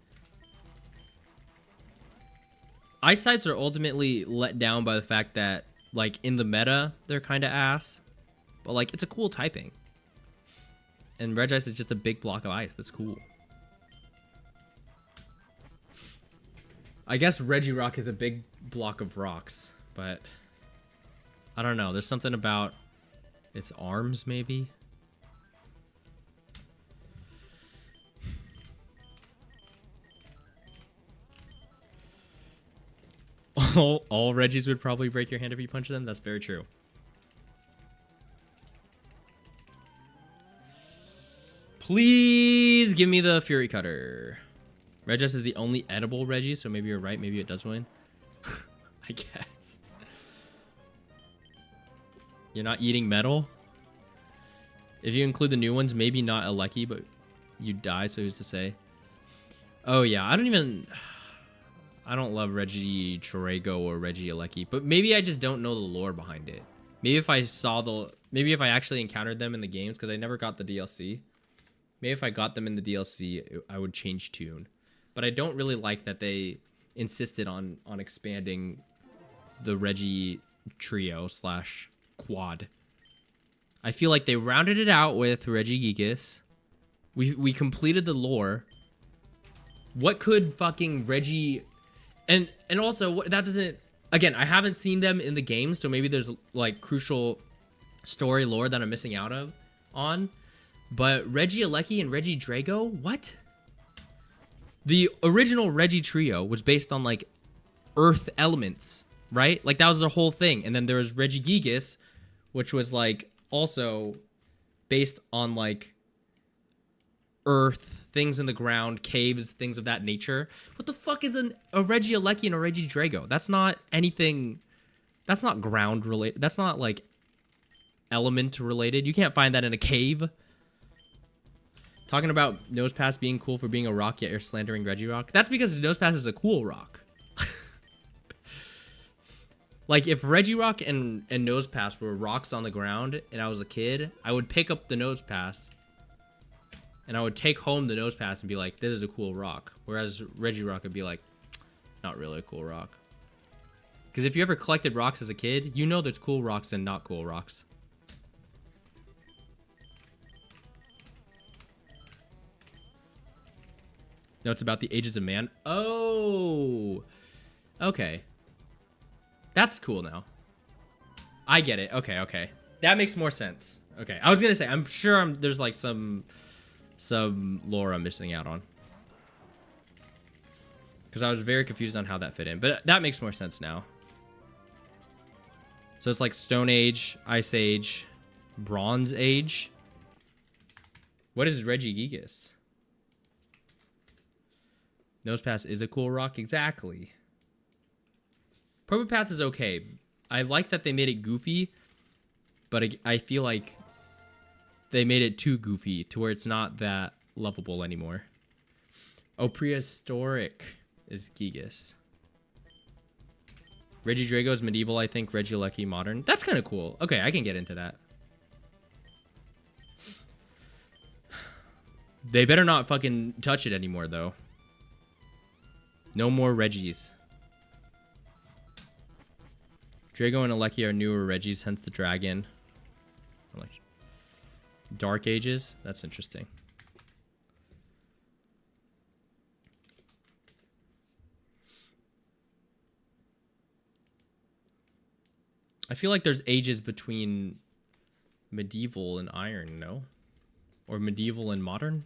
Ice types are ultimately let down by the fact that, like, in the meta, they're kind of ass. But, like, it's a cool typing. And Regice is just a big block of ice. That's cool. I guess Regirock is a big block of rocks. But, I don't know. There's something about its arms, maybe? All Regis would probably break your hand if you punch them. That's very true. Please give me the Fury Cutter. Regis is the only edible Reggie, so maybe you're right. Maybe it does win. I guess. You're not eating metal? If you include the new ones, maybe not a Lucky, but you die, so who's to say? Oh, yeah. I don't love Reggie Chorego or Reggie Alecki, but maybe I just don't know the lore behind it. Maybe if I actually encountered them in the games, because I never got the DLC. Maybe if I got them in the DLC, I would change tune. But I don't really like that they insisted on expanding the Reggie trio / quad. I feel like they rounded it out with Regigigas. We completed the lore. What could fucking Reggie And also that doesn't. Again, I haven't seen them in the game, so maybe there's like crucial story lore that I'm missing out on. But Regieleki and Regidrago, what? The original Regi trio was based on like earth elements, right? Like that was the whole thing. And then there was Regigigas, which was like also based on like earth, things in the ground, caves, things of that nature. What the fuck is a Regieleki and a Regidrago? That's not anything. That's not ground related. That's not like element related. You can't find that in a cave. Talking about Nosepass being cool for being a rock, yet you're slandering Regirock. That's because Nosepass is a cool rock. Like, if Regirock and Nosepass were rocks on the ground and I was a kid, I would pick up the Nosepass and I would take home the Nosepass and be like, this is a cool rock. Whereas Regirock would be like, not really a cool rock. Because if you ever collected rocks as a kid, you know there's cool rocks and not cool rocks. Notes about the ages of man. Oh, okay. That's cool now. I get it. Okay, okay. That makes more sense. Okay, I was gonna say, I'm sure there's like some lore I'm missing out on. Because I was very confused on how that fit in. But that makes more sense now. So it's like Stone Age, Ice Age, Bronze Age. What is Regigigas? Nosepass is a cool rock. Exactly. Probopass is okay. I like that they made it goofy, but I feel like they made it too goofy to where it's not that lovable anymore. Oh, prehistoric is Gigas. Regidrago is medieval, I think. Regieleki modern. That's kind of cool. Okay, I can get into that. They better not fucking touch it anymore, though. No more Regis. Drago and Aleki are newer Regis, hence the dragon. Like Dark Ages? That's interesting. I feel like there's ages between medieval and iron, no? Or medieval and modern?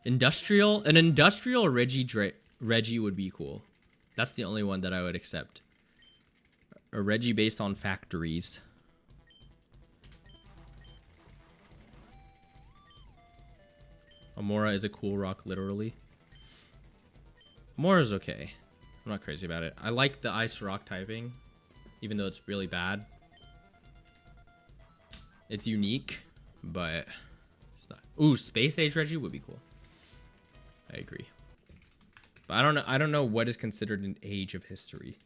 Industrial? An industrial Regi would be cool. That's the only one that I would accept. A Regi based on factories. Amora is a cool rock, literally. Amora's okay. I'm not crazy about it. I like the ice rock typing, even though it's really bad. It's unique, but it's not. Ooh, Space Age Regi would be cool. I agree. But I don't know what is considered an age of history.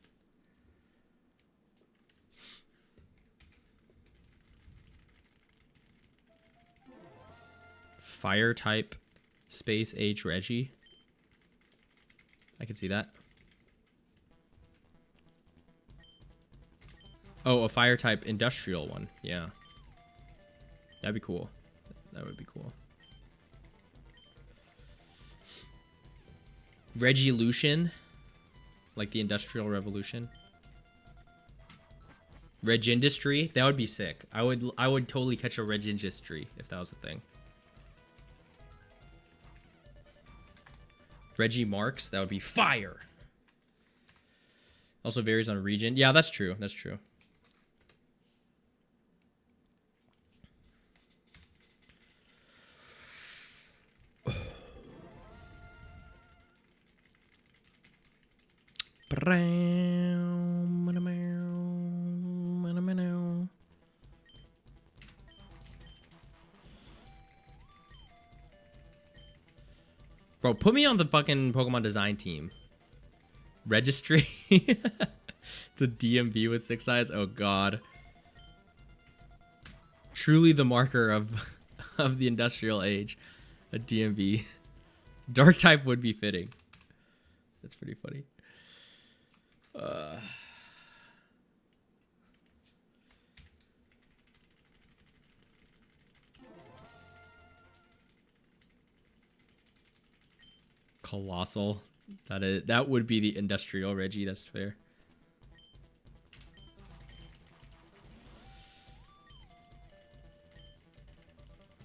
Fire type Space Age Regi. I can see that. Oh, a fire type industrial one. Yeah. That'd be cool. That would be cool. Regilution. Like the Industrial Revolution. Reg Industry. That would be sick. I would totally catch a Reg Industry if that was a thing. Regi Marks. That would be fire. Also varies on region. Yeah, that's true. That's true. Bro, put me on the fucking Pokemon design team. Registry. It's a DMV with 6 eyes. Oh god. Truly the marker of the industrial age. A DMV. Dark type would be fitting. That's pretty funny. Colossal. That would be the industrial Reggie. That's fair.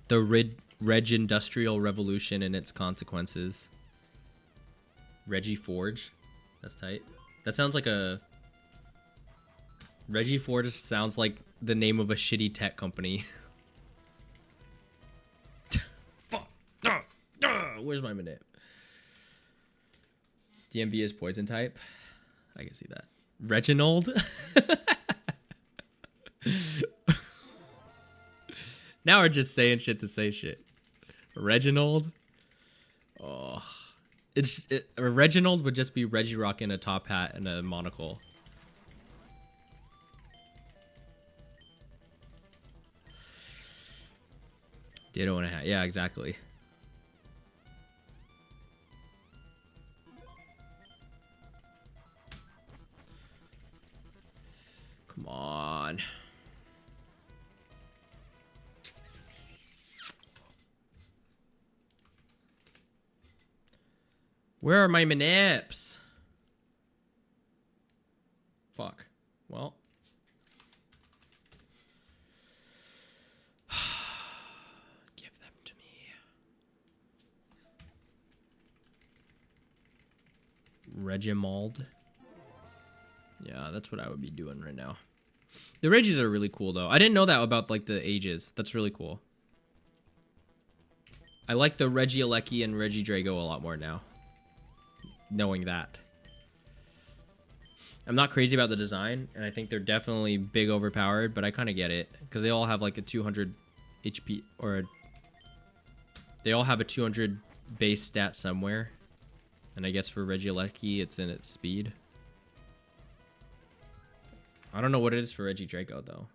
The Reg Industrial Revolution and its consequences. Reggie Forge. That's tight. That sounds like a... Reggie Forge sounds like the name of a shitty tech company. Where's my Manip? DMV is poison type. I can see that. Reginald? Now we're just saying shit to say shit. Reginald? Oh. Reginald would just be Reggie rocking a top hat and a monocle. Ditto and a hat. Yeah, exactly. Come on. Where are my Manips? Fuck. Well. Give them to me. Regimald. Yeah, that's what I would be doing right now. The Reggies are really cool, though. I didn't know that about, like, the ages. That's really cool. I like the Regieleki and Regidrago a lot more now. Knowing that. I'm not crazy about the design, and I think they're definitely big overpowered, but I kind of get it. Because they all have, like, a 200 HP, or they all have a 200 base stat somewhere. And I guess for Regieleki, it's in its speed. I don't know what it is for Regidrago, though.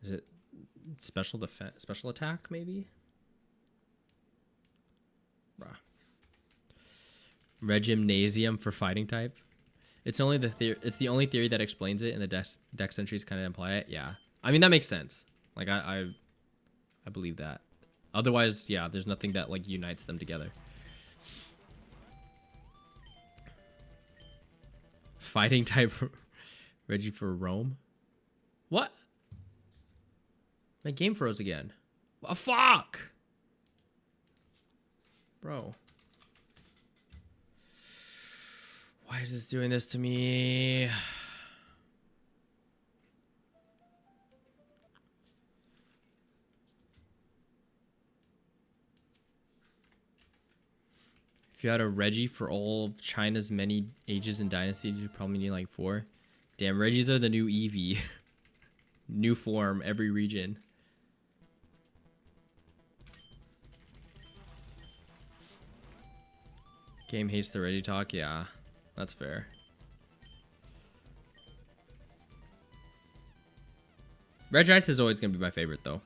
Is it special defense, special attack, maybe? Bruh. Regimnasium for fighting type. It's only it's the only theory that explains it, and the dex entries kind of imply it. Yeah, I mean that makes sense. Like I believe that. Otherwise, yeah, there's nothing that like unites them together. Fighting type Reggie for Rome. What? My game froze again. Oh, fuck! Bro. Why is this doing this to me? If you had a Reggie for all of China's many ages and dynasties, you'd probably need like 4. Damn, Reggies are the new Eevee. New form, every region. Game hates the Reggie talk, yeah. That's fair. Regice is always going to be my favorite, though.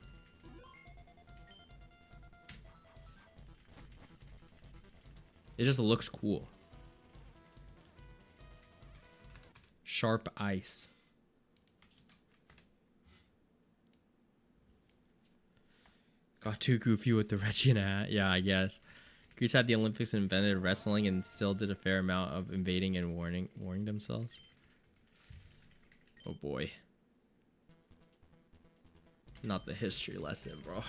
It just looks cool. Sharp ice. Got too goofy with the Reggie in a hat. Yeah, I guess. Greece had the Olympics and invented wrestling and still did a fair amount of invading and warning themselves. Oh boy. Not the history lesson, bro.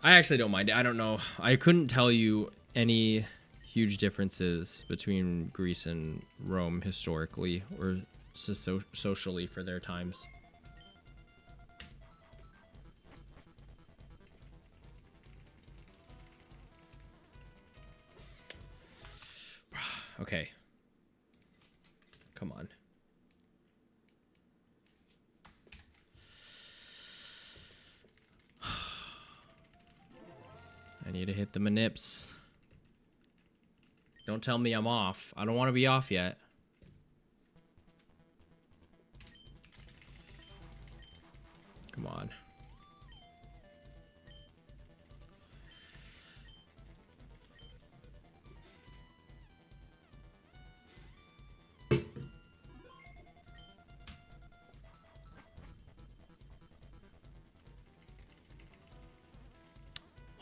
I actually don't mind it. I don't know. I couldn't tell you any huge differences between Greece and Rome historically or socially for their times. Okay. Come on. I need to hit the Manips. Don't tell me I'm off. I don't want to be off yet. Come on.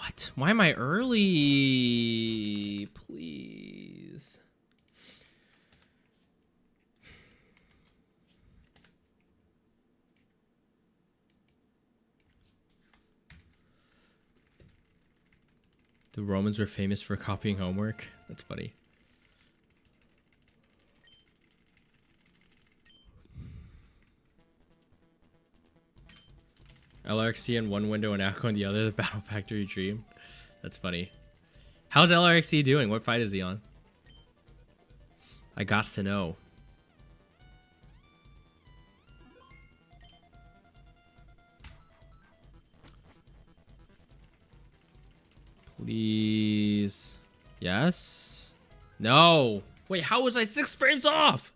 What? Why am I early? Please. The Romans were famous for copying homework. That's funny. LRXC in one window and Aqua in the other. The Battle Factory Dream. That's funny. How's LRXC doing? What fight is he on? I got to know. Please. Yes? No. Wait, how was I 6 frames off?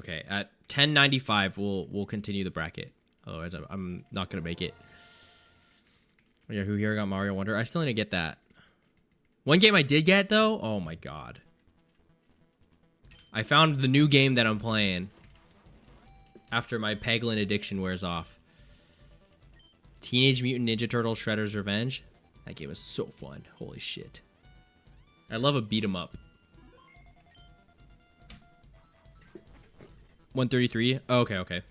Okay, at 1095, we'll continue the bracket. Otherwise, I'm not gonna make it. Oh yeah, who here got Mario Wonder? I still need to get that. One game I did get though. Oh my god. I found the new game that I'm playing after my Peglin addiction wears off. Teenage Mutant Ninja Turtles Shredder's Revenge. That game is so fun. Holy shit. I love a beat 'em up. 133. Oh, okay.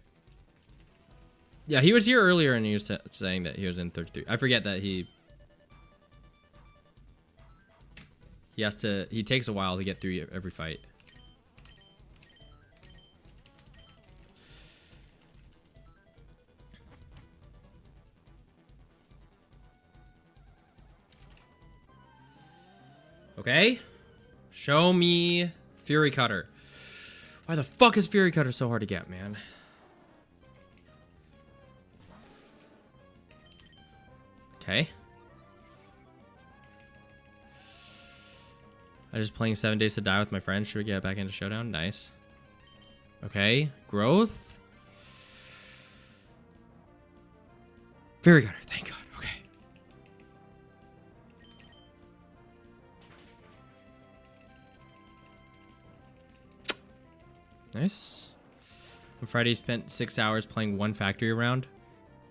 Yeah, he was here earlier and he was saying that he was in 33. I forget that he takes a while to get through every fight. Okay. Show me Fury Cutter. Why the fuck is Fury Cutter so hard to get, man? Okay. I'm just playing 7 Days to Die with my friends. Should we get back into Showdown? Nice. Okay. Growth. Fury Cutter. Thank God. Okay. Nice. On Friday, spent 6 hours playing one factory round.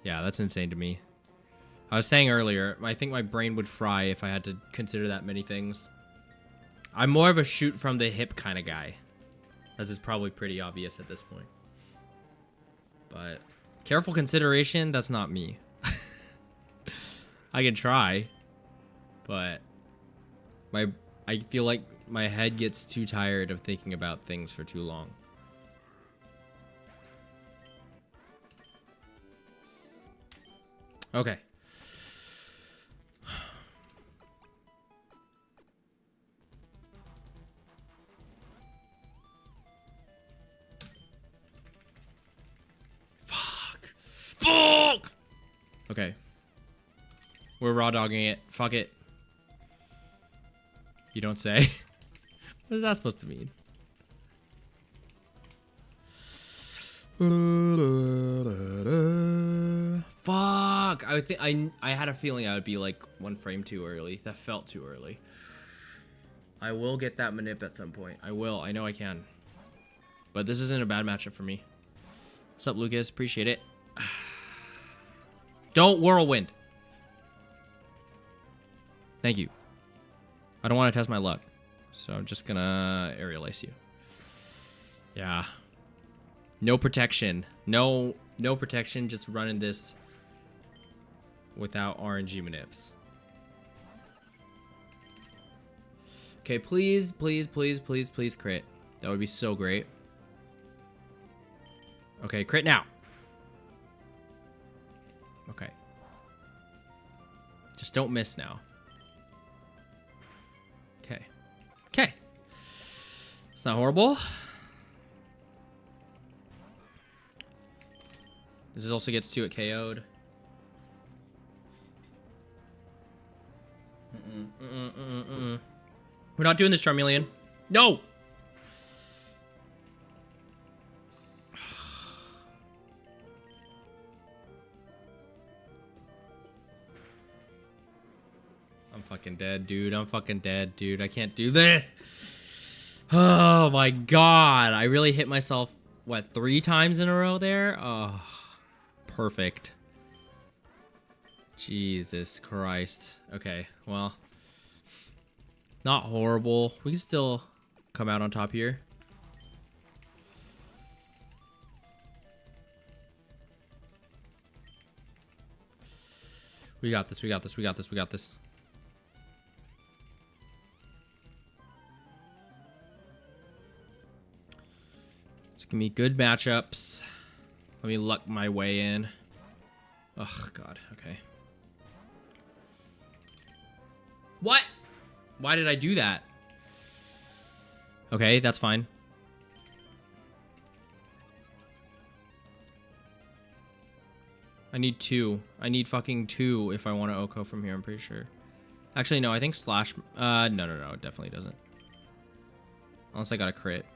Yeah, that's insane to me. I was saying earlier, I think my brain would fry if I had to consider that many things. I'm more of a shoot from the hip kind of guy, as is probably pretty obvious at this point. But careful consideration, that's not me. I can try, but I feel like my head gets too tired of thinking about things for too long. Okay. Fuck! Okay. We're raw dogging it. Fuck it. You don't say. What is that supposed to mean? Fuck! I had a feeling I would be like 1 frame too early. That felt too early. I will get that Manip at some point. I will. I know I can. But this isn't a bad matchup for me. What's up, Lucas? Appreciate it. Don't whirlwind. Thank you. I don't want to test my luck, so I'm just gonna aerial ice you. Yeah. No protection. No protection. Just running this without RNG manips. Okay, please crit. That would be so great. Okay, crit now. Okay. Just don't miss now. Okay. Okay. It's not horrible. This also gets 2 at KO'd. We're not doing this, Charmeleon. No! I'm fucking dead, dude. I'm fucking dead, dude. I can't do this. Oh my god. I really hit myself what, 3 times in a row there? Oh, perfect. Jesus Christ. Okay, well, not horrible. We can still come out on top here. We got this, we got this, we got this, we got this. It's gonna be good matchups. Let me luck my way in. Oh, God, okay. What? Why did I do that? Okay, that's fine. I need 2. I need fucking 2 if I want to Oko from here, I'm pretty sure. Actually, no, I think slash... no, it definitely doesn't. Unless I got a crit.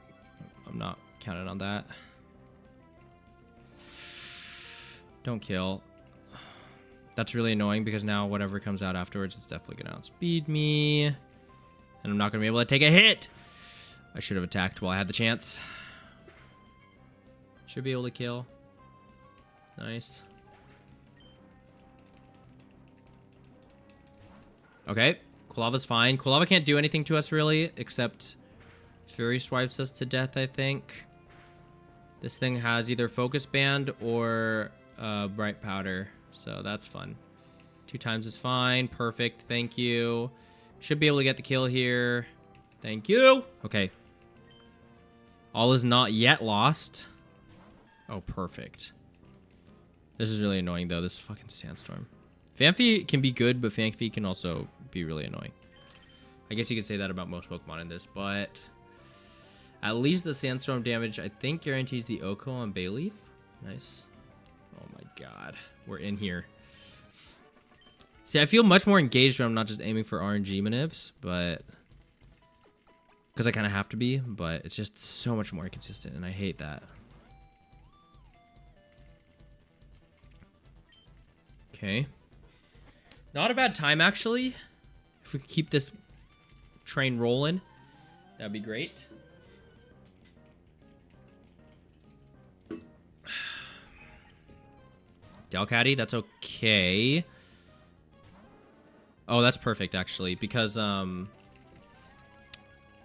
I'm not counting on that. Don't kill. That's really annoying because now whatever comes out afterwards is definitely going to outspeed me. And I'm not going to be able to take a hit. I should have attacked while I had the chance. Should be able to kill. Nice. Okay. Quilava's fine. Quilava can't do anything to us really, except Fury swipes us to death, I think. This thing has either Focus Band or Bright Powder, so that's fun. 2 times is fine. Perfect. Thank you. Should be able to get the kill here. Thank you. Okay. All is not yet lost. Oh, perfect. This is really annoying, though. This fucking sandstorm. Phanpy can be good, but Phanpy can also be really annoying. I guess you could say that about most Pokemon in this, but at least the sandstorm damage, I think, guarantees the Oko on Bayleaf. Nice. Oh my God. We're in here. See, I feel much more engaged when I'm not just aiming for RNG Manips, but... because I kind of have to be, but it's just so much more consistent, and I hate that. Okay. Not a bad time, actually. If we could keep this train rolling, that'd be great. Delcatty, that's okay. Oh, that's perfect, actually, because the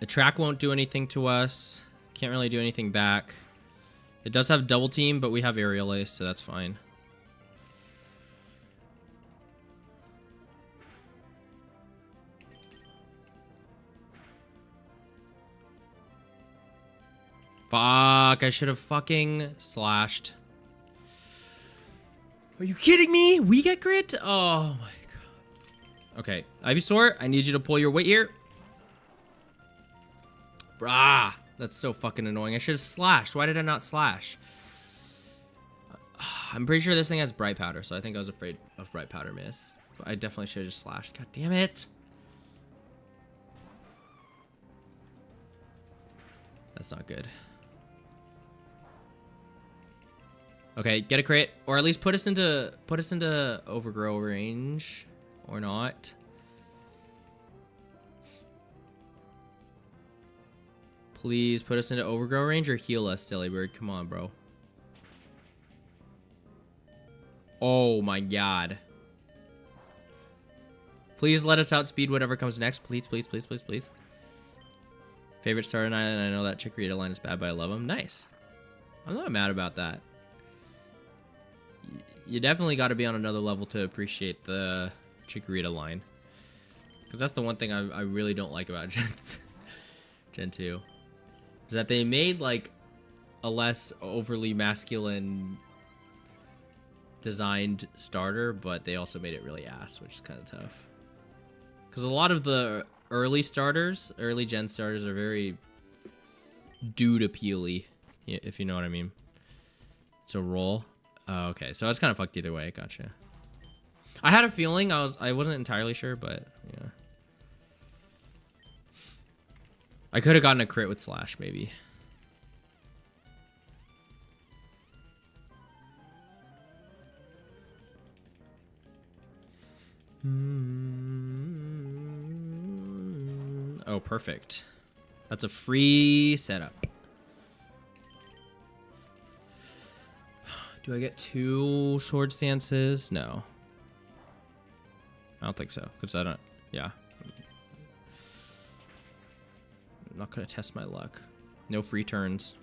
track won't do anything to us. Can't really do anything back. It does have double team, but we have aerial ace, so that's fine. Fuck, I should have fucking slashed. Are you kidding me? We get crit? Oh my God. Okay, Ivysaur, I need you to pull your weight here. Brah, that's so fucking annoying. I should have slashed. Why did I not slash? I'm pretty sure this thing has Bright Powder, so I think I was afraid of Bright Powder miss. But I definitely should have just slashed. God damn it. That's not good. Okay, get a crit, or at least put us into overgrow range, or not. Please put us into overgrow range or heal us, silly bird. Come on, bro. Oh my God. Please let us outspeed whatever comes next. Please, please, please, please, please. Favorite starter, and I know that Chikorita line is bad, but I love him. Nice. I'm not mad about that. You definitely got to be on another level to appreciate the Chikorita line. Because that's the one thing I really don't like about Gen 2. Is that they made, like, a less overly masculine designed starter, but they also made it really ass, which is kind of tough. Because a lot of the early starters, early gen starters, are very dude appealy, if you know what I mean. So roll. Oh, okay, so I was kind of fucked either way. Gotcha. I had a feeling. I wasn't entirely sure, but yeah. I could have gotten a crit with slash, maybe. Oh, perfect. That's a free setup. Do I get 2 sword stances? No. I don't think so. Because I don't... Yeah. I'm not going to test my luck. No free turns.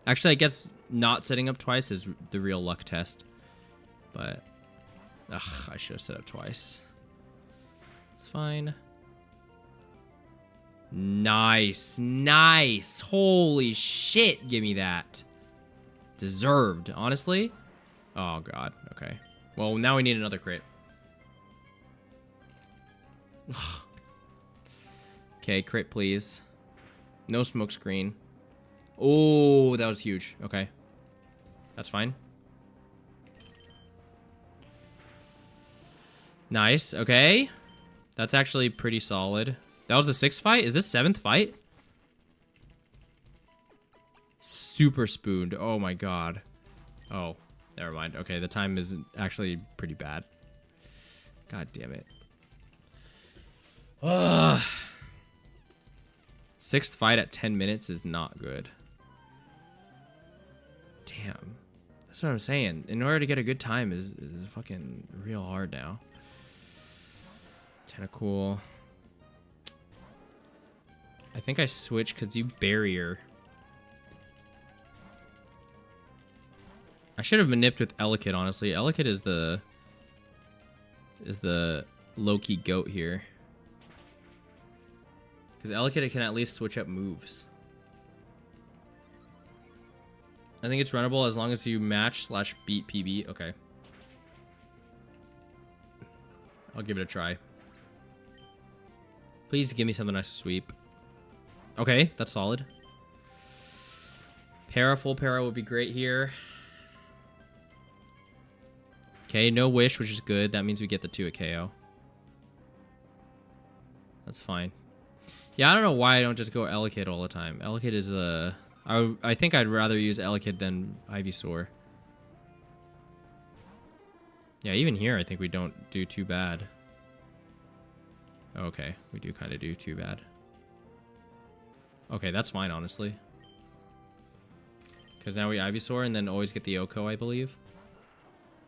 Actually, I guess not setting up twice is the real luck test. But... Ugh, I should have set up twice. It's fine. Nice. Nice. Holy shit. Give me that. Deserved. Honestly. Oh, God. Okay. Well, now we need another crit. Okay, crit, please. No smoke screen. Oh, that was huge. Okay. That's fine. Nice. Okay. That's actually pretty solid. That was the 6th fight? Is this 7th fight? Super spooned. Oh my god. Oh, never mind. Okay, the time is actually pretty bad. God damn it. Ugh. 6th fight at 10 minutes is not good. Damn. That's what I'm saying. In order to get a good time is fucking real hard now. Kinda cool. I think I switched because you barrier. I should have manipped with Elekid, honestly. Elekid is the low-key goat here. Because Elekid can at least switch up moves. I think it's runnable as long as you match / beat PB. Okay. I'll give it a try. Please give me something nice to sweep. Okay, that's solid. Full para would be great here. Okay, no wish, which is good. That means we get the 2 at KO. That's fine. Yeah, I don't know why I don't just go Elekid all the time. Elekid is the... I think I'd rather use Elekid than Ivysaur. Yeah, even here I think we don't do too bad. Okay, we do kind of do too bad. Okay, that's fine, honestly. Because now we Ivysaur and then always get the Oko, I believe.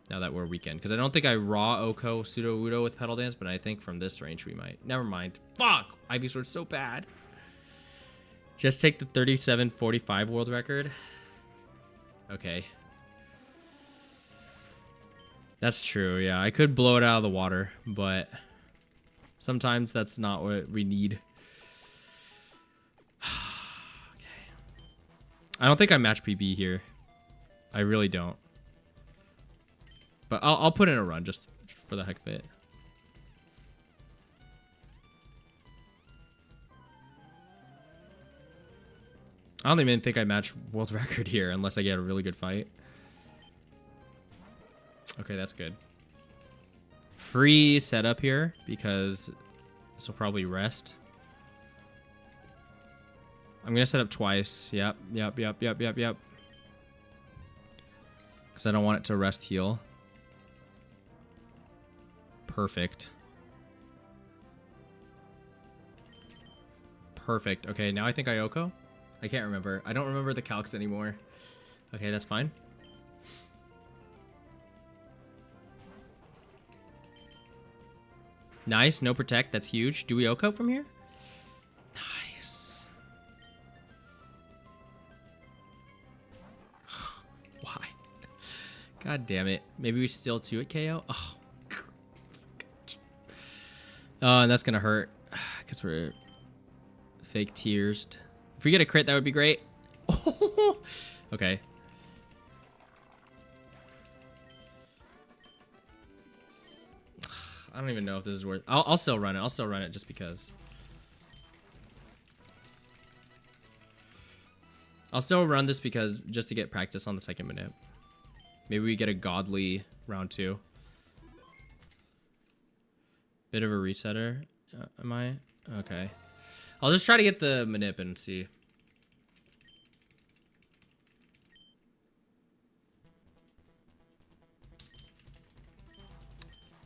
Now that we're weakened. Because I don't think I raw Oko Pseudo-Udo with Petal Dance, but I think from this range we might. Never mind. Fuck! Ivysaur's so bad. Just take the 37:45 world record. Okay. That's true, yeah. I could blow it out of the water, but sometimes that's not what we need. Okay. I don't think I match PB here. I really don't. But I'll put in a run just for the heck of it. I don't even think I match world record here unless I get a really good fight. Okay, that's good. Free setup here because this will probably rest. I'm going to set up twice. Yep. Because I don't want it to rest heal. Perfect. Perfect. Okay, now I think I Oko. I can't remember. I don't remember the calcs anymore. Okay, that's fine. Nice. No protect. That's huge. Do we Oko from here? Nice. Why? God damn it. Maybe we still 2 at KO? Oh. Oh, and that's going to hurt. Because we're fake tears. If we get a crit, that would be great. Okay. I don't even know if this is worth... I'll still run it. I'll still run it just because. I'll still run this because just to get practice on the second minute. Maybe we get a godly round 2. Bit of a resetter. Am I? Okay. I'll just try to get the Manip and see.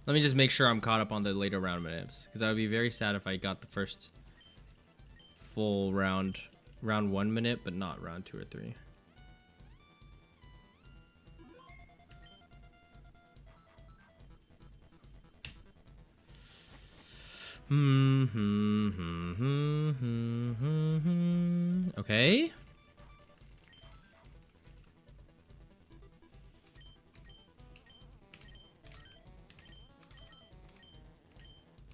Let me just make sure I'm caught up on the later round Manips. Because I would be very sad if I got the first full round 1 Manip, but not round 2 or 3. Okay.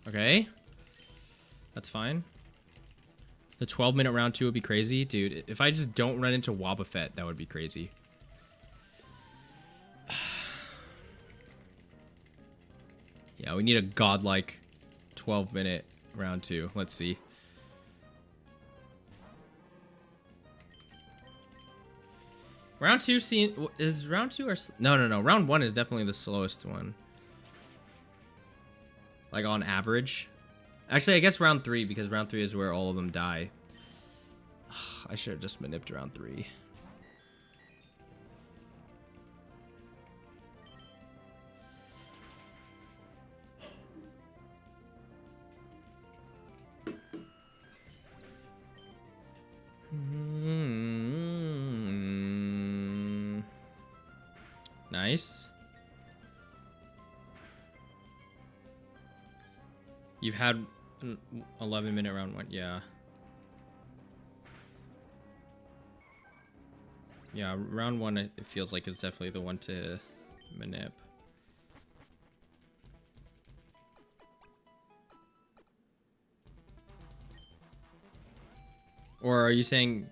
Okay. That's fine. The 12-minute round 2 would be crazy. Dude, if I just don't run into Wobbuffet, that would be crazy. Yeah, we need a godlike 12-minute round 2. Let's see. Round 2 is round 2 or no. Round 1 is definitely the slowest one. Like on average. Actually, I guess round 3, because round 3 is where all of them die. I should have just manipped round 3. Nice. You've had 11-minute round 1, yeah. Yeah, round 1 it feels like it's definitely the one to manip. Or are you saying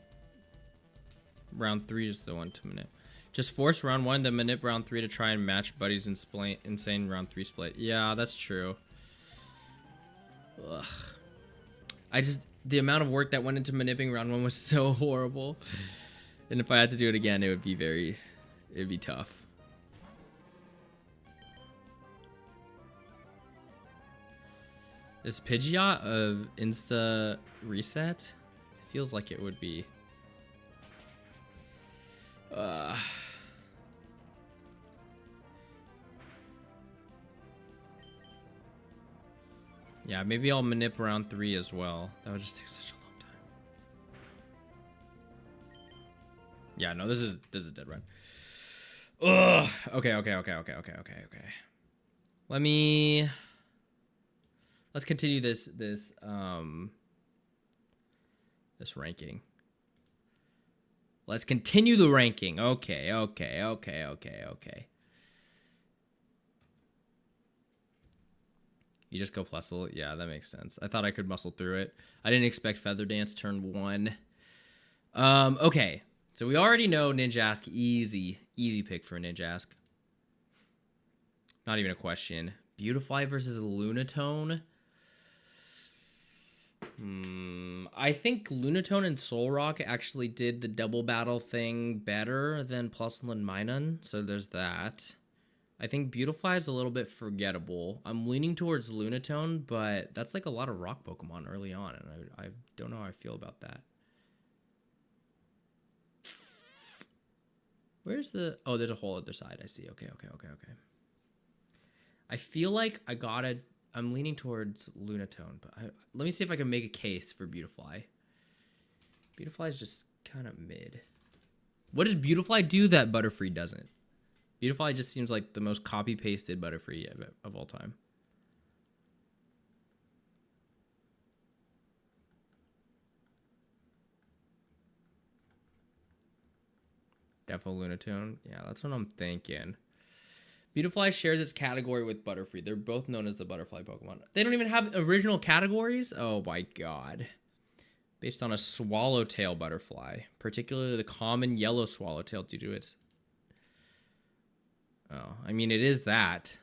round 3 is the one to manip? Just force round 1, then manip round 3 to try and match Buddy's insane round 3 split. Yeah, that's true. Ugh. The amount of work that went into manipping round 1 was so horrible. And if I had to do it again, it would be tough. Is Pidgeot of insta reset? It feels like it would be. Yeah, maybe I'll manip round 3 as well. That would just take such a long time. Yeah, no, this is a dead run. Ugh. Okay. Let's continue this ranking. Let's continue the ranking. Okay. You just go Plusle. Yeah, that makes sense. I thought I could muscle through it. I didn't expect Feather Dance turn 1. Okay. So we already know Ninjask. Easy pick for Ninjask. Not even a question. Beautifly versus Lunatone. I think Lunatone and Solrock actually did the double battle thing better than Plusle and Minun. So there's that. I think Beautifly is a little bit forgettable. I'm leaning towards Lunatone, but that's like a lot of rock Pokemon early on, and I don't know how I feel about that. Where's the... Oh, there's a whole other side. I see. Okay. I feel like I'm leaning towards Lunatone, but let me see if I can make a case for Beautifly. Beautifly is just kind of mid. What does Beautifly do that Butterfree doesn't? Beautifly just seems like the most copy-pasted Butterfree of all time. Defo Lunatone. Yeah, that's what I'm thinking. Beautifly shares its category with Butterfree. They're both known as the butterfly Pokemon. They don't even have original categories? Oh my god. Based on a swallowtail butterfly, particularly the common yellow swallowtail due to its... Oh, I mean, it is that.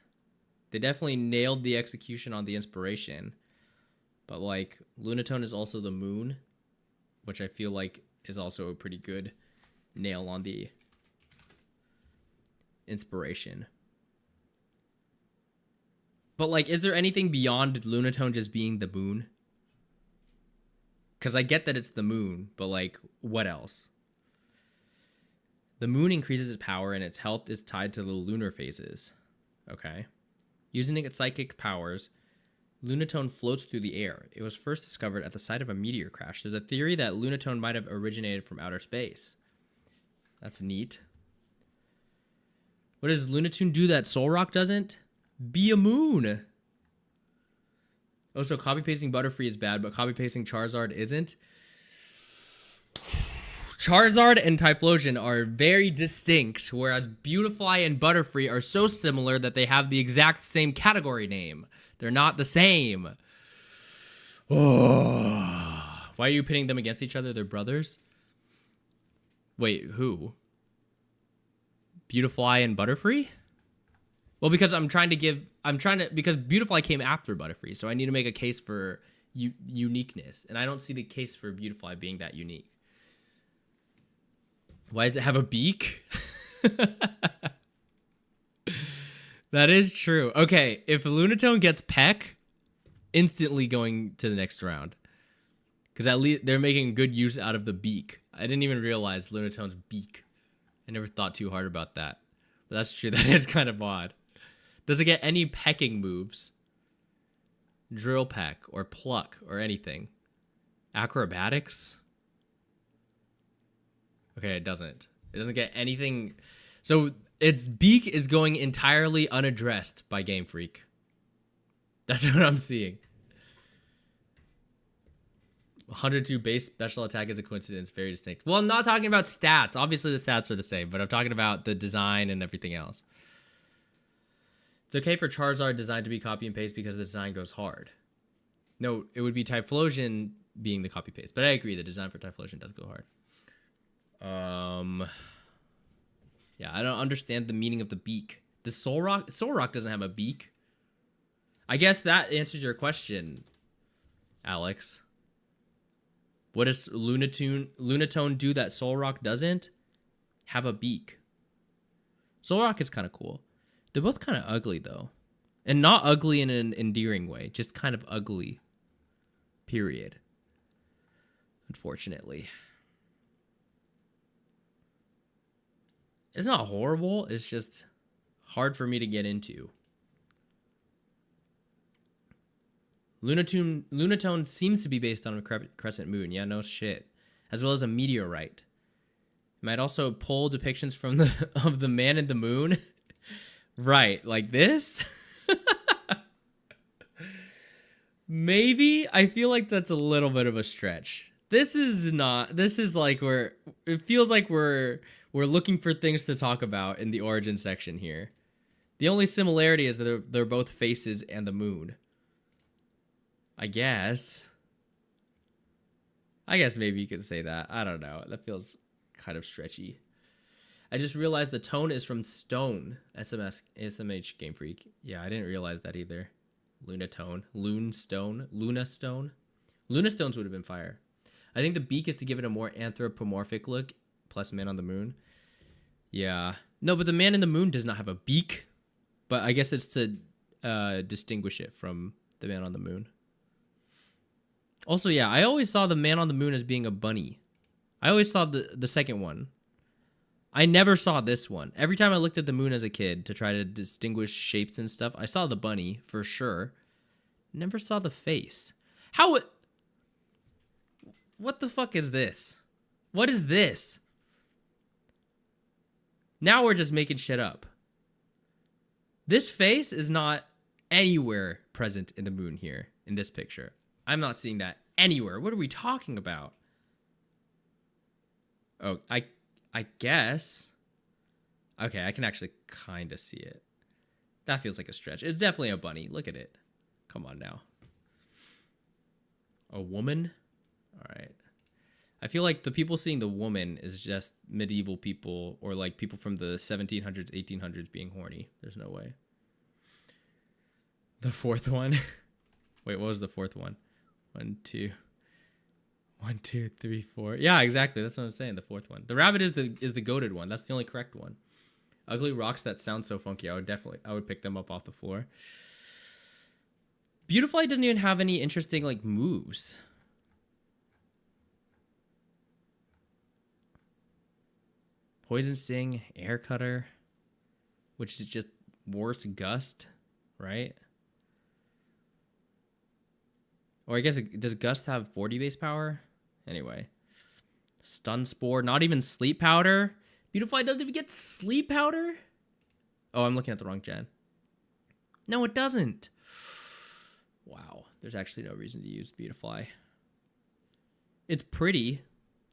They definitely nailed the execution on the inspiration. But, like, Lunatone is also the moon, which I feel like is also a pretty good nail on the inspiration. But, like, is there anything beyond Lunatone just being the moon? Because I get that it's the moon, but, like, what else? The moon increases its power and its health is tied to the lunar phases. Okay. Using its psychic powers, Lunatone floats through the air. It was first discovered at the site of a meteor crash. There's a theory that Lunatone might have originated from outer space. That's neat. What does Lunatone do that Solrock doesn't? Be a moon. Oh, so copy pasting Butterfree is bad, but copy pasting Charizard isn't. Charizard and Typhlosion are very distinct, whereas Beautifly and Butterfree are so similar that they have the exact same category name. They're not the same. Oh. Why are you pitting them against each other? They're brothers? Wait, who? Beautifly and Butterfree? Well, because because Beautifly came after Butterfree, so I need to make a case for uniqueness, and I don't see the case for Beautifly being that unique. Why does it have a beak? That is true. Okay, if Lunatone gets Peck, instantly going to the next round. Because at least they're making good use out of the beak. I didn't even realize Lunatone's beak. I never thought too hard about that. But that's true. That is kind of odd. Does it get any pecking moves? Drill Peck or Pluck or anything? Acrobatics? Okay, it doesn't. It doesn't get anything. So its beak is going entirely unaddressed by Game Freak. That's what I'm seeing. 102 base special attack is a coincidence. Very distinct. Well, I'm not talking about stats. Obviously, the stats are the same, but I'm talking about the design and everything else. It's okay for Charizard design to be copy and paste because the design goes hard. No, it would be Typhlosion being the copy paste. But I agree, the design for Typhlosion does go hard. Yeah, I don't understand the meaning of the beak. The Solrock doesn't have a beak. I guess that answers your question, Alex. What does Lunatone do that Solrock doesn't? Have a beak. Solrock is kind of cool. They're both kind of ugly, though. And not ugly in an endearing way. Just kind of ugly. Period. Unfortunately. It's not horrible. It's just hard for me to get into. Lunatone seems to be based on a crescent moon. Yeah, no shit. As well as a meteorite. It might also pull depictions from of the man in the moon. Right, like this? Maybe? I feel like that's a little bit of a stretch. This is like it feels like we're looking for things to talk about in the origin section here. The only similarity is that they're both faces and the moon. I guess maybe you could say that. I don't know. That feels kind of stretchy. I just realized the tone is from Stone, SMH Game Freak. Yeah, I didn't realize that either. Lunatone, Lunastone. Lunastones would have been fire. I think the beak is to give it a more anthropomorphic look, plus Man on the Moon. Yeah. No, but the Man in the Moon does not have a beak. But I guess it's to distinguish it from the Man on the Moon. Also, yeah, I always saw the Man on the Moon as being a bunny. I always saw the second one. I never saw this one. Every time I looked at the moon as a kid to try to distinguish shapes and stuff, I saw the bunny for sure. Never saw the face. What the fuck is this? What is this? Now we're just making shit up. This face is not anywhere present in the moon here, in this picture. I'm not seeing that anywhere. What are we talking about? Oh, I guess. Okay, I can actually kind of see it. That feels like a stretch. It's definitely a bunny. Look at it. Come on now. A woman? All right. I feel like the people seeing the woman is just medieval people or like people from the 1700s, 1800s being horny. There's no way. The fourth one. Wait, what was the fourth one? 1, 2, 3, 4. Yeah, exactly. That's what I'm saying. The fourth one. The rabbit is the goated one. That's the only correct one. Ugly rocks that sound so funky. I would pick them up off the floor. Beautifly doesn't even have any interesting like moves. Poison Sting, Air Cutter, which is just worse Gust, right? Or I guess does Gust have 40 base power? Anyway. Stun Spore, not even Sleep Powder. Beautifly doesn't even get Sleep Powder? Oh, I'm looking at the wrong gen. No, it doesn't. Wow. There's actually no reason to use Beautifly. It's pretty.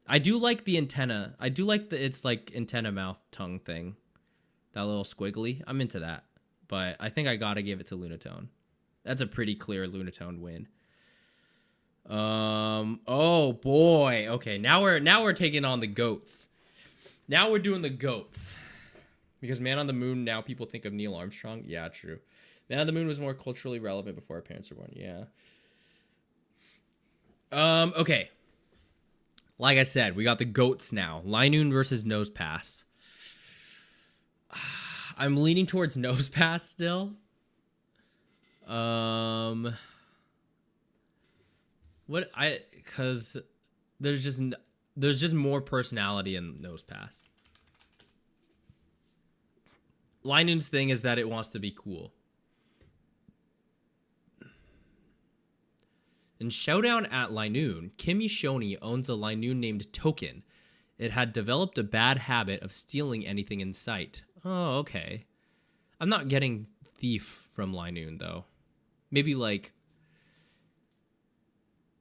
I do like the antenna. I do like it's like antenna mouth tongue thing. That little squiggly. I'm into that. But I think I gotta give it to Lunatone. That's a pretty clear Lunatone win. Oh boy. Okay, now we're taking on the goats. Now we're doing the goats. Because Man on the Moon, now people think of Neil Armstrong. Yeah, true. Man on the Moon was more culturally relevant before our parents were born. Yeah. Okay. Like I said, we got the goats now. Linoon versus Nosepass. I'm leaning towards Nosepass still. Cause there's just more personality in Nosepass. Linoon's thing is that it wants to be cool. In Showdown at Linoon, Kimi Shoni owns a Linoon named Token. It had developed a bad habit of stealing anything in sight. Oh, okay. I'm not getting thief from Linoon, though. Maybe, like,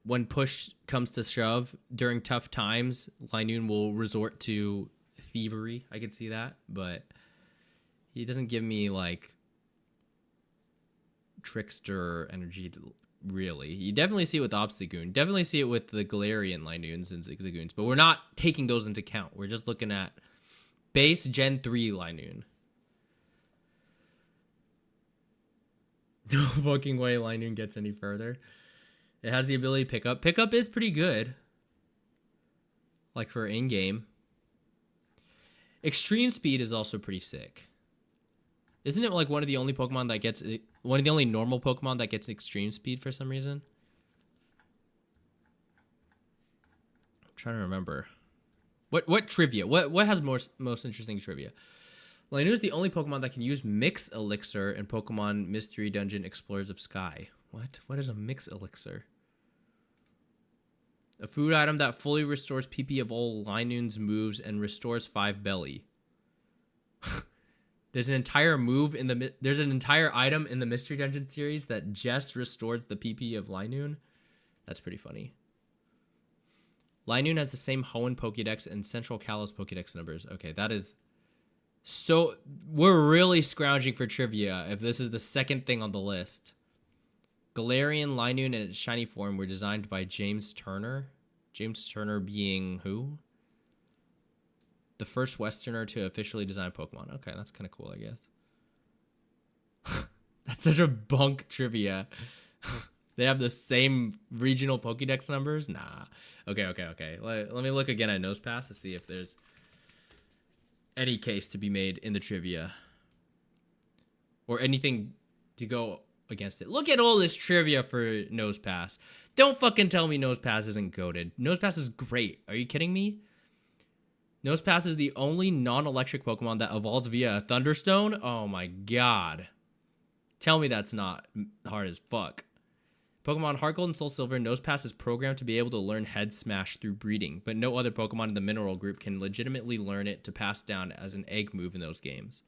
when push comes to shove, during tough times, Linoon will resort to thievery. I could see that, but he doesn't give me, like, trickster energy, really. You definitely see it with Obstagoon. Definitely see it with the Galarian Linoons and Zigzagoons, but we're not taking those into account. We're just looking at base Gen 3 Linoon. No fucking way Linoon gets any further. It has the ability to pick up. Pickup is pretty good. Like for in-game. Extreme Speed is also pretty sick. Isn't it like one of the only Pokemon that gets... One of the only normal Pokemon that gets Extreme Speed for some reason? I'm trying to remember. What trivia? What has most interesting trivia? Linoon is the only Pokemon that can use Mix Elixir in Pokemon Mystery Dungeon Explorers of Sky. What? What is a Mix Elixir? A food item that fully restores PP of all Linoon's moves and restores 5 belly. There's an entire there's an entire item in the Mystery Dungeon series that just restores the PP of Linoon. That's pretty funny. Linoon has the same Hoenn Pokédex and Central Kalos Pokédex numbers. Okay, that is... So, we're really scrounging for trivia if this is the second thing on the list. Galarian, Linoon, and its shiny form were designed by James Turner. James Turner being who? The first Westerner to officially design Pokemon. Okay, that's kind of cool, I guess. That's such a bunk trivia. They have the same regional Pokédex numbers? Nah. Okay. Let me look again at Nosepass to see if there's any case to be made in the trivia. Or anything to go against it. Look at all this trivia for Nosepass. Don't fucking tell me Nosepass isn't goated. Nosepass is great. Are you kidding me? Nosepass is the only non-electric Pokemon that evolves via a Thunderstone? Oh my god. Tell me that's not hard as fuck. Pokemon Heart Gold and Soul Silver, Nosepass is programmed to be able to learn Head Smash through breeding, but no other Pokemon in the Mineral group can legitimately learn it to pass down as an egg move in those games.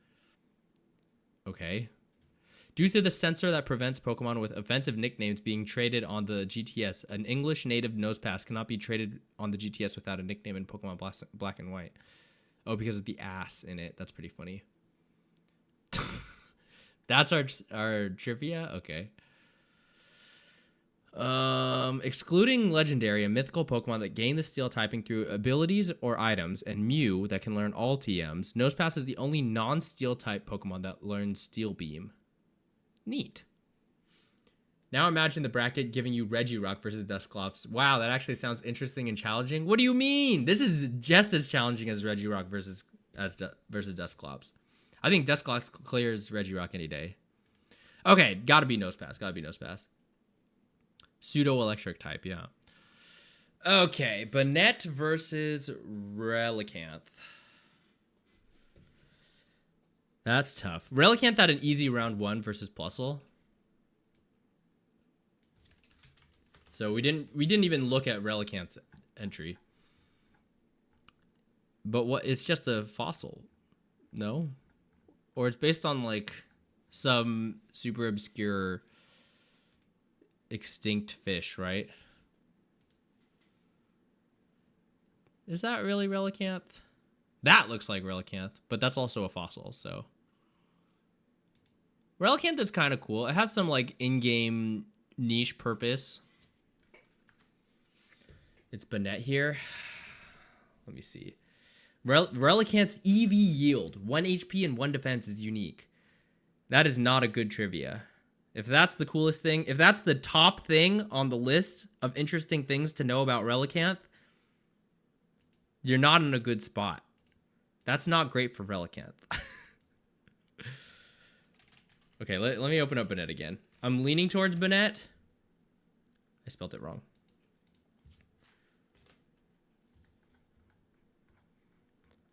Okay. Due to the censor that prevents Pokemon with offensive nicknames being traded on the GTS, an English native Nosepass cannot be traded on the GTS without a nickname in Pokemon Black and White. Oh, because of the ass in it. That's pretty funny. That's our trivia? Okay. Excluding Legendary, a mythical Pokemon that gain the Steel typing through abilities or items, and Mew that can learn all TMs, Nosepass is the only non-Steel type Pokemon that learns Steel Beam. Neat. Now imagine the bracket giving you Regirock versus Dusclops. Wow, that actually sounds interesting and challenging. What do you mean? This is just as challenging as Regirock versus Dusclops. I think Dusclops clears Regirock any day. Okay, gotta be Nosepass. Pseudo-electric type, yeah. Okay, Banette versus Relicanth. That's tough. Relicanth had an easy round 1 versus Plusle. So we didn't even look at Relicanth's entry. But what? It's just a fossil. No? Or it's based on like some super obscure extinct fish, right? Is that really Relicanth? That looks like Relicanth, but that's also a fossil, so. Relicanth is kind of cool. It has some, like, in-game niche purpose. It's Banette here. Let me see. Relicanth's EV yield, 1 HP and 1 defense is unique. That is not a good trivia. If that's the coolest thing, if that's the top thing on the list of interesting things to know about Relicanth, you're not in a good spot. That's not great for Relicanth. Okay, let me open up Banette again. I'm leaning towards Banette. I spelled it wrong.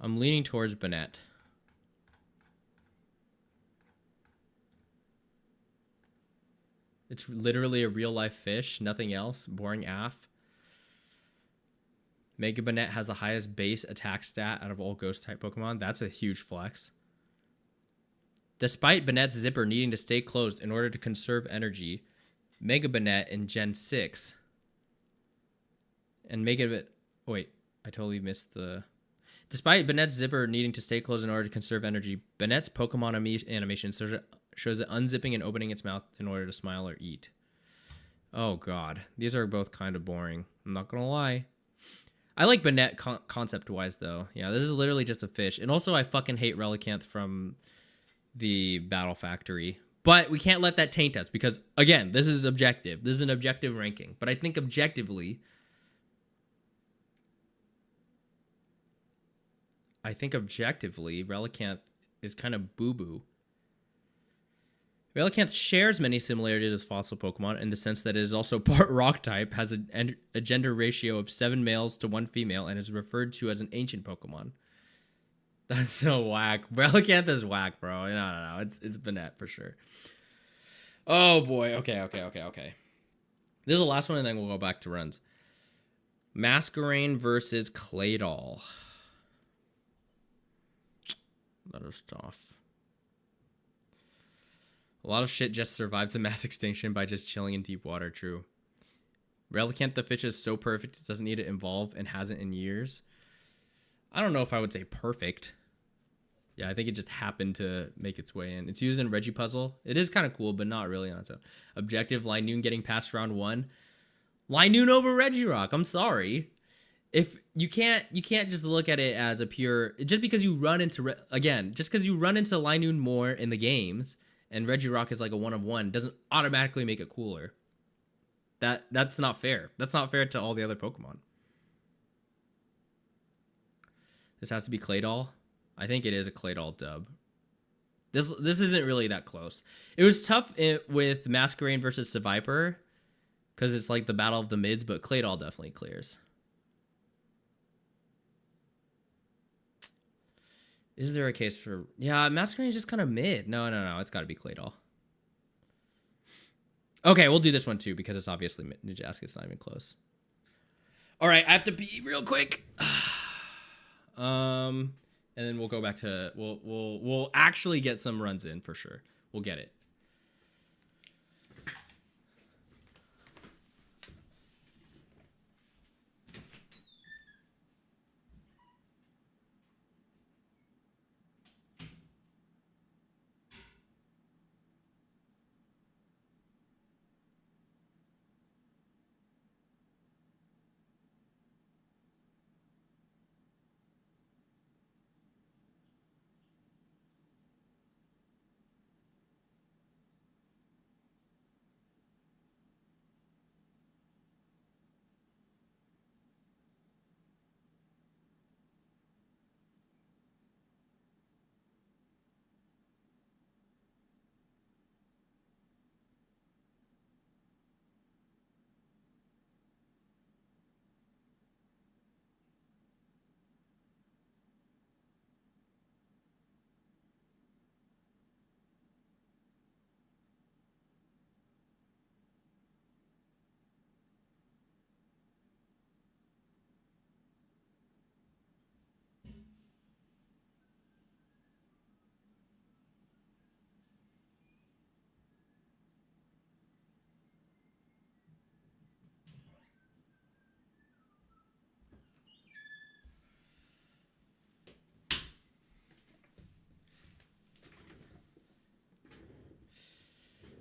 I'm leaning towards Banette. It's literally a real-life fish, nothing else. Boring AF. Mega Banette has the highest base attack stat out of all Ghost-type Pokemon. That's a huge flex. Despite Banette's zipper needing to stay closed in order to conserve energy, Mega Banette in Gen 6 and Mega Banette... Wait, I totally missed the... Despite Banette's zipper needing to stay closed in order to conserve energy, Banette's Pokemon animation shows it unzipping and opening its mouth in order to smile or eat. Oh, God. These are both kind of boring. I'm not going to lie. I like Banette concept-wise, though. Yeah, this is literally just a fish. And also, I fucking hate Relicanth from the Battle Factory. But we can't let that taint us because, again, this is objective. This is an objective ranking. But I think objectively... Relicanth is kind of boo-boo. Relicanth shares many similarities with fossil Pokemon in the sense that it is also part rock type, has a gender ratio of 7 males to 1 female, and is referred to as an ancient Pokemon. That's so whack. Relicanth is whack, bro. No. It's Banette for sure. Oh, boy. Okay. This is the last one, and then we'll go back to runs. Masquerain versus Claydol. That is tough. A lot of shit just survives a mass extinction by just chilling in deep water, true. Relicanth the fish is so perfect it doesn't need to evolve and hasn't in years. I don't know if I would say perfect. Yeah, I think it just happened to make its way in. It's used in Regipuzzle. It is kind of cool, but not really on its own. Objective, Linoon getting past round 1. Linoon over Regirock, I'm sorry. If you can't just look at it as a pure, just because you run into Linoon more in the games and Regirock is like a 1 of 1 doesn't automatically make it cooler. That's not fair. That's not fair to all the other Pokemon. This has to be Claydol. I think it is a Claydol dub. This isn't really that close. It was tough with Masquerain versus Seviper because it's like the battle of the mids, but Claydol definitely clears. Is there a case for... Yeah, Masquerain is just kind of mid. No. It's got to be Claydol. Okay, we'll do this one too because it's obviously Nijask. It's not even close. All right, I have to pee real quick. And then we'll go back to... We'll actually get some runs in for sure. We'll get it.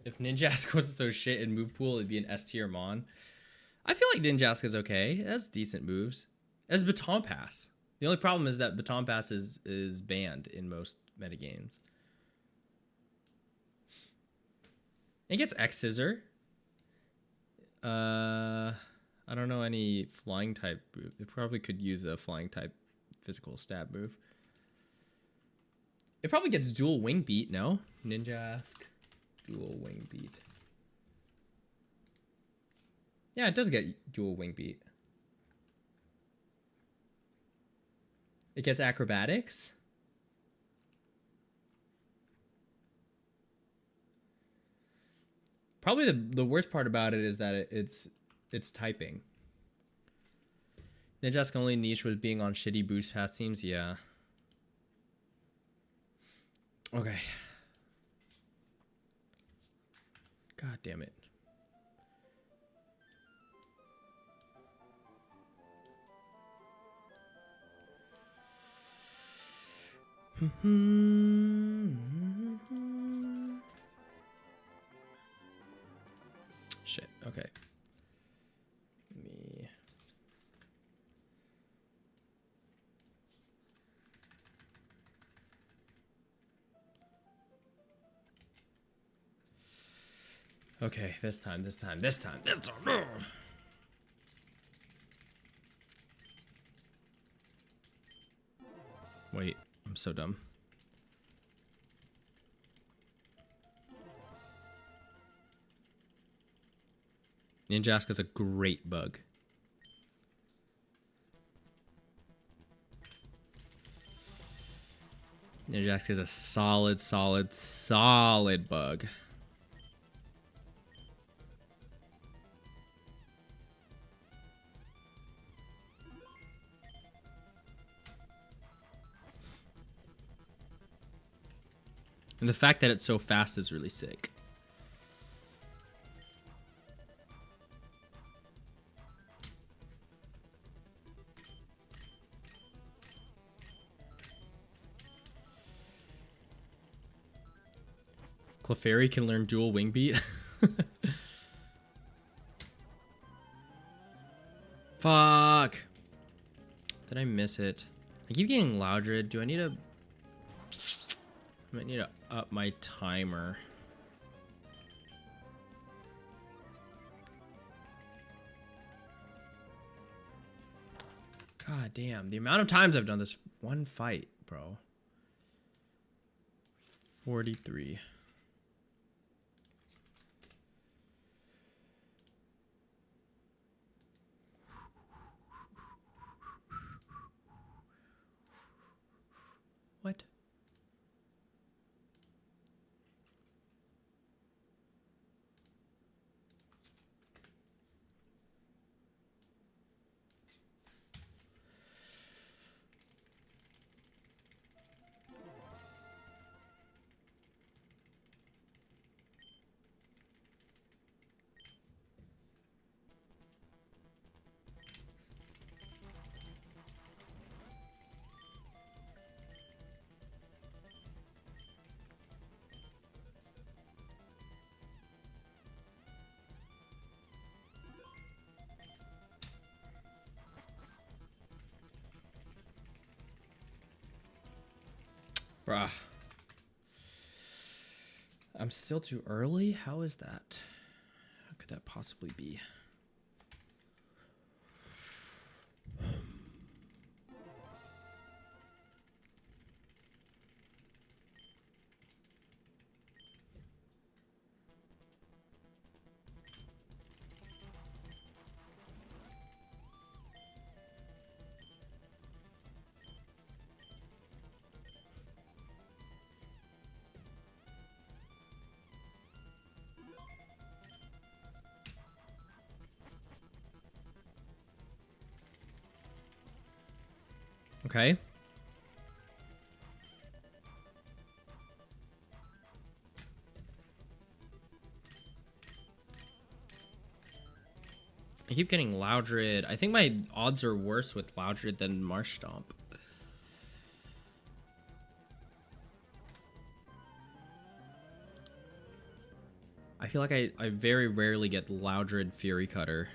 If Ninjask wasn't so shit in move pool, it'd be an S tier Mon. I feel like Ninjask is okay. It has decent moves. It has Baton Pass. The only problem is that Baton Pass is banned in most metagames. It gets X Scissor. I don't know any flying type move. It probably could use a flying type physical stab move. It probably gets dual wing beat, no? Ninjask. Dual wing beat. Yeah, it does get dual wing beat. It gets acrobatics. Probably the worst part about it is that it's typing. Ninjask only niche was being on shitty boost path teams. Yeah. Okay. God damn it. Shit. Okay. Me. Okay, this time. Ugh. Wait, I'm so dumb. Ninjask is a great bug. Ninjask is a solid bug. And the fact that it's so fast is really sick. Clefairy can learn dual wing beat. Fuck. Did I miss it? I keep getting Loudred. Do I need to... I might need to up my timer. God damn. The amount of times I've done this one fight, bro. 43. What? Bruh. I'm still too early? How is that? How could that possibly be? Okay. I keep getting Loudred. I think my odds are worse with Loudred than Marsh Stomp. I feel like I very rarely get Loudred Fury Cutter.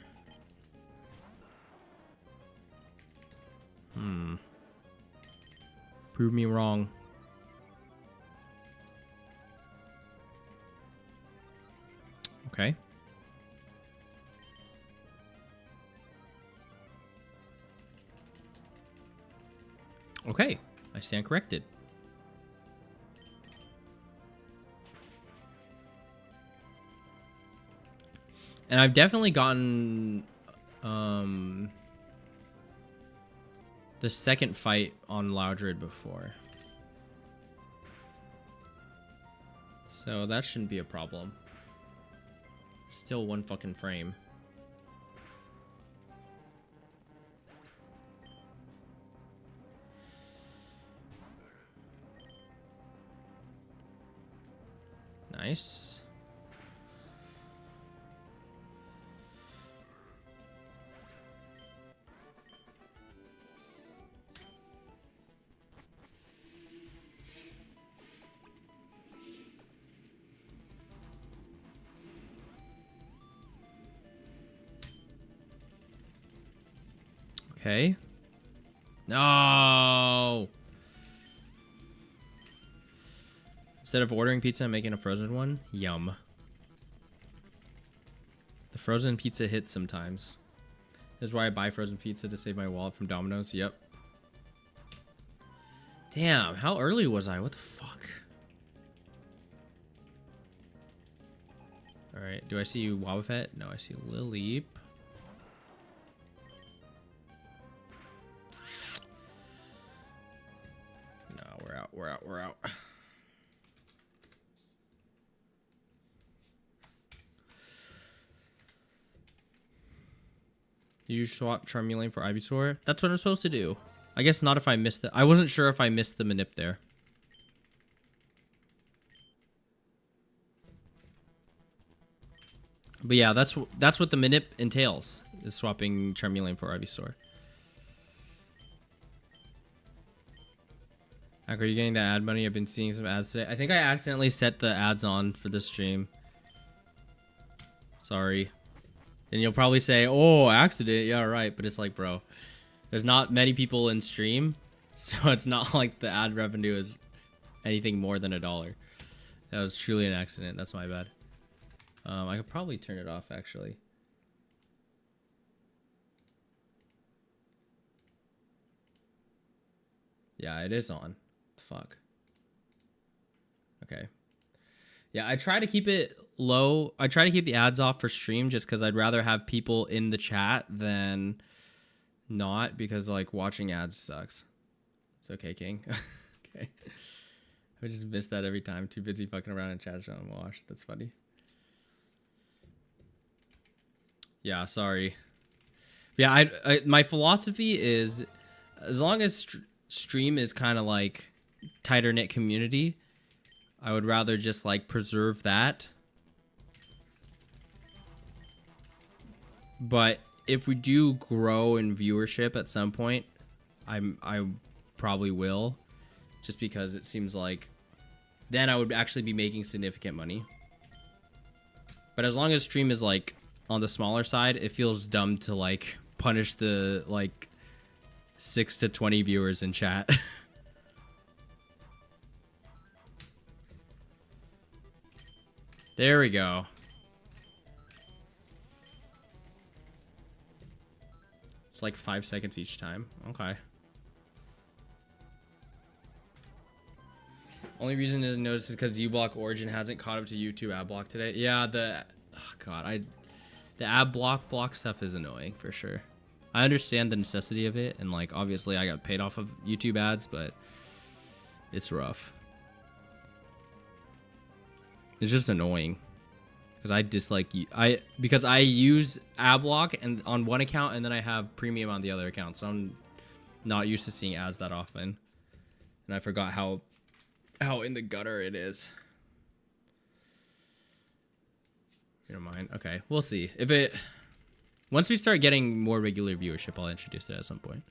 Prove me wrong. Okay. Okay, I stand corrected. And I've definitely gotten the second fight on Loudred before. So that shouldn't be a problem. Still one fucking frame. Nice. Okay. No. Instead of ordering pizza, I'm making a frozen one. Yum. The frozen pizza hits sometimes. This is why I buy frozen pizza, to save my wallet from Domino's. Yep. Damn, how early was I? What the fuck? Alright, do I see Wobbuffet? No, I see Lilleep. No, we're out, we're out, we're out. Did you swap Charmeleon for Ivysaur? That's what I'm supposed to do. I guess not if I missed it. I wasn't sure if I missed the Manip there. But yeah, that's what the Manip entails, is swapping Charmeleon for Ivysaur. Are you getting the ad money? I've been seeing some ads today. I think I accidentally set the ads on for this stream. Sorry. And you'll probably say, oh, accident. Yeah, right. But it's like, bro, there's not many people in stream. So it's not like the ad revenue is anything more than $1. That was truly an accident. That's my bad. I could probably turn it off, actually. Yeah, it is on. Fuck. Okay. Yeah, I try to keep it low. I try to keep the ads off for stream just because I'd rather have people in the chat than not, because like watching ads sucks. It's okay, King. Okay. I just miss that every time. Too busy fucking around in chat showing wash. That's funny. Yeah, sorry. Yeah, I my philosophy is, as long as stream is kind of like tighter knit community, I would rather just like preserve that. But if we do grow in viewership at some point, I probably will, just because it seems like then I would actually be making significant money. But as long as stream is like on the smaller side, it feels dumb to like punish the like 6 to 20 viewers in chat. There we go. It's like 5 seconds each time. Okay. Only reason to notice is because uBlock Origin hasn't caught up to YouTube ad block today. Yeah, the ad block stuff is annoying for sure. I understand the necessity of it, and like obviously I got paid off of YouTube ads, but it's rough. It's just annoying because I dislike because I use ad block and on one account, and then I have premium on the other account, so I'm not used to seeing ads that often, and I forgot how in the gutter it is. You don't mind? Okay, we'll see. If it once we start getting more regular viewership, I'll introduce it at some point.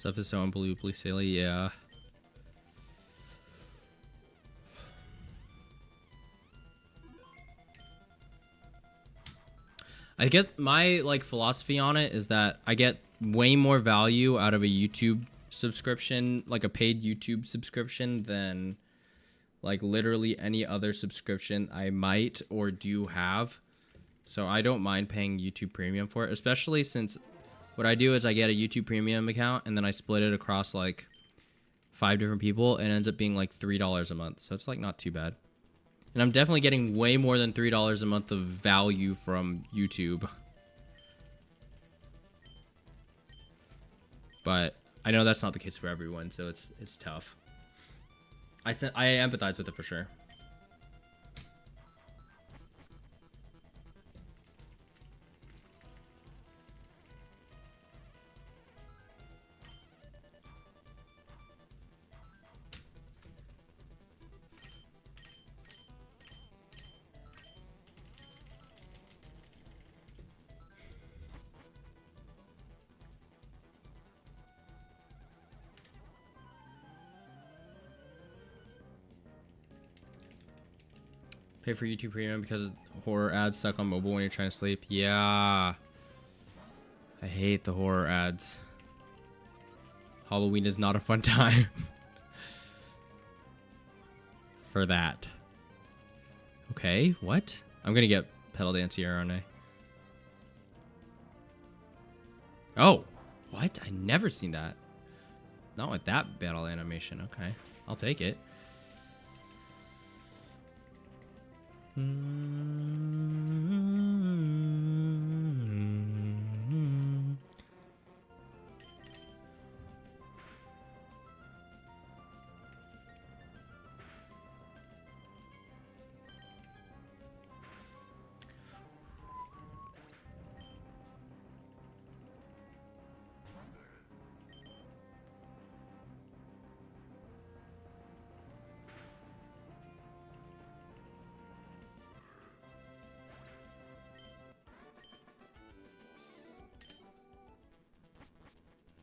Stuff is so unbelievably silly, yeah. I get my like philosophy on it is that I get way more value out of a YouTube subscription, like a paid YouTube subscription, than like literally any other subscription I might or do have. So I don't mind paying YouTube Premium for it, especially since what I do is I get a YouTube Premium account and then I split it across like 5 different people and it ends up being like $3 a month. So it's like not too bad. And I'm definitely getting way more than $3 a month of value from YouTube. But I know that's not the case for everyone, so it's tough. I empathize with it for sure. Pay for YouTube Premium because horror ads suck on mobile when you're trying to sleep. Yeah. I hate the horror ads. Halloween is not a fun time. For that. Okay, what? I'm gonna get pedal dance here, aren't I? Oh, what? I never seen that. Not with that battle animation. Okay, I'll take it.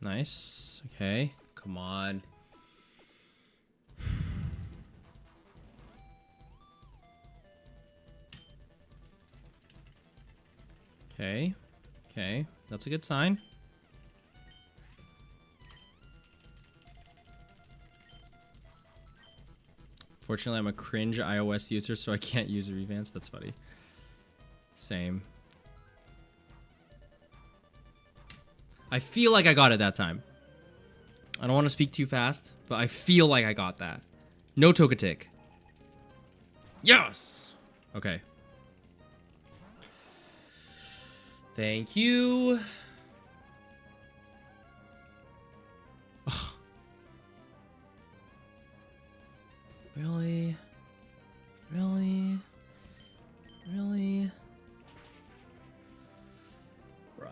Nice. Okay. Come on. Okay. Okay. That's a good sign. Fortunately, I'm a cringe iOS user, so I can't use Revance. That's funny. Same. I feel like I got it that time. I don't want to speak too fast, but I feel like I got that. No Togetic. Yes! Okay. Thank you. Ugh. Really? Really? Really? Bruh.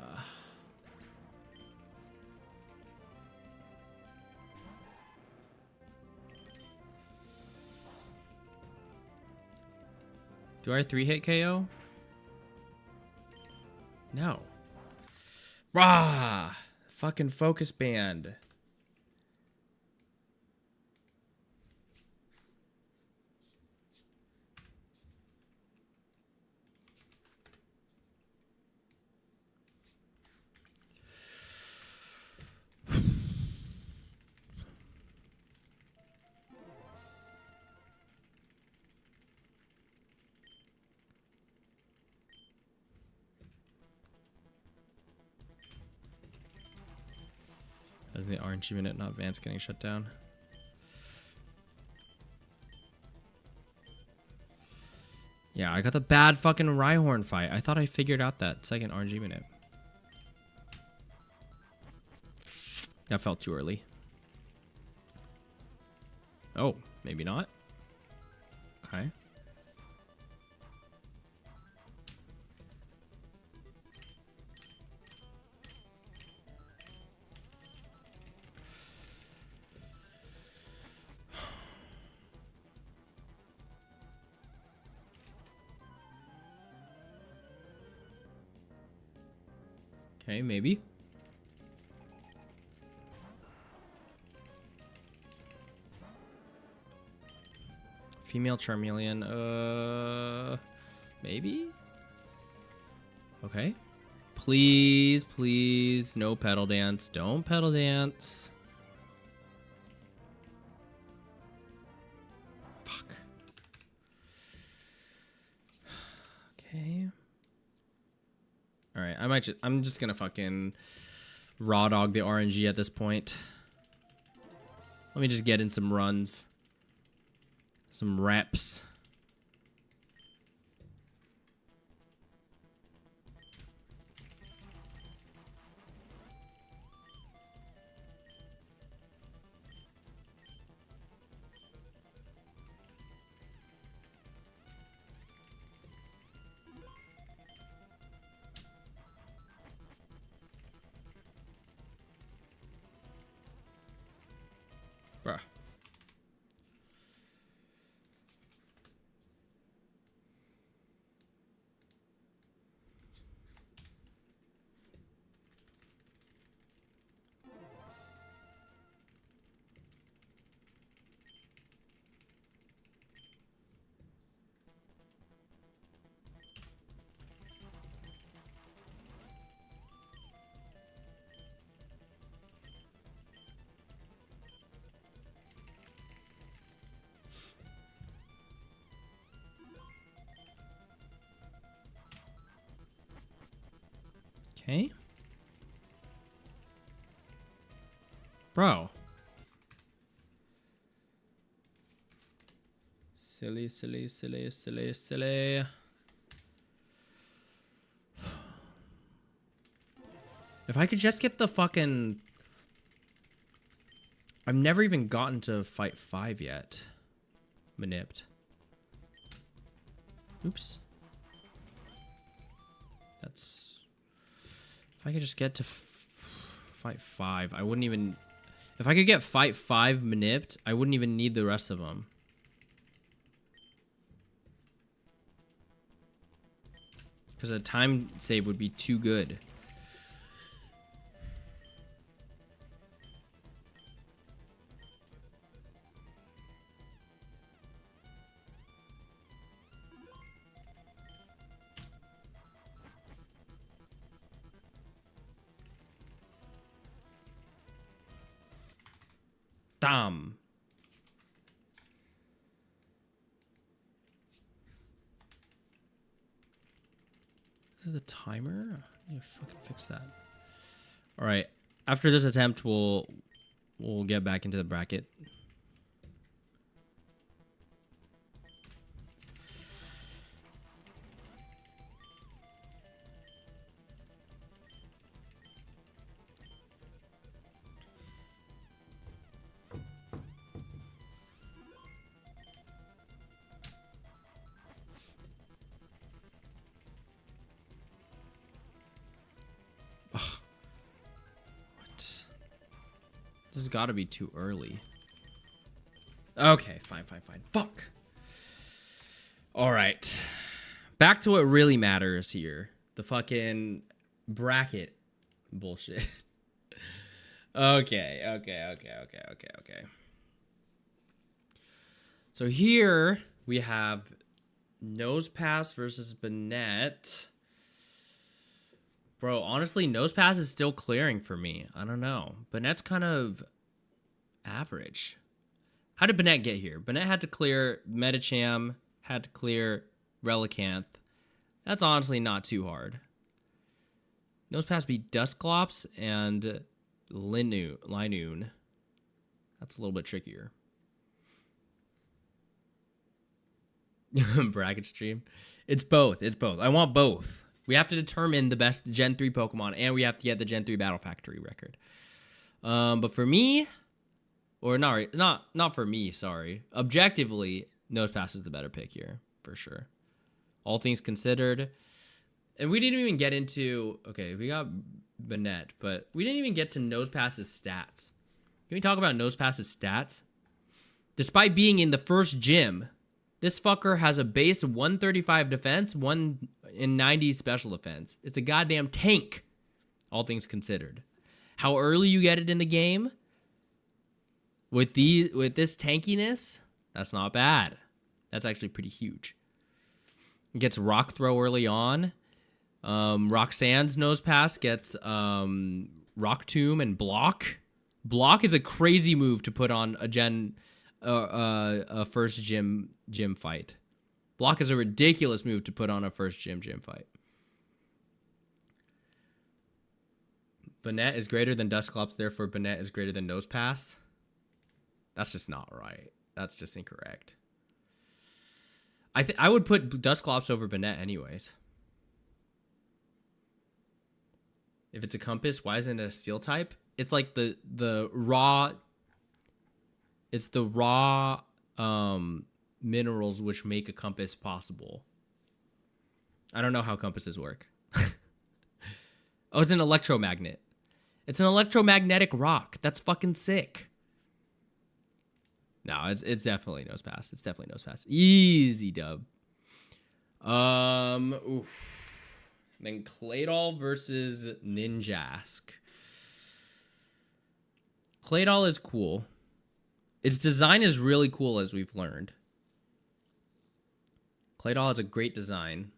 Do I 3-hit KO? No. Rah! Fucking focus band. That's the RNG minute, not Vance getting shut down. Yeah, I got the bad fucking Rhyhorn fight. I thought I figured out that second RNG minute. That felt too early. Oh, maybe not. Okay. Okay, maybe. Female Charmeleon. Maybe? Okay. Please, please, no pedal dance. Don't pedal dance. Fuck. Okay. All right, I'm just gonna fucking raw dog the RNG at this point. Let me just get in some runs. Some reps. Bruh. Okay. Bro. Silly, silly, silly, silly, silly. If I could just get the fucking... I've never even gotten to fight 5 yet. Manipped. Oops. That's... If I could just get to fight 5, I wouldn't even... If I could get fight 5 manipped, I wouldn't even need the rest of them. Because a time save would be too good. Damn. Is it the timer? I need to fucking fix that. All right. After this attempt, we'll get back into the bracket. This has got to be too early. Okay, fine. Fuck. All right. Back to what really matters here. The fucking bracket bullshit. Okay. So here we have Nose Pass versus Banette. Bro, honestly, Nose Pass is still clearing for me. I don't know. Banette's kind of average. How did Banette get here? Banette had to clear Medicham, had to clear Relicanth. That's honestly not too hard. Nose Pass beat Dusclops and Linoon. That's a little bit trickier. Bracket stream. It's both. I want both. We have to determine the best Gen 3 Pokemon, and we have to get the Gen 3 Battle Factory record. But for me, or not for me, sorry. Objectively, Nose Pass is the better pick here, for sure. All things considered. And we didn't even get into... Okay, we got Banette, but we didn't even get to Nose Pass's stats. Can we talk about Nose Pass's stats? Despite being in the first gym... This fucker has a base 135 defense, 190 special defense. It's a goddamn tank, all things considered. How early you get it in the game with this tankiness, that's not bad. That's actually pretty huge. It gets Rock Throw early on. Roxanne's Nose Pass gets Rock Tomb and Block. Block is a crazy move to put on a first gym fight. Block is a ridiculous move to put on a first gym fight. Banette is greater than Dusclops, therefore Banette is greater than Nose Pass. That's just not right. That's just incorrect. I would put Dusclops over Banette anyways. If it's a compass, why isn't it a steel type? It's like the raw. It's the raw minerals which make a compass possible. I don't know how compasses work. Oh, it's an electromagnet. It's an electromagnetic rock. That's fucking sick. No, it's definitely Nose Pass. It's definitely Nose Pass. Easy dub. Oof. Then Claydol versus Ninjask. Claydol is cool. Its design is really cool, as we've learned. Claydol has a great design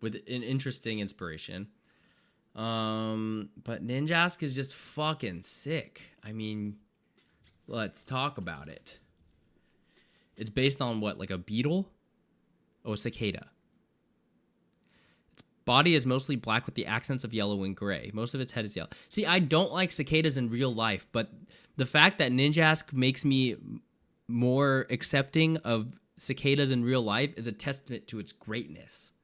with an interesting inspiration. But Ninjask is just fucking sick. I mean, let's talk about it. It's based on what, like a beetle? Oh, a cicada. Its body is mostly black with the accents of yellow and gray. Most of its head is yellow. See, I don't like cicadas in real life, but the fact that Ninjask makes me more accepting of cicadas in real life is a testament to its greatness.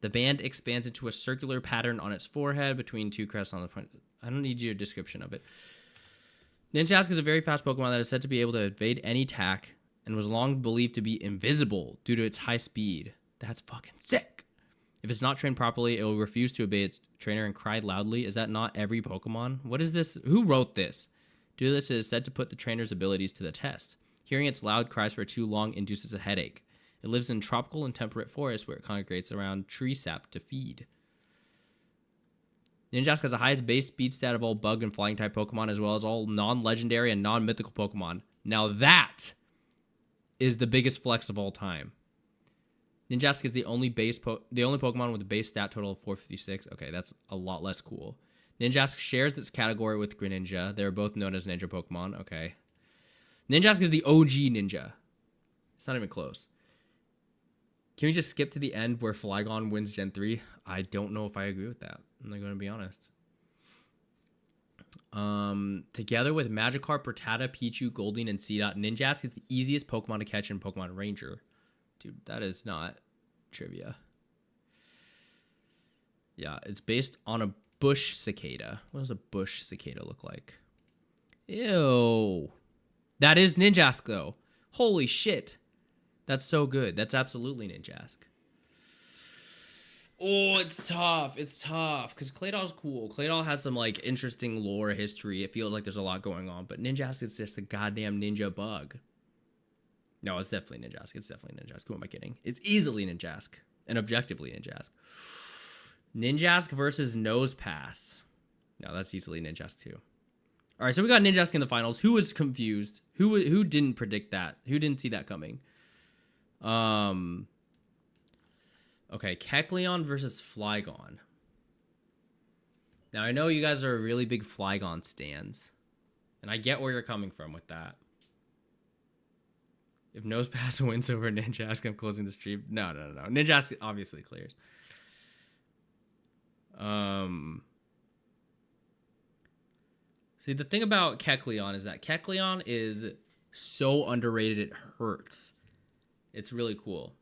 The band expands into a circular pattern on its forehead between two crests on the front. I don't need your description of it. Ninjask is a very fast Pokemon that is said to be able to evade any attack and was long believed to be invisible due to its high speed. That's fucking sick. If it's not trained properly, it will refuse to obey its trainer and cry loudly. Is that not every Pokemon? What is this? Who wrote this? Due to this, it is said to put the trainer's abilities to the test. Hearing its loud cries for too long induces a headache. It lives in tropical and temperate forests where it congregates around tree sap to feed. Ninjask has the highest base speed stat of all bug and flying type Pokemon, as well as all non-legendary and non-mythical Pokemon. Now that is the biggest flex of all time. Ninjask is the only Pokemon with a base stat total of 456. Okay, that's a lot less cool. Ninjask shares its category with Greninja. They're both known as Ninja Pokemon. Okay. Ninjask is the OG Ninja. It's not even close. Can we just skip to the end where Flygon wins Gen 3? I don't know if I agree with that. I'm not going to be honest. Together with Magikarp, Rattata, Pichu, Goldeen, and Seedot, Ninjask is the easiest Pokemon to catch in Pokemon Ranger. Dude, that is not trivia. Yeah, it's based on a bush cicada. What does a bush cicada look like? Ew. That is Ninjask, though. Holy shit. That's so good. That's absolutely Ninjask. Oh, it's tough. It's tough. Because Claydol's cool. Claydol has some, like, interesting lore history. It feels like there's a lot going on. But Ninjask is just a goddamn ninja bug. No, it's definitely Ninjask. It's definitely Ninjask. Who am I kidding? It's easily Ninjask. And objectively Ninjask. Ninjask versus Nose Pass. No, that's easily Ninjask too. All right, so we got Ninjask in the finals. Who was confused? Who didn't predict that? Who didn't see that coming? Okay, Kecleon versus Flygon. Now, I know you guys are really big Flygon stans. And I get where you're coming from with that. If Nose Pass wins over Ninjask, I'm closing the stream. No. Ninjask obviously clears. See, the thing about Kecleon is that Kecleon is so underrated it hurts. It's really cool.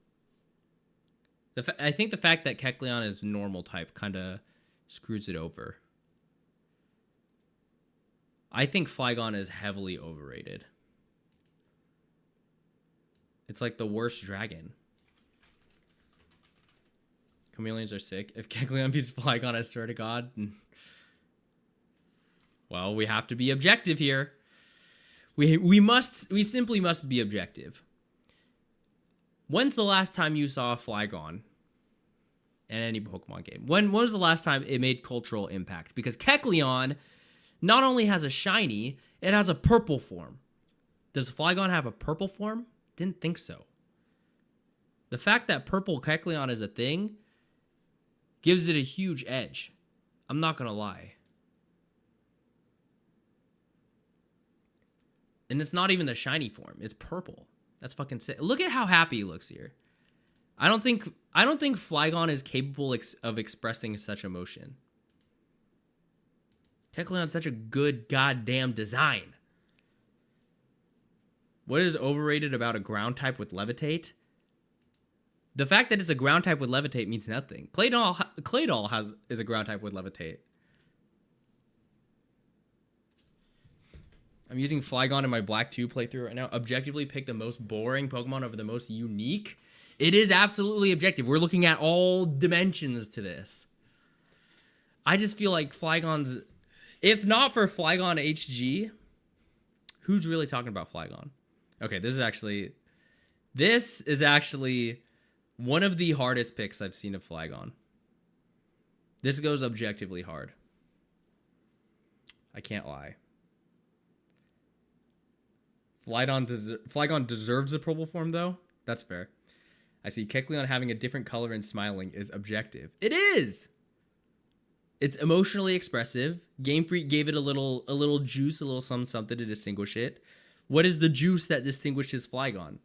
I think the fact that Kecleon is normal type kind of screws it over. I think Flygon is heavily overrated. It's like the worst dragon. Chameleons are sick. If Kecleon beats Flygon, I swear to God. Well, we have to be objective here. We simply must be objective. When's the last time you saw a Flygon in any Pokemon game? When was the last time it made cultural impact? Because Kecleon not only has a shiny, it has a purple form. Does Flygon have a purple form? Didn't think so. The fact that purple Kecleon is a thing gives it a huge edge. I'm not gonna lie. And it's not even the shiny form. It's purple. That's fucking sick. Look at how happy he looks here. I don't think Flygon is capable of expressing such emotion. Kecleon's such a good goddamn design. What is overrated about a ground type with Levitate? The fact that it's a ground type with Levitate means nothing. Claydol is a ground type with Levitate. I'm using Flygon in my Black 2 playthrough right now. Objectively pick the most boring Pokemon over the most unique. It is absolutely objective. We're looking at all dimensions to this. I just feel like Flygon's... If not for Flygon HG, who's really talking about Flygon? Okay, this is actually one of the hardest picks I've seen of Flygon. This goes objectively hard. I can't lie. Flygon deserves a purple form, though. That's fair. I see Kecleon having a different color and smiling is objective. It is! It's emotionally expressive. Game Freak gave it a little juice, a little something to distinguish it. What is the juice that distinguishes Flygon?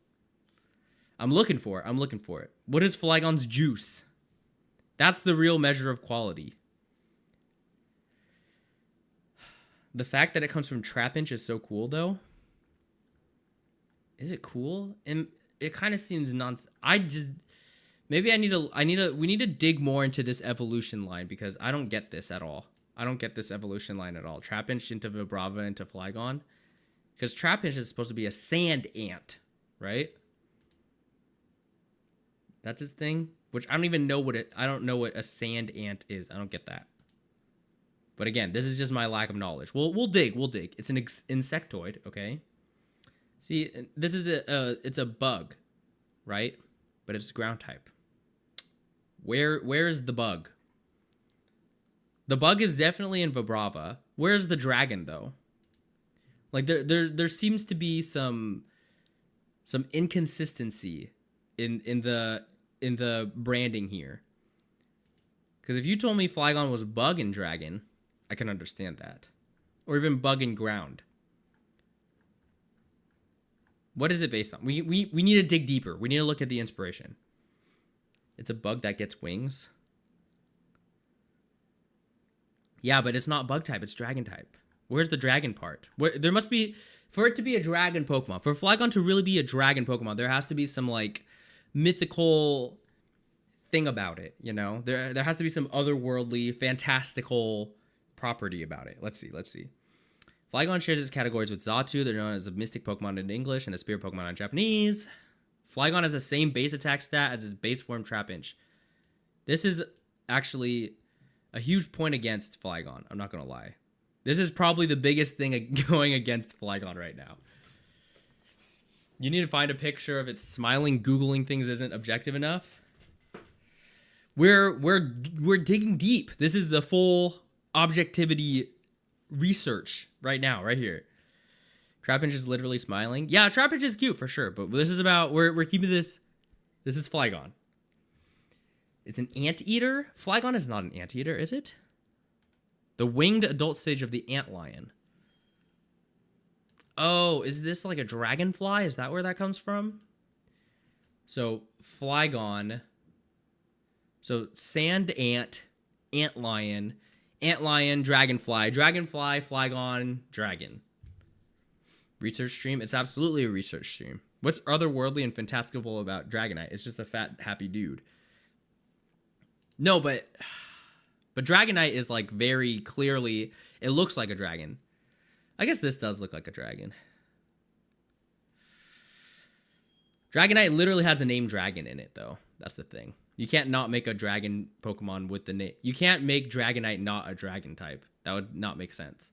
I'm looking for it. What is Flygon's juice? That's the real measure of quality. The fact that it comes from Trapinch is so cool, though. Is it cool? And it kind of seems nonsense. We need to dig more into this evolution line because I don't get this at all. I don't get this evolution line at all. Trapinch into Vibrava into Flygon. Because Trapinch is supposed to be a sand ant, right? That's his thing. Which I don't know what a sand ant is. I don't get that. But again, this is just my lack of knowledge. We'll dig. It's an insectoid, okay? See, this is it's a bug, right? But it's ground type. Where is the bug? The bug is definitely in Vibrava. Where's the dragon though? Like there seems to be some inconsistency in the branding here. Because if you told me Flygon was bug and dragon, I can understand that. Or even bug and ground. What is it based on? We need to dig deeper. We need to look at the inspiration. It's a bug that gets wings. Yeah, but it's not bug type. It's dragon type. Where's the dragon part? There must be... For it to be a dragon Pokemon, for Flygon to really be a dragon Pokemon, there has to be some, like, mythical thing about it, you know? There has to be some otherworldly, fantastical property about it. Let's see. Flygon shares its categories with Xatu. They're known as a mystic Pokemon in English and a spirit Pokemon in Japanese. Flygon has the same base attack stat as its base form Trapinch. This is actually a huge point against Flygon. I'm not going to lie. This is probably the biggest thing going against Flygon right now. You need to find a picture of it smiling, Googling things isn't objective enough. We're digging deep. This is the full objectivity research right now, right here. Trapinch is literally smiling. Yeah, Trapinch is cute for sure, but this is about we're keeping this. This is Flygon. It's an anteater. Flygon is not an anteater, is it? The winged adult stage of the antlion. Oh, is this like a dragonfly? Is that where that comes from? So Flygon. So sand ant, antlion, dragonfly, Flygon, dragon. Research stream? It's absolutely a research stream. What's otherworldly and fantastical about Dragonite? It's just a fat, happy dude. No, but Dragonite is like very clearly, it looks like a dragon. I guess this does look like a dragon. Dragonite literally has the name dragon in it, though. That's the thing. You can't not make a dragon Pokemon with the name. You can't make Dragonite not a dragon type. That would not make sense.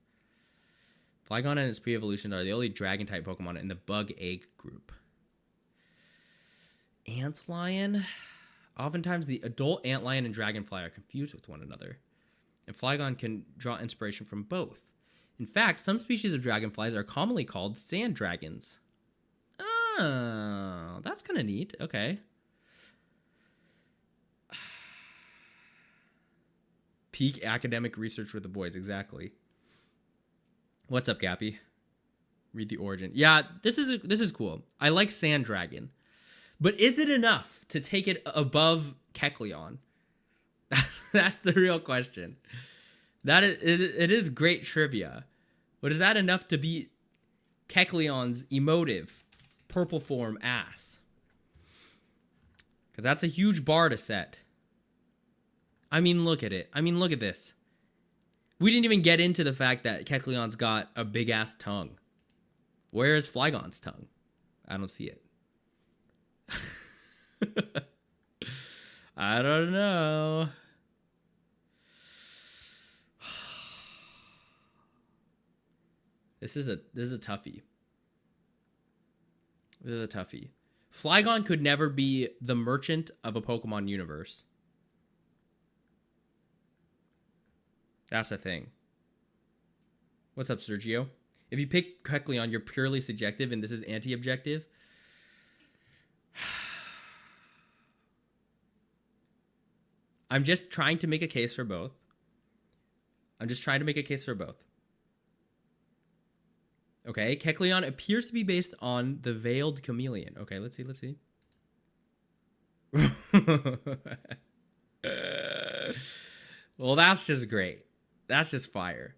Flygon and its pre-evolution are the only dragon type Pokemon in the bug egg group. Antlion? Oftentimes the adult antlion and dragonfly are confused with one another. And Flygon can draw inspiration from both. In fact, some species of dragonflies are commonly called sand dragons. Oh, that's kind of neat. Okay. Peak academic research with the boys. Exactly. What's up, Gappy? Read the origin. Yeah, this is cool. I like Sand Dragon. But is it enough to take it above Kecleon? That's the real question. It is great trivia. But is that enough to beat Kecleon's emotive purple form ass? Because that's a huge bar to set. I mean, look at it. I mean, look at this. We didn't even get into the fact that Kecleon's got a big-ass tongue. Where is Flygon's tongue? I don't see it. I don't know. This is a toughie. This is a toughie. Flygon could never be the merchant of a Pokemon universe. That's the thing. What's up, Sergio? If you pick Kecleon, you're purely subjective, and this is anti-objective. I'm just trying to make a case for both. Okay, Kecleon appears to be based on the Veiled Chameleon. Okay, let's see. Well, that's just great. That's just fire.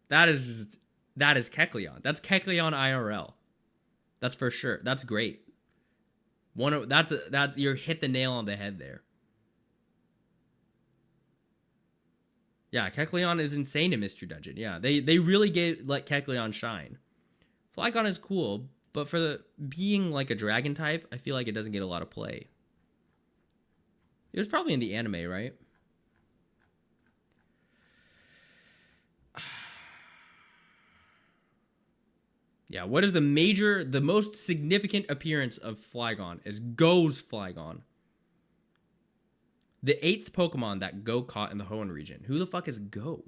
That is Kecleon. That's Kecleon IRL. That's for sure. That's great. That's you hit the nail on the head there. Yeah, Kecleon is insane in Mystery Dungeon. Yeah, they really let Kecleon shine. Flygon is cool, but for being like a dragon type, I feel like it doesn't get a lot of play. It was probably in the anime, right? Yeah, what is the most significant appearance of Flygon is Go's Flygon. The 8th Pokemon that Go caught in the Hoenn region. Who the fuck is Go?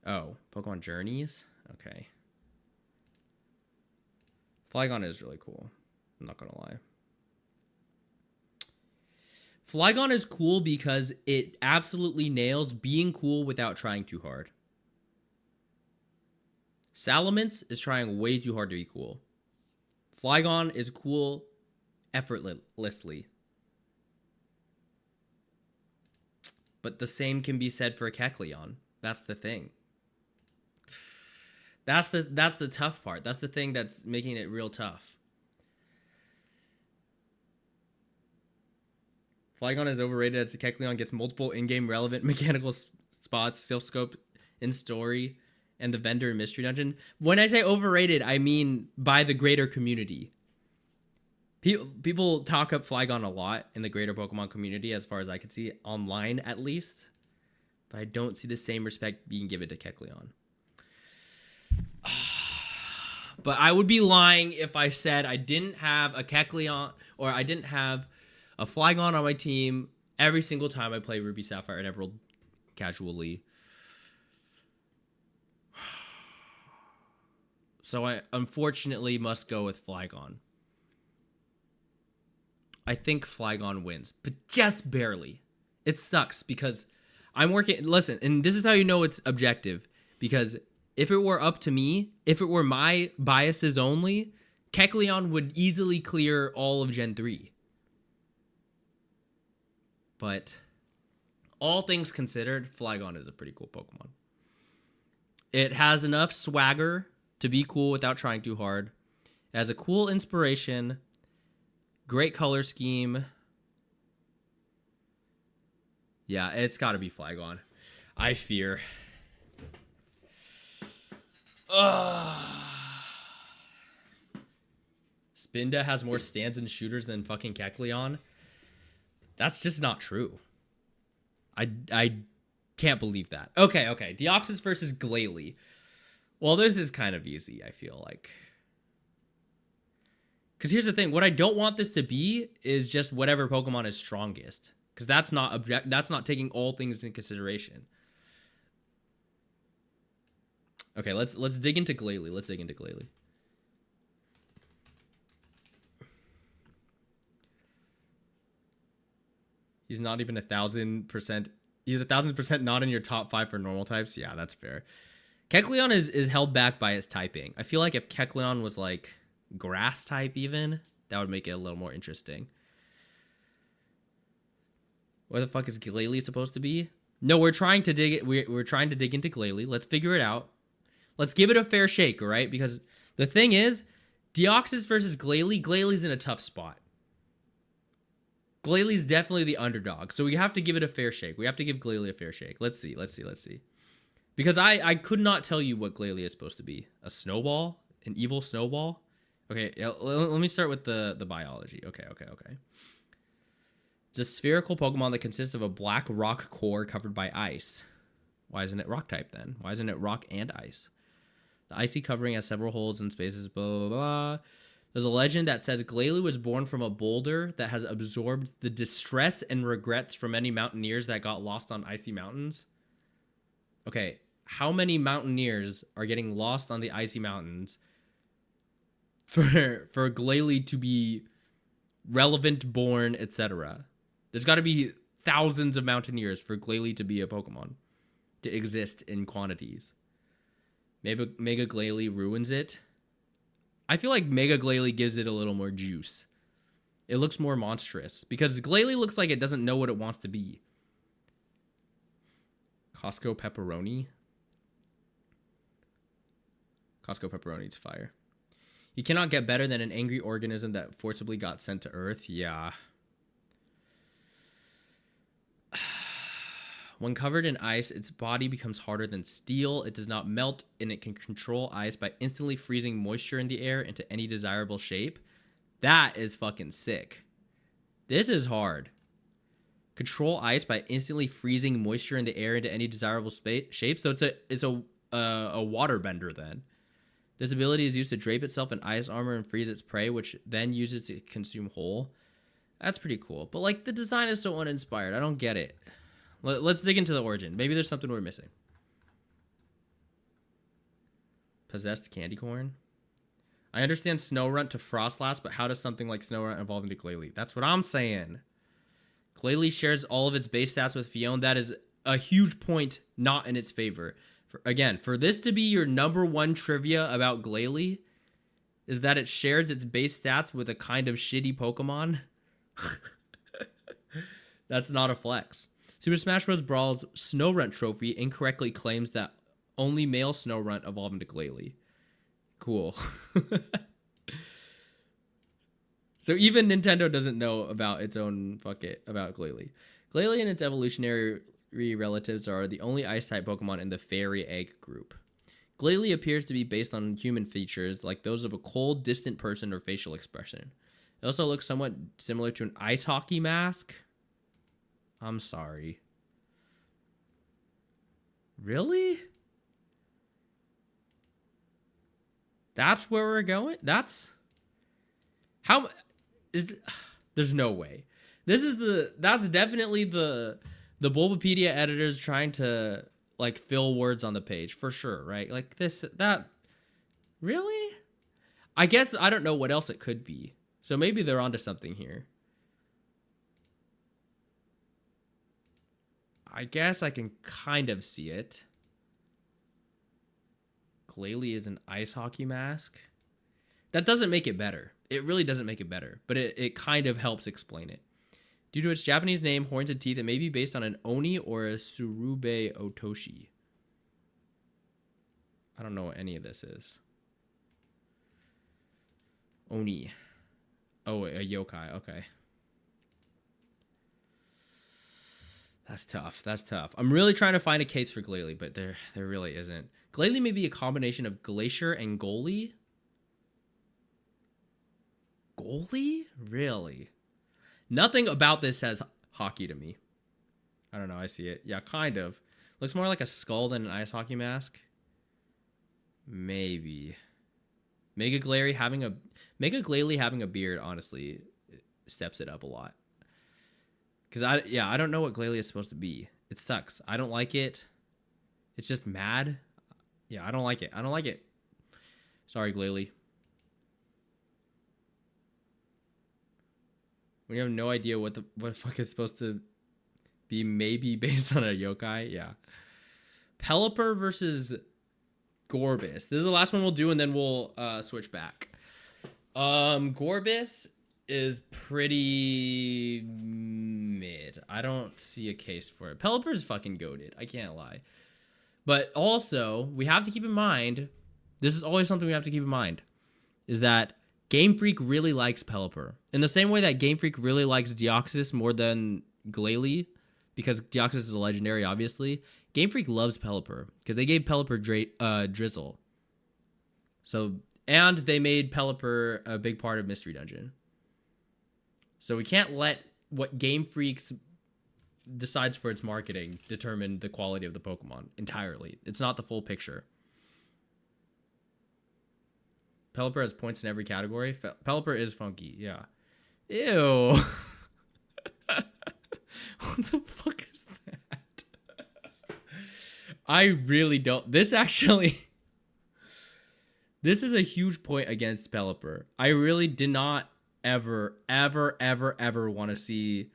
Oh, Pokemon Journeys? Okay. Flygon is really cool. I'm not gonna lie. Flygon is cool because it absolutely nails being cool without trying too hard. Salamence is trying way too hard to be cool. Flygon is cool effortlessly. But the same can be said for Kecleon. That's the thing. That's the tough part. That's the thing that's making it real tough. Flygon is overrated as Kecleon gets multiple in-game relevant mechanical spots, Silph Scope in story, and the vendor in Mystery Dungeon. When I say overrated, I mean by the greater community. People talk up Flygon a lot in the greater Pokemon community, as far as I can see, online at least. But I don't see the same respect being given to Kecleon. But I would be lying if I said I didn't have a Kecleon, or I didn't have a Flygon on my team every single time I play Ruby, Sapphire, and Emerald casually. So I unfortunately must go with Flygon. I think Flygon wins, but just barely. It sucks because I'm working... Listen, and this is how you know it's objective. Because if it were up to me, if it were my biases only, Kecleon would easily clear all of Gen 3. But all things considered, Flygon is a pretty cool Pokemon. It has enough swagger to be cool without trying too hard. It has a cool inspiration. Great color scheme. Yeah, it's got to be Flygon. I fear. Spinda has more stands and shooters than fucking Kecleon. That's just not true. I can't believe that. Okay. Deoxys versus Glalie. Well, this is kind of easy, I feel like. Because here's the thing. What I don't want this to be is just whatever Pokemon is strongest. Because that's not taking all things into consideration. Okay, let's dig into Glalie. He's not even 1,000%. He's 1,000% not in your top 5 for normal types. Yeah, that's fair. Kecleon is held back by its typing. I feel like if Kecleon was like grass type even, that would make it a little more interesting. What the fuck is Glalie supposed to be? No, we're trying to dig it. We're trying to dig into Glalie. Let's figure it out. Let's give it a fair shake, all right? Because the thing is, Deoxys versus Glalie. Glalie's in a tough spot. Glalie's definitely the underdog, so we have to give it a fair shake. We have to give Glalie a fair shake. Let's see. Because I could not tell you what Glalie is supposed to be. A snowball? An evil snowball? Okay, let me start with the biology. Okay. It's a spherical Pokemon that consists of a black rock core covered by ice. Why isn't it rock type then? Why isn't it rock and ice? The icy covering has several holes and spaces, blah, blah, blah. There's a legend that says Glalie was born from a boulder that has absorbed the distress and regrets from many mountaineers that got lost on icy mountains. Okay, how many mountaineers are getting lost on the icy mountains for Glalie to be relevant, born, etc.? There's got to be thousands of mountaineers for Glalie to be a Pokemon, to exist in quantities. Mega Glalie ruins it. I feel like Mega Glalie gives it a little more juice. It looks more monstrous because Glalie looks like it doesn't know what it wants to be. Costco pepperoni. Costco pepperoni's fire. You cannot get better than an angry organism that forcibly got sent to Earth. Yeah. When covered in ice, its body becomes harder than steel. It does not melt, and it can control ice by instantly freezing moisture in the air into any desirable shape. That is fucking sick. This is hard. Control ice by instantly freezing moisture in the air into any desirable shape. So it's a waterbender then. This ability is used to drape itself in ice armor and freeze its prey, which then uses to consume whole. That's pretty cool. But like the design is so uninspired. I don't get it. Let's dig into the origin. Maybe there's something we're missing. Possessed candy corn. I understand Snorunt to Frostlass, but how does something like Snorunt evolve into Glalie? That's what I'm saying. Glalie shares all of its base stats with Fion. That is a huge point not in its favor. For this to be your #1 trivia about Glalie, is that it shares its base stats with a kind of shitty Pokemon. That's not a flex. Super Smash Bros. Brawl's Snorunt trophy incorrectly claims that only male Snorunt evolved into Glalie. Cool. So even Nintendo doesn't know about its own about Glalie. Glalie and its evolutionary relatives are the only Ice-type Pokemon in the Fairy Egg group. Glalie appears to be based on human features like those of a cold, distant person or facial expression. It also looks somewhat similar to an ice hockey mask. I'm sorry. Really? That's where we're going? That's there's no way. That's definitely the Bulbapedia editors trying to like fill words on the page for sure, right? Like that really? I guess I don't know what else it could be. So maybe they're onto something here. I guess I can kind of see it. Glalie is an ice hockey mask. That doesn't make it better. It really doesn't make it better, but it kind of helps explain it. Due to its Japanese name, horns and teeth, it may be based on an Oni or a Surube Otoshi. I don't know what any of this is. Oni. Oh, a yokai. Okay. That's tough. That's tough. I'm really trying to find a case for Glalie, but there really isn't. Glalie may be a combination of Glacier and Goalie. Goalie? Really? Nothing about this says hockey to me. I don't know. I see it. Yeah, kind of. Looks more like a skull than an ice hockey mask. Maybe. Mega Glalie having a beard, honestly, steps it up a lot. Because I don't know what Glalie is supposed to be. It sucks. I don't like it. It's just mad. Yeah, I don't like it. I don't like it. Sorry, Glalie. We have no idea what the fuck it's supposed to be maybe based on a yokai. Yeah. Pelipper versus Gorbis. This is the last one we'll do, and then we'll switch back. Gorbis is pretty mid. I don't see a case for it. Pelipper is fucking goated. I can't lie. But also, we have to keep in mind, this is always something we have to keep in mind, is that Game Freak really likes Pelipper. In the same way that Game Freak really likes Deoxys more than Glalie, because Deoxys is a legendary, obviously. Game Freak loves Pelipper, because they gave Pelipper Drizzle. So, and they made Pelipper a big part of Mystery Dungeon. So we can't let what Game Freaks decides for its marketing determine the quality of the Pokemon entirely. It's not the full picture. Pelipper has points in every category. Pelipper is funky, yeah. Ew. What the fuck is that? I really don't. This is a huge point against Pelipper. I really did not ever want to see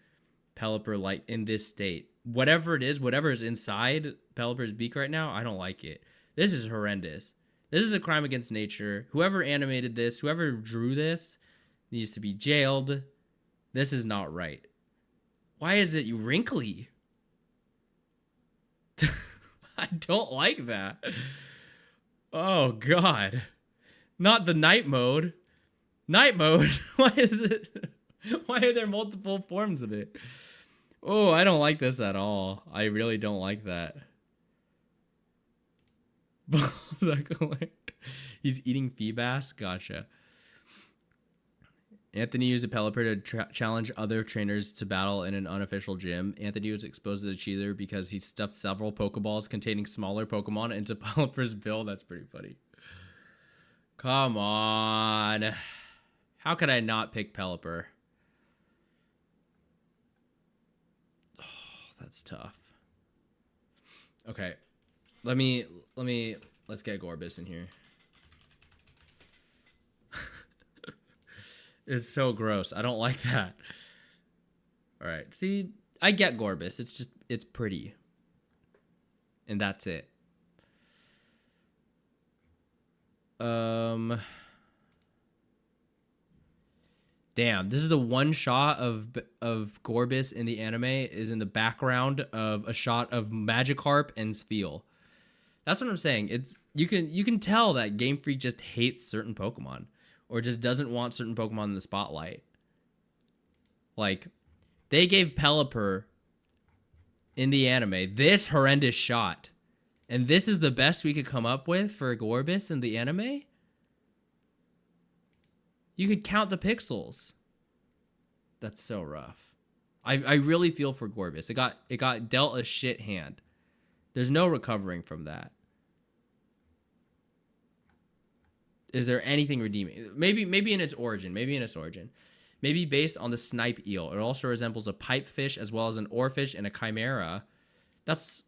Pelipper like in this state. Whatever it is, whatever is inside Pelipper's beak right now, I don't like it. This is horrendous. This is a crime against nature. Whoever animated this, whoever drew this, needs to be jailed. This is not right. Why is it wrinkly? I don't like that. Oh, God. Not the night mode. Night mode? Why is it? Why are there multiple forms of it? Oh, I don't like this at all. I really don't like that. He's eating Feebas? Gotcha. Anthony used a Pelipper to challenge other trainers to battle in an unofficial gym. Anthony was exposed as a cheater because he stuffed several Pokeballs containing smaller Pokemon into Pelipper's bill. That's pretty funny. Come on. How could I not pick Pelipper? Oh, that's tough. Okay. Let's get Gorbis in here. It's so gross. I don't like that. All right. See, I get Gorbis. It's pretty. And that's it. Damn, this is the one shot of Gorbis in the anime is in the background of a shot of Magikarp and Spheal. That's what I'm saying. It's you can tell that Game Freak just hates certain Pokemon or just doesn't want certain Pokemon in the spotlight. Like, they gave Pelipper in the anime this horrendous shot, and this is the best we could come up with for Gorbis in the anime? You could count the pixels. That's so rough. I really feel for Gorbis. It got dealt a shit hand. There's no recovering from that. Is there anything redeeming? Maybe in its origin. Maybe based on the snipe eel. It also resembles a pipefish as well as an oarfish and a chimera. That's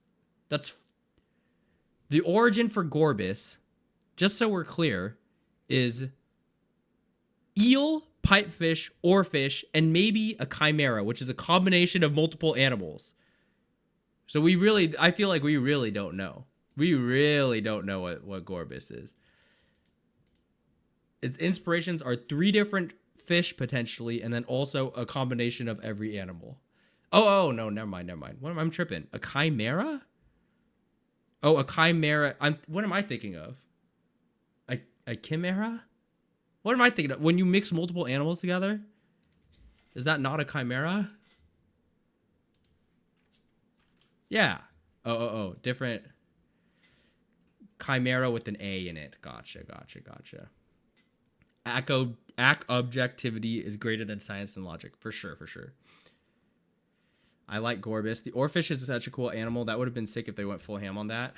the origin for Gorbis, just so we're clear, is eel, pipefish, oarfish, and maybe a chimera, which is a combination of multiple animals. So I feel like we really don't know. We really don't know what Gorbis is. Its inspirations are 3 different fish, potentially, and then also a combination of every animal. Oh, no, never mind. What I'm tripping. A chimera? Oh, a chimera. What am I thinking of? A chimera? What am I thinking of? When you mix multiple animals together? Is that not a chimera? Yeah. Oh. Different. Chimera with an A in it. Gotcha. Objectivity is greater than science and logic. For sure. I like Gorbis. The oarfish is such a cool animal. That would have been sick if they went full ham on that.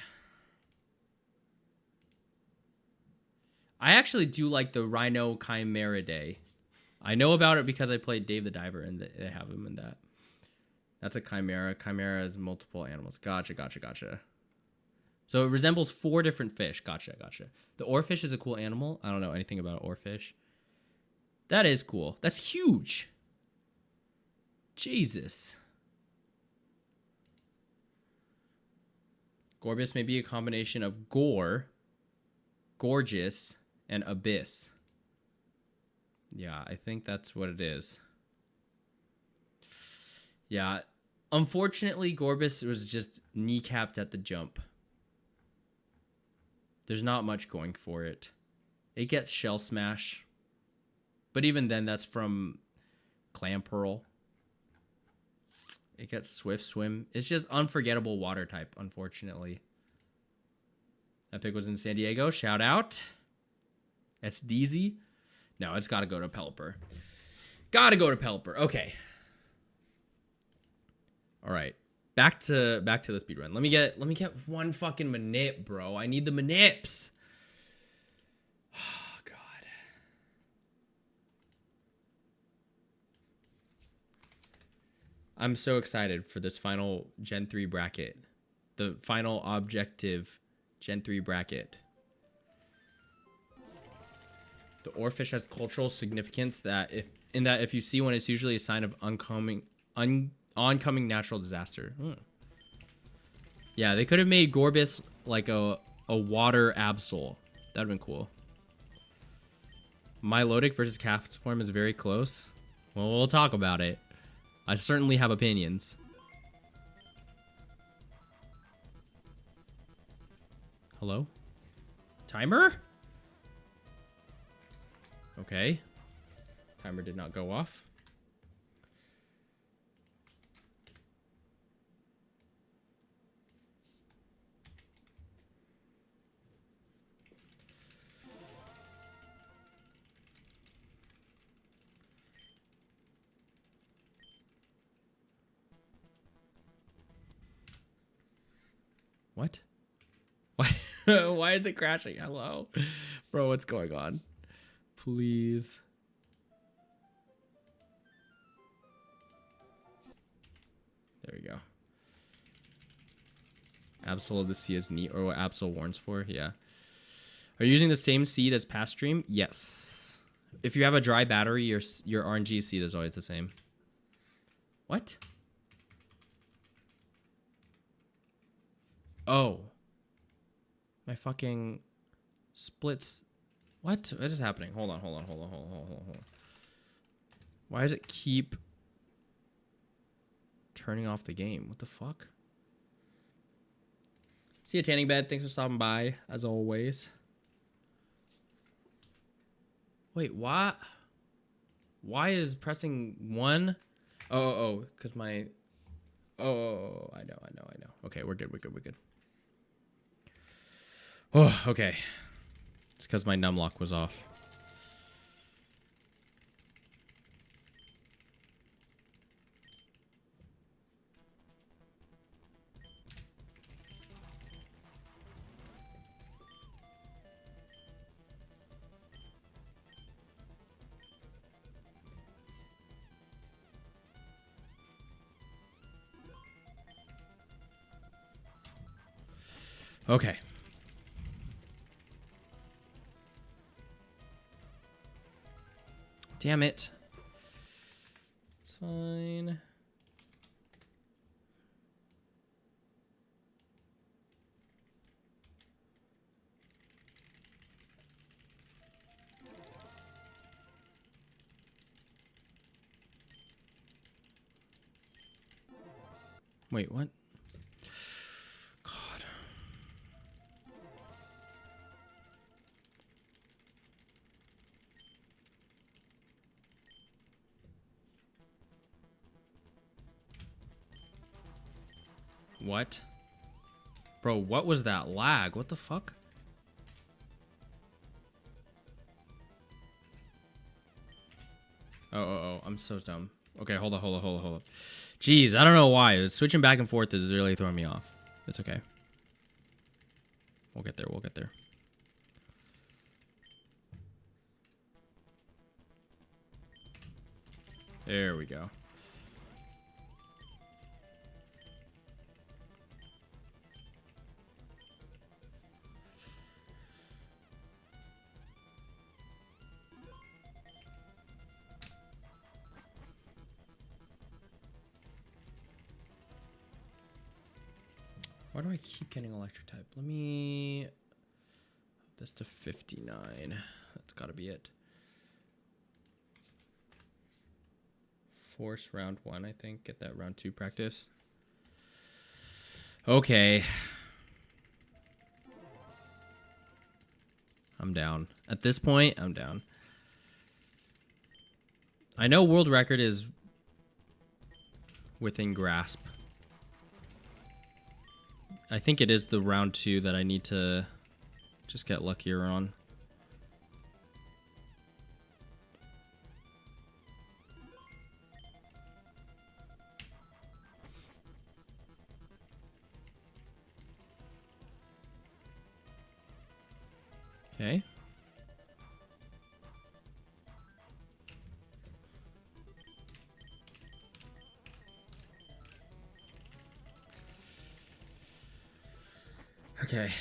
I actually do like the Rhino Chimeridae. I know about it because I played Dave the Diver, and they have him in that. That's a chimera. Chimera is multiple animals. Gotcha. So it resembles 4 different fish. Gotcha. The oarfish is a cool animal. I don't know anything about oarfish. That is cool. That's huge. Jesus. Gorbis may be a combination of gore, gorgeous, and abyss. Yeah, I think that's what it is. Yeah, unfortunately, Gorbis was just kneecapped at the jump. There's not much going for it. It gets Shell Smash. But even then, that's from Clamperl. It gets Swift Swim. It's just unforgettable water type, unfortunately. That pick was in San Diego. Shout out. That's Deezy. No, it's got to go to Pelipper. Got to go to Pelipper. Okay. All right. Back to the speedrun. Let me get one fucking Manip, bro. I need the Manips. Oh, God. I'm so excited for this final Gen 3 bracket. The final objective Gen 3 bracket. The oarfish has cultural significance that if you see one, it's usually a sign of oncoming natural disaster. Yeah, they could have made Gorbis like a water Absol. That'd been cool. Milotic versus Cast form is very close. Well, we'll talk about it. I certainly have opinions. Hello? Timer? Okay. Timer did not go off. What? Why? Why is it crashing? Hello? Bro, what's going on? Please. There we go. Absol of the Sea is neat, or what Absol warns for? Yeah. Are you using the same seed as past stream? Yes. If you have a dry battery, your RNG seed is always the same. What? Oh. My fucking splits. What is happening? Hold on. Why does it keep turning off the game? What the fuck? See you, Tanning Bed. Thanks for stopping by, as always. Wait, what? Why is pressing 1? Oh, because my... Oh, I know. Okay, we're good. Oh, okay. It's because my numlock was off. Okay. Damn it. It's fine. Wait, what? God. What? Bro, what was that lag? What the fuck? Oh, I'm so dumb. Okay, hold on. Jeez, I don't know why. Switching back and forth is really throwing me off. It's okay. We'll get there. There we go. Why do I keep getting electric type? Let me this to 59. That's gotta be it. Force round 1, I think. Get that round 2 practice. Okay. I'm down. At this point, I'm down. I know world record is within grasp. I think it is the round 2 that I need to just get luckier on. Okay. Okay.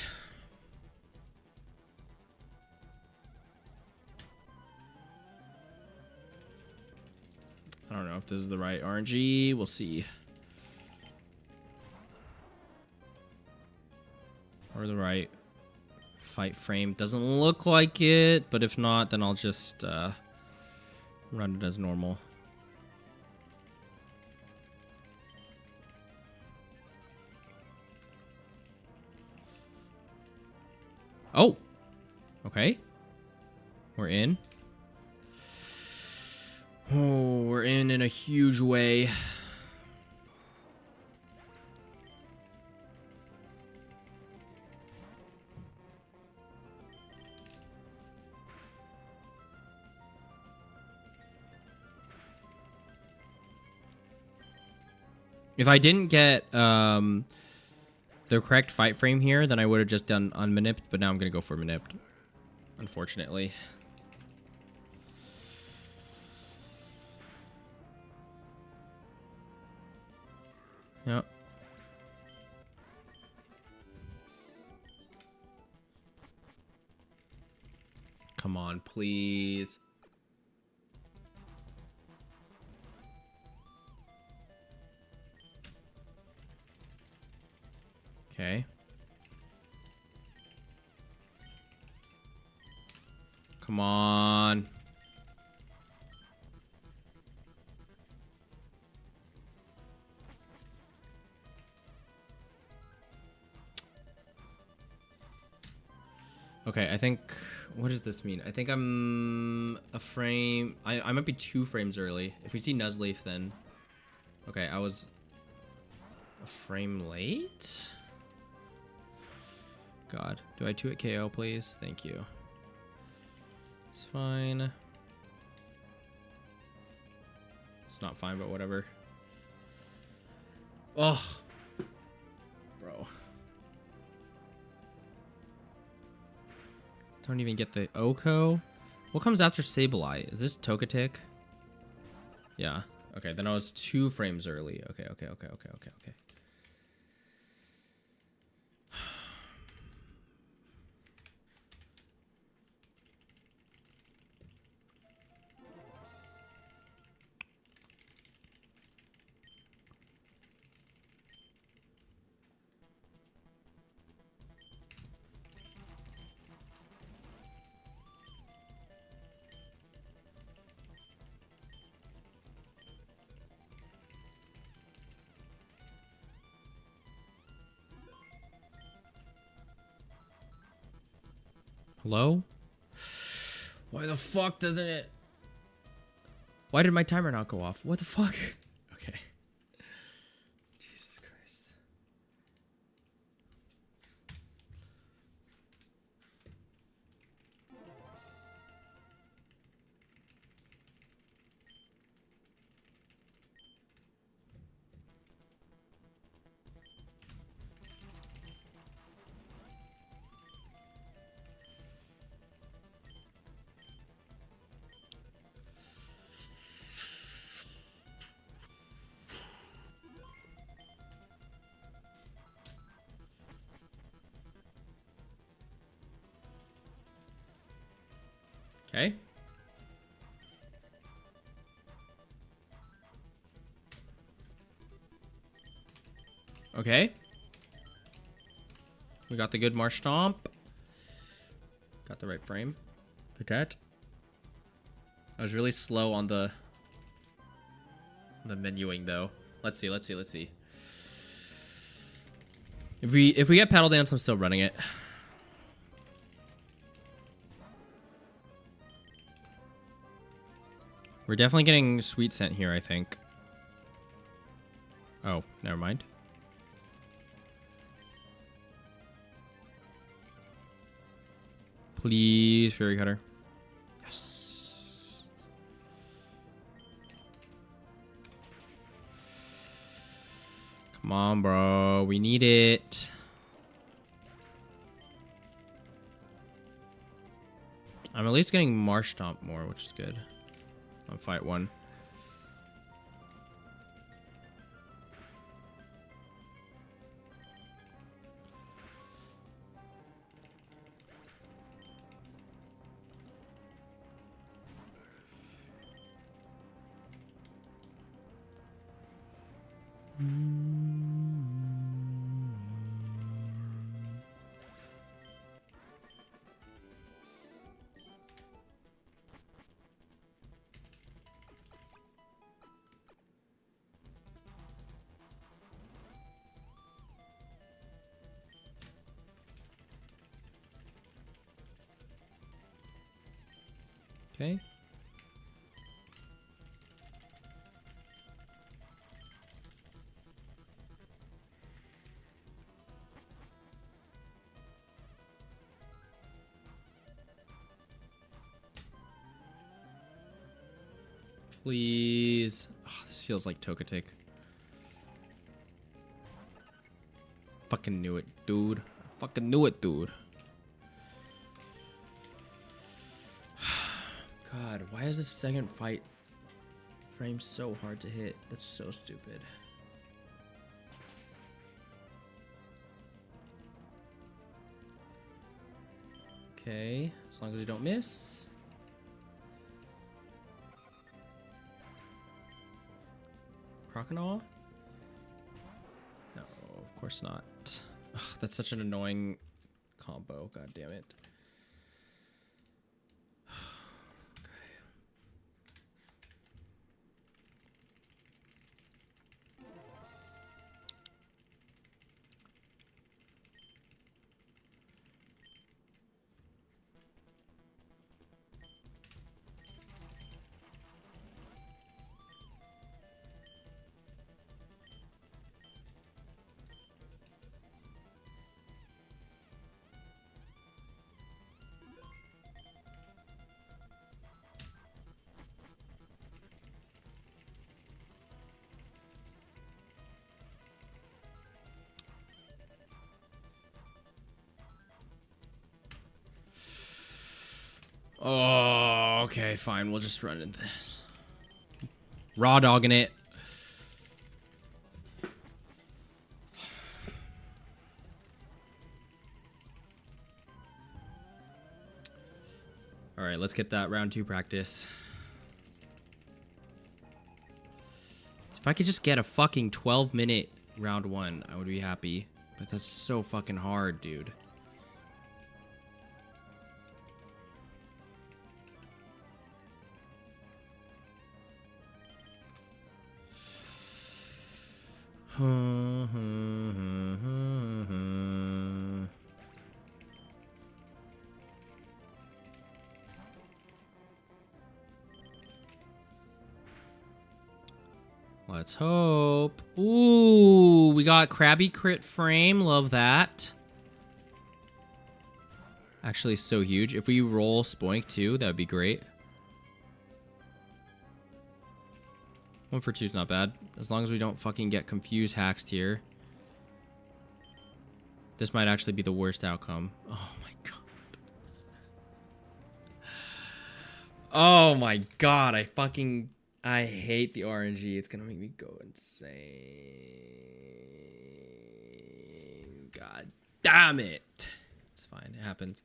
I don't know if this is the right RNG. We'll see. Or the right fight frame. Doesn't look like it, but if not, then I'll just run it as normal. Oh! Okay. We're in. Oh, we're in a huge way. If I didn't get the correct fight frame here, then I would have just done unmanipped, but now I'm going to go for manipped, unfortunately. Yep. Come on, please. Okay. Come on. Okay, I think... What does this mean? I think I'm a frame... I might be 2 frames early. If we see Nuzleaf, then... Okay, I was... a frame late? God. Do I 2-hit KO, please? Thank you. It's fine. It's not fine, but whatever. Oh. Bro. Don't even get the Oko. What comes after Sableye? Is this Togetic? Yeah. Okay, then I was 2 frames early. Okay. Hello? Why the fuck doesn't it... Why did my timer not go off? What the fuck? Okay. Jesus Christ. Okay. Okay. We got the good marsh stomp. Got the right frame. Patet. I was really slow on the menuing though. Let's see. If we get paddle dance, I'm still running it. We're definitely getting sweet scent here, I think. Oh, never mind. Please, Fairy Cutter. Yes. Come on, bro. We need it. I'm at least getting Marsh Stomp more, which is good. On fight 1. Okay. Please. Oh, this feels like Togetic. Fucking knew it, dude. Fucking knew it, dude. God, why is this second fight frame so hard to hit? That's so stupid. Okay, as long as we don't miss. Crocodile? No, of course not. Ugh, that's such an annoying combo. God damn it. Oh, okay, fine. We'll just run into this. Raw dogging it. All right, let's get that round 2 practice. If I could just get a fucking 12-minute round 1, I would be happy. But that's so fucking hard, dude. Let's hope. Ooh, we got Krabby crit frame. Love that. Actually, so huge. If we roll Spoink too, that would be great. 1 for 2 is not bad. As long as we don't fucking get confused haxed here. This might actually be the worst outcome. Oh my god. Oh my god, I hate the RNG. It's gonna make me go insane. God damn it. It's fine, it happens.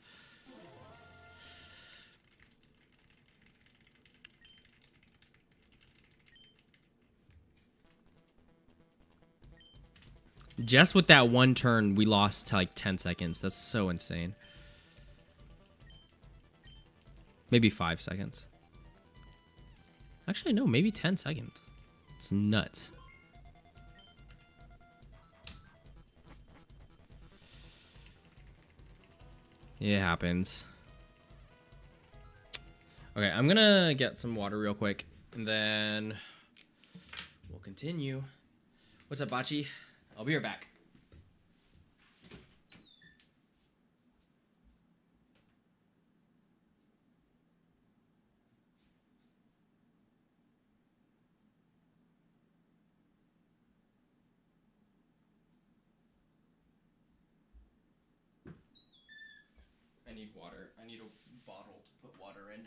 Just with that one turn, we lost to like 10 seconds. That's so insane. Maybe 5 seconds. Actually, no, maybe 10 seconds. It's nuts. It happens. Okay, I'm gonna get some water real quick, and then we'll continue. What's up, Bachi? I'll be right back. I need water. I need a bottle to put water in.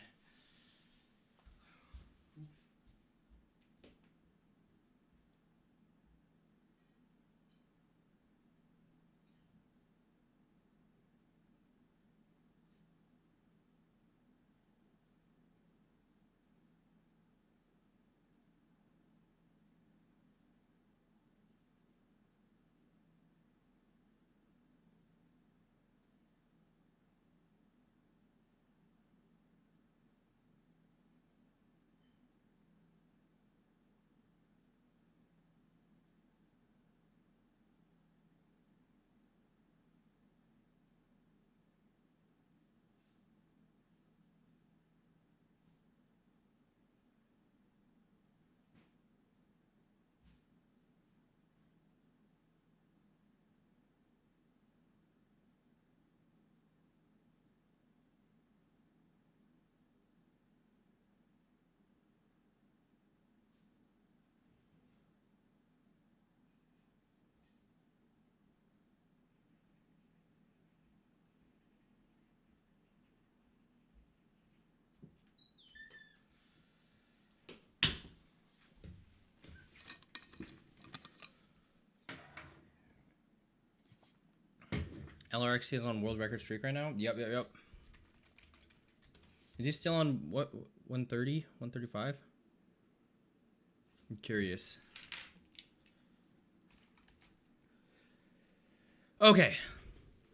LRXC is on world record streak right now? Yep. Is he still on, what, 130? 135? I'm curious. Okay.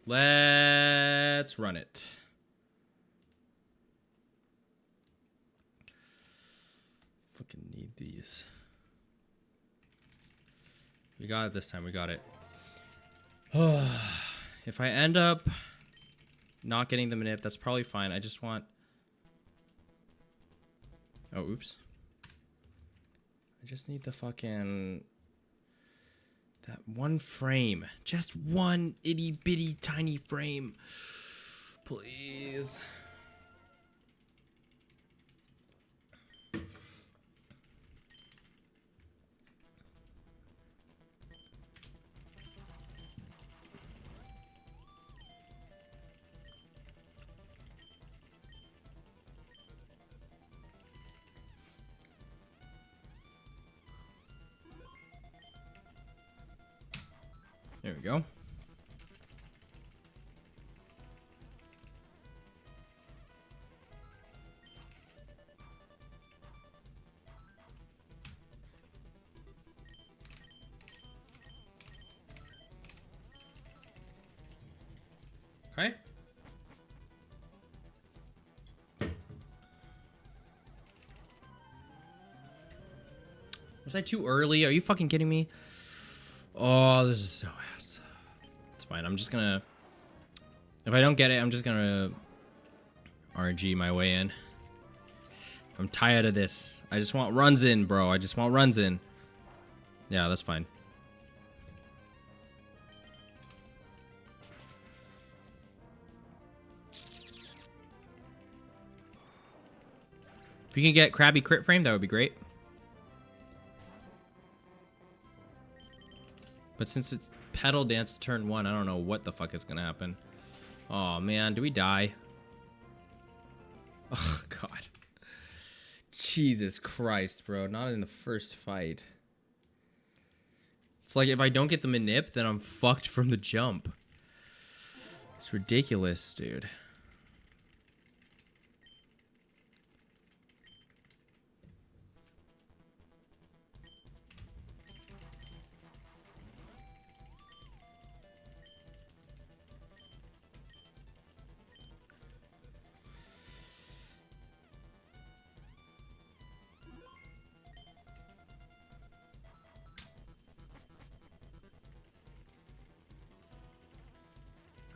Let's run it. Fucking need these. We got it this time. We got it. If I end up not getting the Manip, that's probably fine. I just want... Oh, oops. I just need the fucking... That one frame. Just one itty bitty tiny frame. Please. There we go. Okay. Was I too early? Are you fucking kidding me? Oh, this is so ass. It's fine. I'm just gonna... If I don't get it, I'm just gonna RNG my way in. I'm tired of this. I just want runs in, bro. I just want runs in. Yeah, that's fine. If you can get Krabby crit frame, that would be great. But since it's pedal dance turn 1, I don't know what the fuck is gonna happen. Oh man, do we die? Oh god. Jesus Christ, bro. Not in the first fight. It's like if I don't get the Manip, then I'm fucked from the jump. It's ridiculous, dude.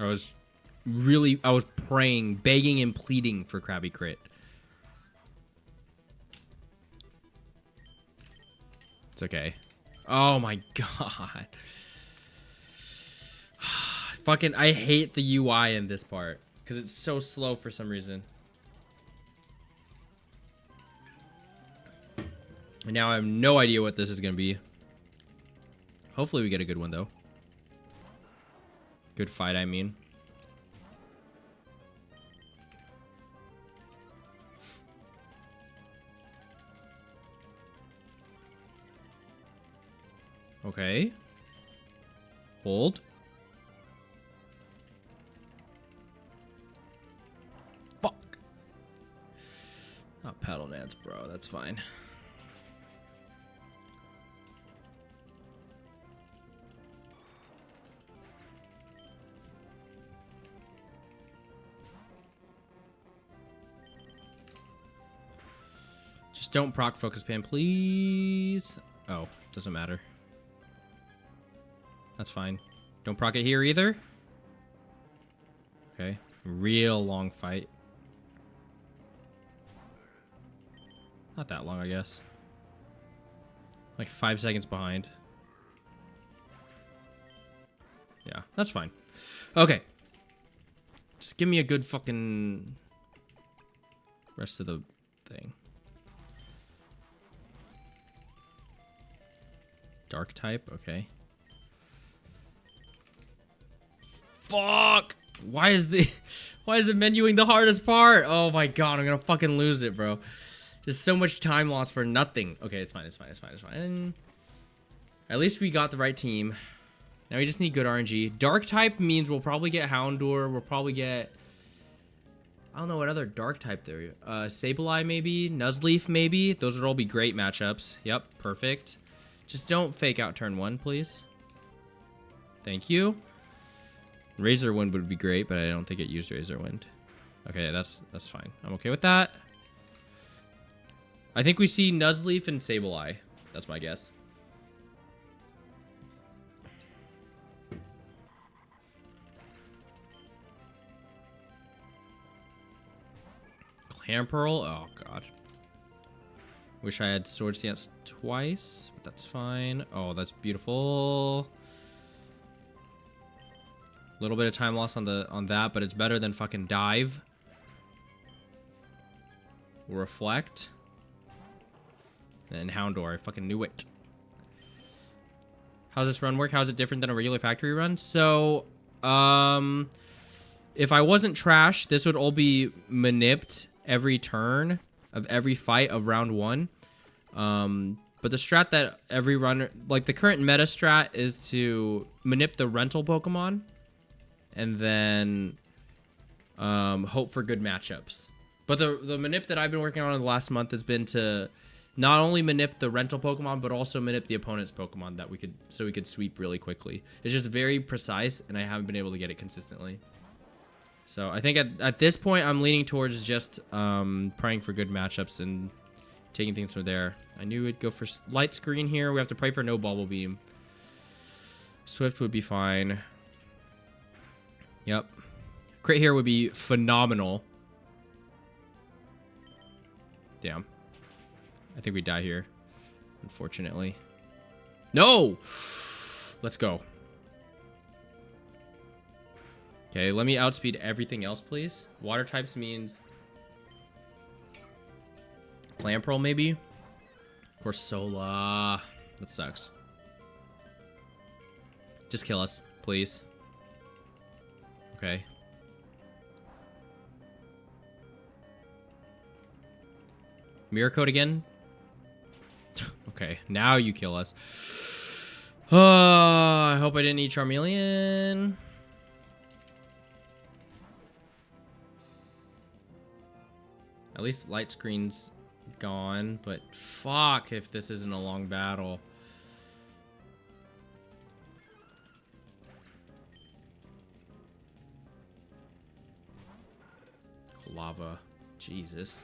I was praying, begging and pleading for Krabby Crit. It's okay. Oh my god. Fucking, I hate the UI in this part. Because it's so slow for some reason. And now I have no idea what this is going to be. Hopefully we get a good one, though. Good fight, I mean. Okay. Hold. Fuck. Not paddle dance, bro. That's fine. Just don't proc focus pan, please. Oh, doesn't matter. That's fine. Don't proc it here either. Okay. Real long fight. Not that long, I guess. Like 5 seconds behind. Yeah, that's fine. Okay. Just give me a good fucking rest of the thing. Dark type, okay. Fuck! Why is the menuing the hardest part? Oh my god, I'm gonna fucking lose it, bro. Just so much time lost for nothing. Okay, it's fine, it's fine, it's fine, it's fine. At least we got the right team. Now we just need good RNG. Dark type means we'll probably get Houndour. We'll probably get... I don't know what other dark type there is. Sableye maybe? Nuzleaf maybe? Those would all be great matchups. Yep, perfect. Just don't fake out turn 1, please. Thank you. Razor Wind would be great, but I don't think it used Razor Wind. Okay, that's fine. I'm okay with that. I think we see Nuzleaf and Sableye. That's my guess. Clamperl? Oh, God. Wish I had Sword Stance twice, but that's fine. Oh, that's beautiful. A little bit of time loss on that, but it's better than fucking dive. Reflect. And Houndour. I fucking knew it. How's this run work? How's it different than a regular factory run? So, if I wasn't trash, this would all be manipped every turn of every fight of round 1. But the strat that every runner, like the current meta strat, is to manip the rental Pokemon and then hope for good matchups. But the manip that I've been working on in the last month has been to not only manip the rental Pokemon, but also manip the opponent's Pokemon that we could sweep really quickly. It's just very precise, and I haven't been able to get it consistently. So I think at this point, I'm leaning towards just praying for good matchups and taking things from there. I knew it'd go for light screen here. We have to pray for no Bubble Beam. Swift would be fine. Yep. Crit here would be phenomenal. Damn. I think we die here, unfortunately. No! Let's go. Okay, let me outspeed everything else, please. Water types means Clamperl, maybe? Corsola. That sucks. Just kill us, please. Okay. Mirror Coat again? Okay, now you kill us. I hope I didn't eat Charmeleon. At least light screen's gone, but fuck if this isn't a long battle. Lava. Jesus.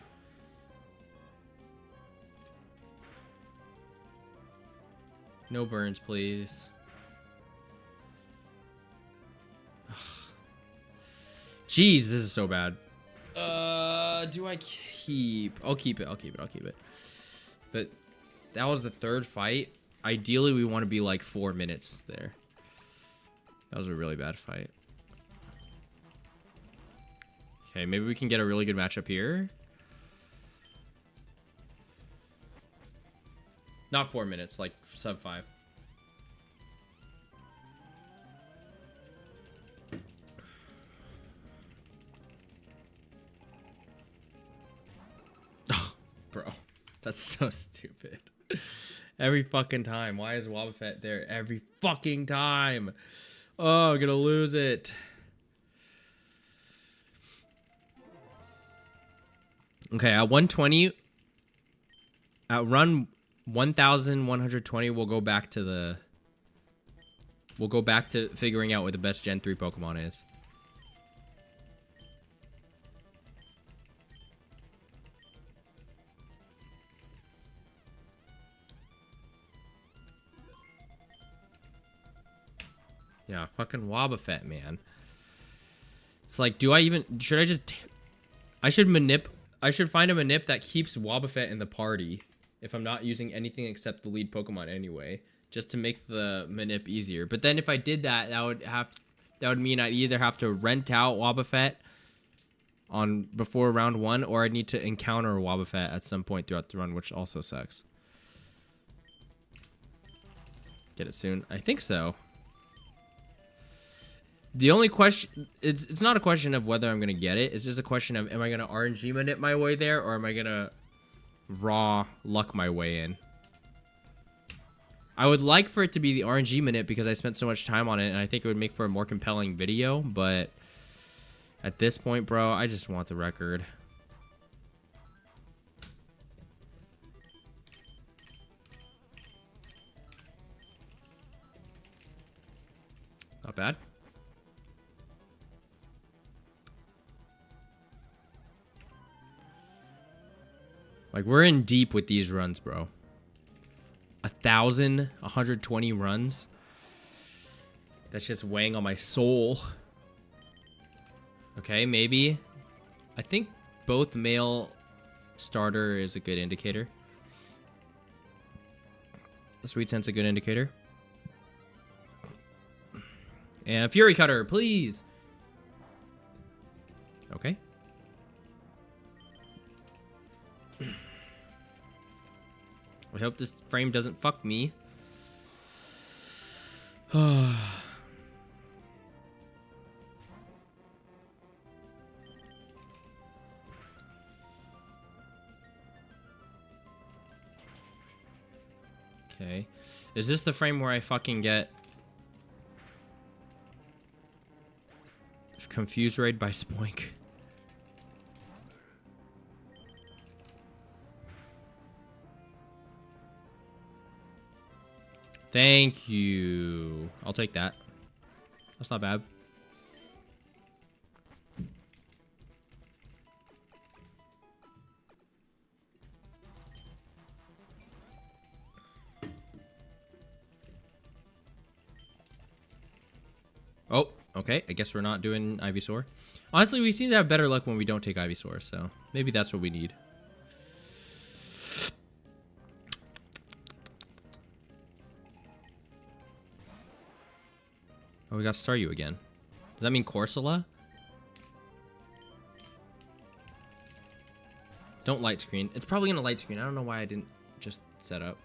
No burns, please. Ugh. Jeez, this is so bad. Do I keep? I'll keep it. I'll keep it. I'll keep it. But that was the third fight. Ideally, we want to be like 4 minutes there. That was a really bad fight. Okay, maybe we can get a really good matchup here. Not 4 minutes, like sub 5. Oh, bro, that's so stupid. Every fucking time. Why is Wobbuffet there every fucking time? Oh, I'm gonna lose it. Okay, at 120, at run 1120, we'll go back to figuring out what the best Gen 3 Pokemon is. Yeah, fucking Wobbuffet, man. It's like, should I should find a Manip that keeps Wobbuffet in the party if I'm not using anything except the lead Pokemon anyway, just to make the Manip easier. But then if I did that, that would mean I'd either have to rent out Wobbuffet before round 1, or I'd need to encounter Wobbuffet at some point throughout the run, which also sucks. Get it soon? I think so. The only question, it's not a question of whether I'm going to get it. It's just a question of, am I going to RNG Manip my way there, or am I going to raw luck my way in? I would like for it to be the RNG Manip because I spent so much time on it, and I think it would make for a more compelling video, but at this point, bro, I just want the record. Not bad. Like, we're in deep with these runs, bro. 1,120 runs. That's just weighing on my soul. Okay, maybe. I think both male starter is a good indicator. Sweet Scent's a good indicator. And Fury Cutter, please. Okay. I hope this frame doesn't fuck me. Okay. Is this the frame where I fucking get confused raid by Spoink? Thank you. I'll take that. That's not bad. Oh, okay. I guess we're not doing Ivysaur. Honestly, we seem to have better luck when we don't take Ivysaur, so maybe that's what we need. Oh, we got Staryu again. Does that mean Corsola? Don't light screen. It's probably gonna light screen. I don't know why I didn't just set up.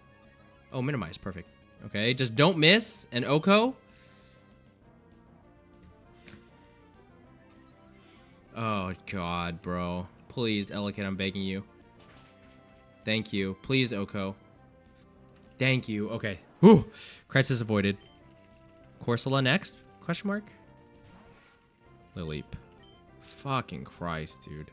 Oh, minimize. Perfect. Okay, just don't miss. And Oko. Oh, God, bro. Please, Elekid, I'm begging you. Thank you. Please, Oko. Thank you. Okay. Whew. Crisis avoided. Corsola next? Question mark? Lileep. Fucking Christ, dude.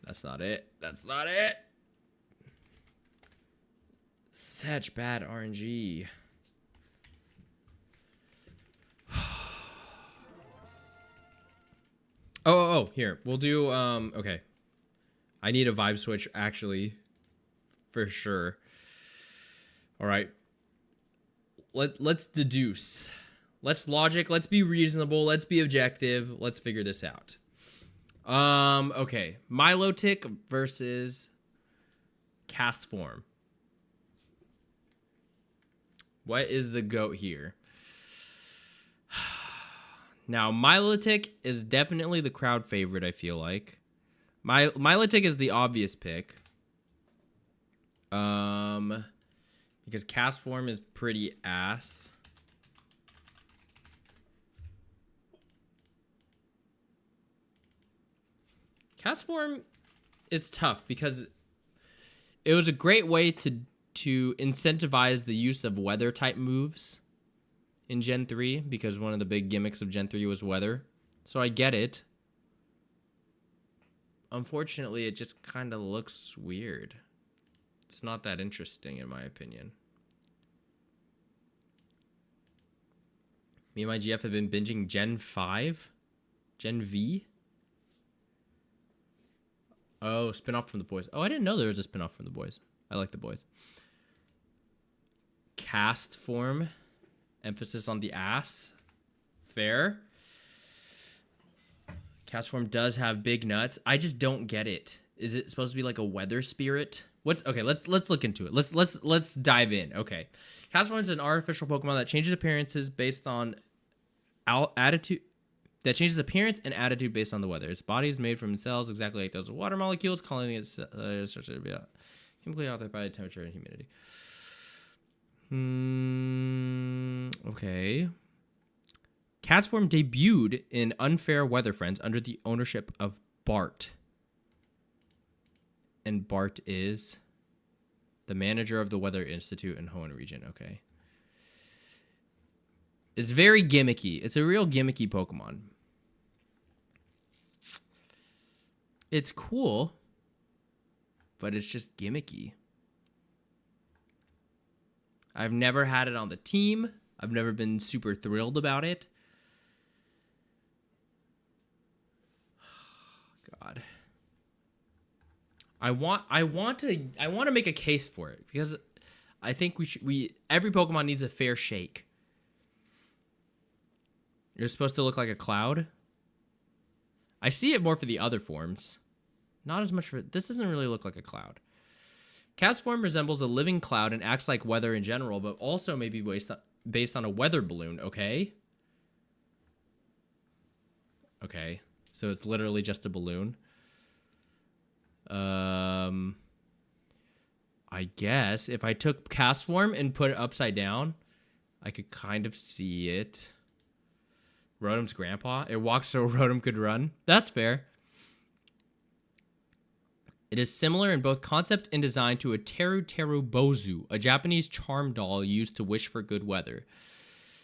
That's not it. That's not it. Such bad RNG. Oh, here. We'll do, okay. I need a vibe switch, actually, for sure. All right. Let's deduce. Let's logic. Let's be reasonable. Let's be objective. Let's figure this out. Okay. Milotic versus cast form. What is the GOAT here? Now, Milotic is definitely the crowd favorite, I feel like. Milotic is the obvious pick. Because cast form is pretty ass. Cast form, it's tough because it was a great way to incentivize the use of weather type moves in Gen 3 because one of the big gimmicks of Gen 3 was weather. So I get it. Unfortunately, it just kind of looks weird. It's not that interesting in my opinion. Me and my GF have been binging Gen 5? Gen V? Oh, spinoff from the boys. Oh, I didn't know there was a spinoff from the boys. I like the boys. Cast form. Emphasis on the ass. Fair. Cast form does have big nuts. I just don't get it. Is it supposed to be like a weather spirit? Okay, let's look into it. Let's dive in. Okay. Cast form is an artificial Pokemon that changes appearances based on attitude. That changes appearance and attitude based on the weather. Its body is made from cells exactly like those of water molecules, calling it chemically altered by temperature and humidity. Okay. Cast form debuted in Unfair Weather Friends under the ownership of Bart. And Bart is the manager of the Weather Institute in Hoenn region. Okay. It's very gimmicky. It's a real gimmicky Pokemon. It's cool, but it's just gimmicky. I've never had it on the team. I've never been super thrilled about it. God. I want to make a case for it because I think every Pokemon needs a fair shake. You're supposed to look like a cloud. I see it more for the other forms. Not as much for... This doesn't really look like a cloud. Cast form resembles a living cloud and acts like weather in general, but also may be based on a weather balloon, okay? Okay. So it's literally just a balloon. I guess if I took cast form and put it upside down, I could kind of see it. Rotom's grandpa. It walked so Rotom could run. That's fair. It is similar in both concept and design to a Teru Teru Bozu, a Japanese charm doll used to wish for good weather.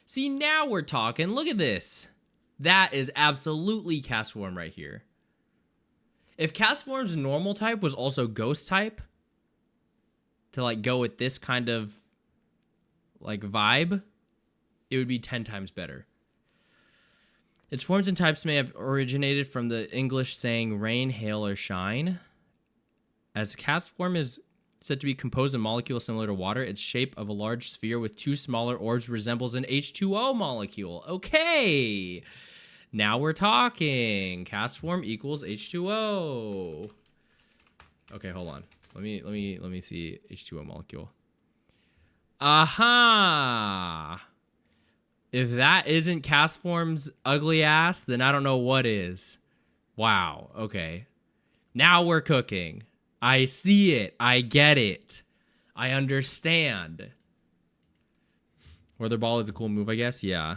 See, now we're talking. Look at this. That is absolutely cast form right here. If cast form's normal type was also ghost type, to like go with this kind of like vibe, it would be 10 times better. Its forms and types may have originated from the English saying rain, hail, or shine. As cast form is said to be composed of molecules similar to water, its shape of a large sphere with two smaller orbs resembles an H2O molecule. Okay, now we're talking. Cast form equals H2O. Okay, hold on. Let me see H2O molecule. Aha! If that isn't cast form's ugly ass, then I don't know what is. Wow. Okay. Now we're cooking. I see it. I get it. I understand. Weather ball is a cool move, I guess. Yeah.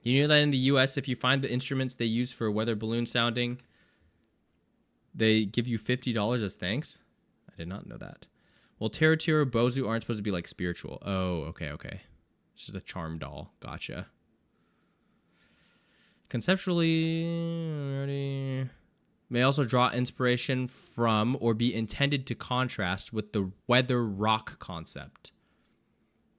You know that in the US, if you find the instruments they use for weather balloon sounding, they give you $50 as thanks? I did not know that. Well, Teru Teru Bozu aren't supposed to be like spiritual. Oh, okay. It's just a charm doll. Gotcha. Conceptually, may also draw inspiration from or be intended to contrast with the weather rock concept.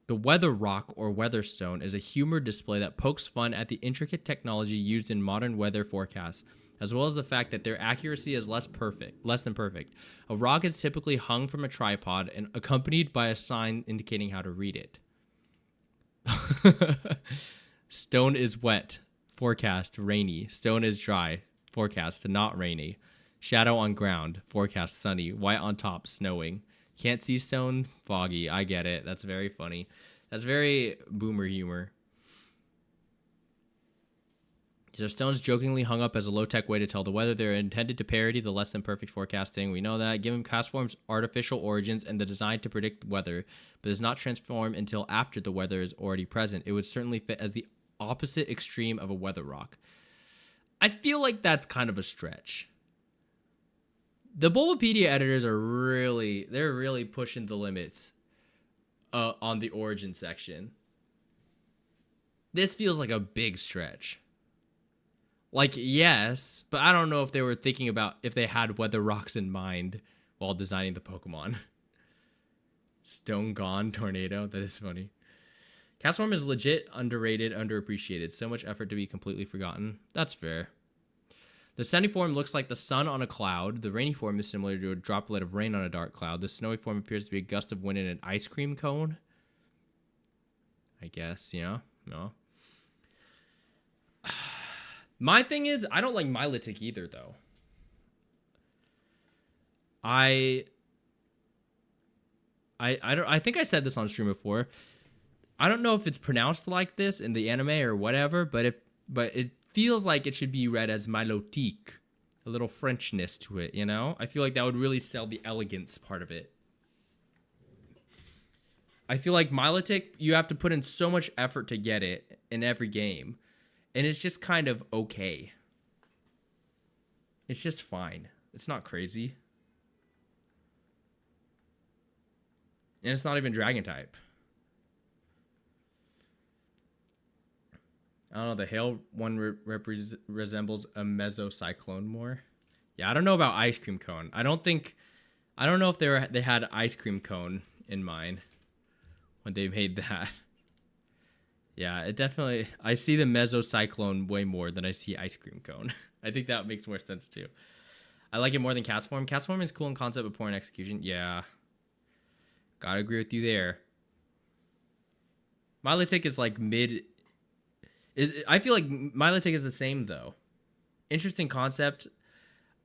The weather rock or weather stone is a humor display that pokes fun at the intricate technology used in modern weather forecasts, as well as the fact that their accuracy is less than perfect. A rock is typically hung from a tripod and accompanied by a sign indicating how to read it. Stone is wet. Forecast rainy. Stone is dry. Forecast not rainy. Shadow on ground. Forecast sunny. White on top. Snowing. Can't see stone. Foggy. I get it. That's very funny. That's very boomer humor. These are stones jokingly hung up as a low-tech way to tell the weather. They're intended to parody the less than perfect forecasting. We know that. Given Castform's artificial origins and the design to predict weather, but does not transform until after the weather is already present, it would certainly fit as the opposite extreme of a weather rock. I feel like that's kind of a stretch. The Bulbapedia editors are really pushing the limits on the origin section. This feels like a big stretch. Like, yes, but I don't know if they were thinking about if they had weather rocks in mind while designing the Pokemon. Stone gone, tornado. That is funny. Castform is legit underrated, underappreciated. So much effort to be completely forgotten. That's fair. The sunny form looks like the sun on a cloud. The rainy form is similar to a droplet of rain on a dark cloud. The snowy form appears to be a gust of wind in an ice cream cone. I guess, yeah. No. My thing is, I don't like Milotic either, though. I think I said this on stream before. I don't know if it's pronounced like this in the anime or whatever, but it feels like it should be read as Milotique. A little Frenchness to it, you know? I feel like that would really sell the elegance part of it. I feel like Milotic, you have to put in so much effort to get it in every game. And it's just kind of okay. It's just fine. It's not crazy. And it's not even dragon type. I don't know, the hail one resembles a mesocyclone more. Yeah, I don't know about ice cream cone. I don't know if they had ice cream cone in mind when they made that. Yeah, it definitely, I see the mesocyclone way more than I see ice cream cone. I think that makes more sense too. I like it more than Castform. Castform is cool in concept but poor in execution. Yeah. Gotta agree with you there. Milotic is like mid. I feel like Milotic is the same though. Interesting concept.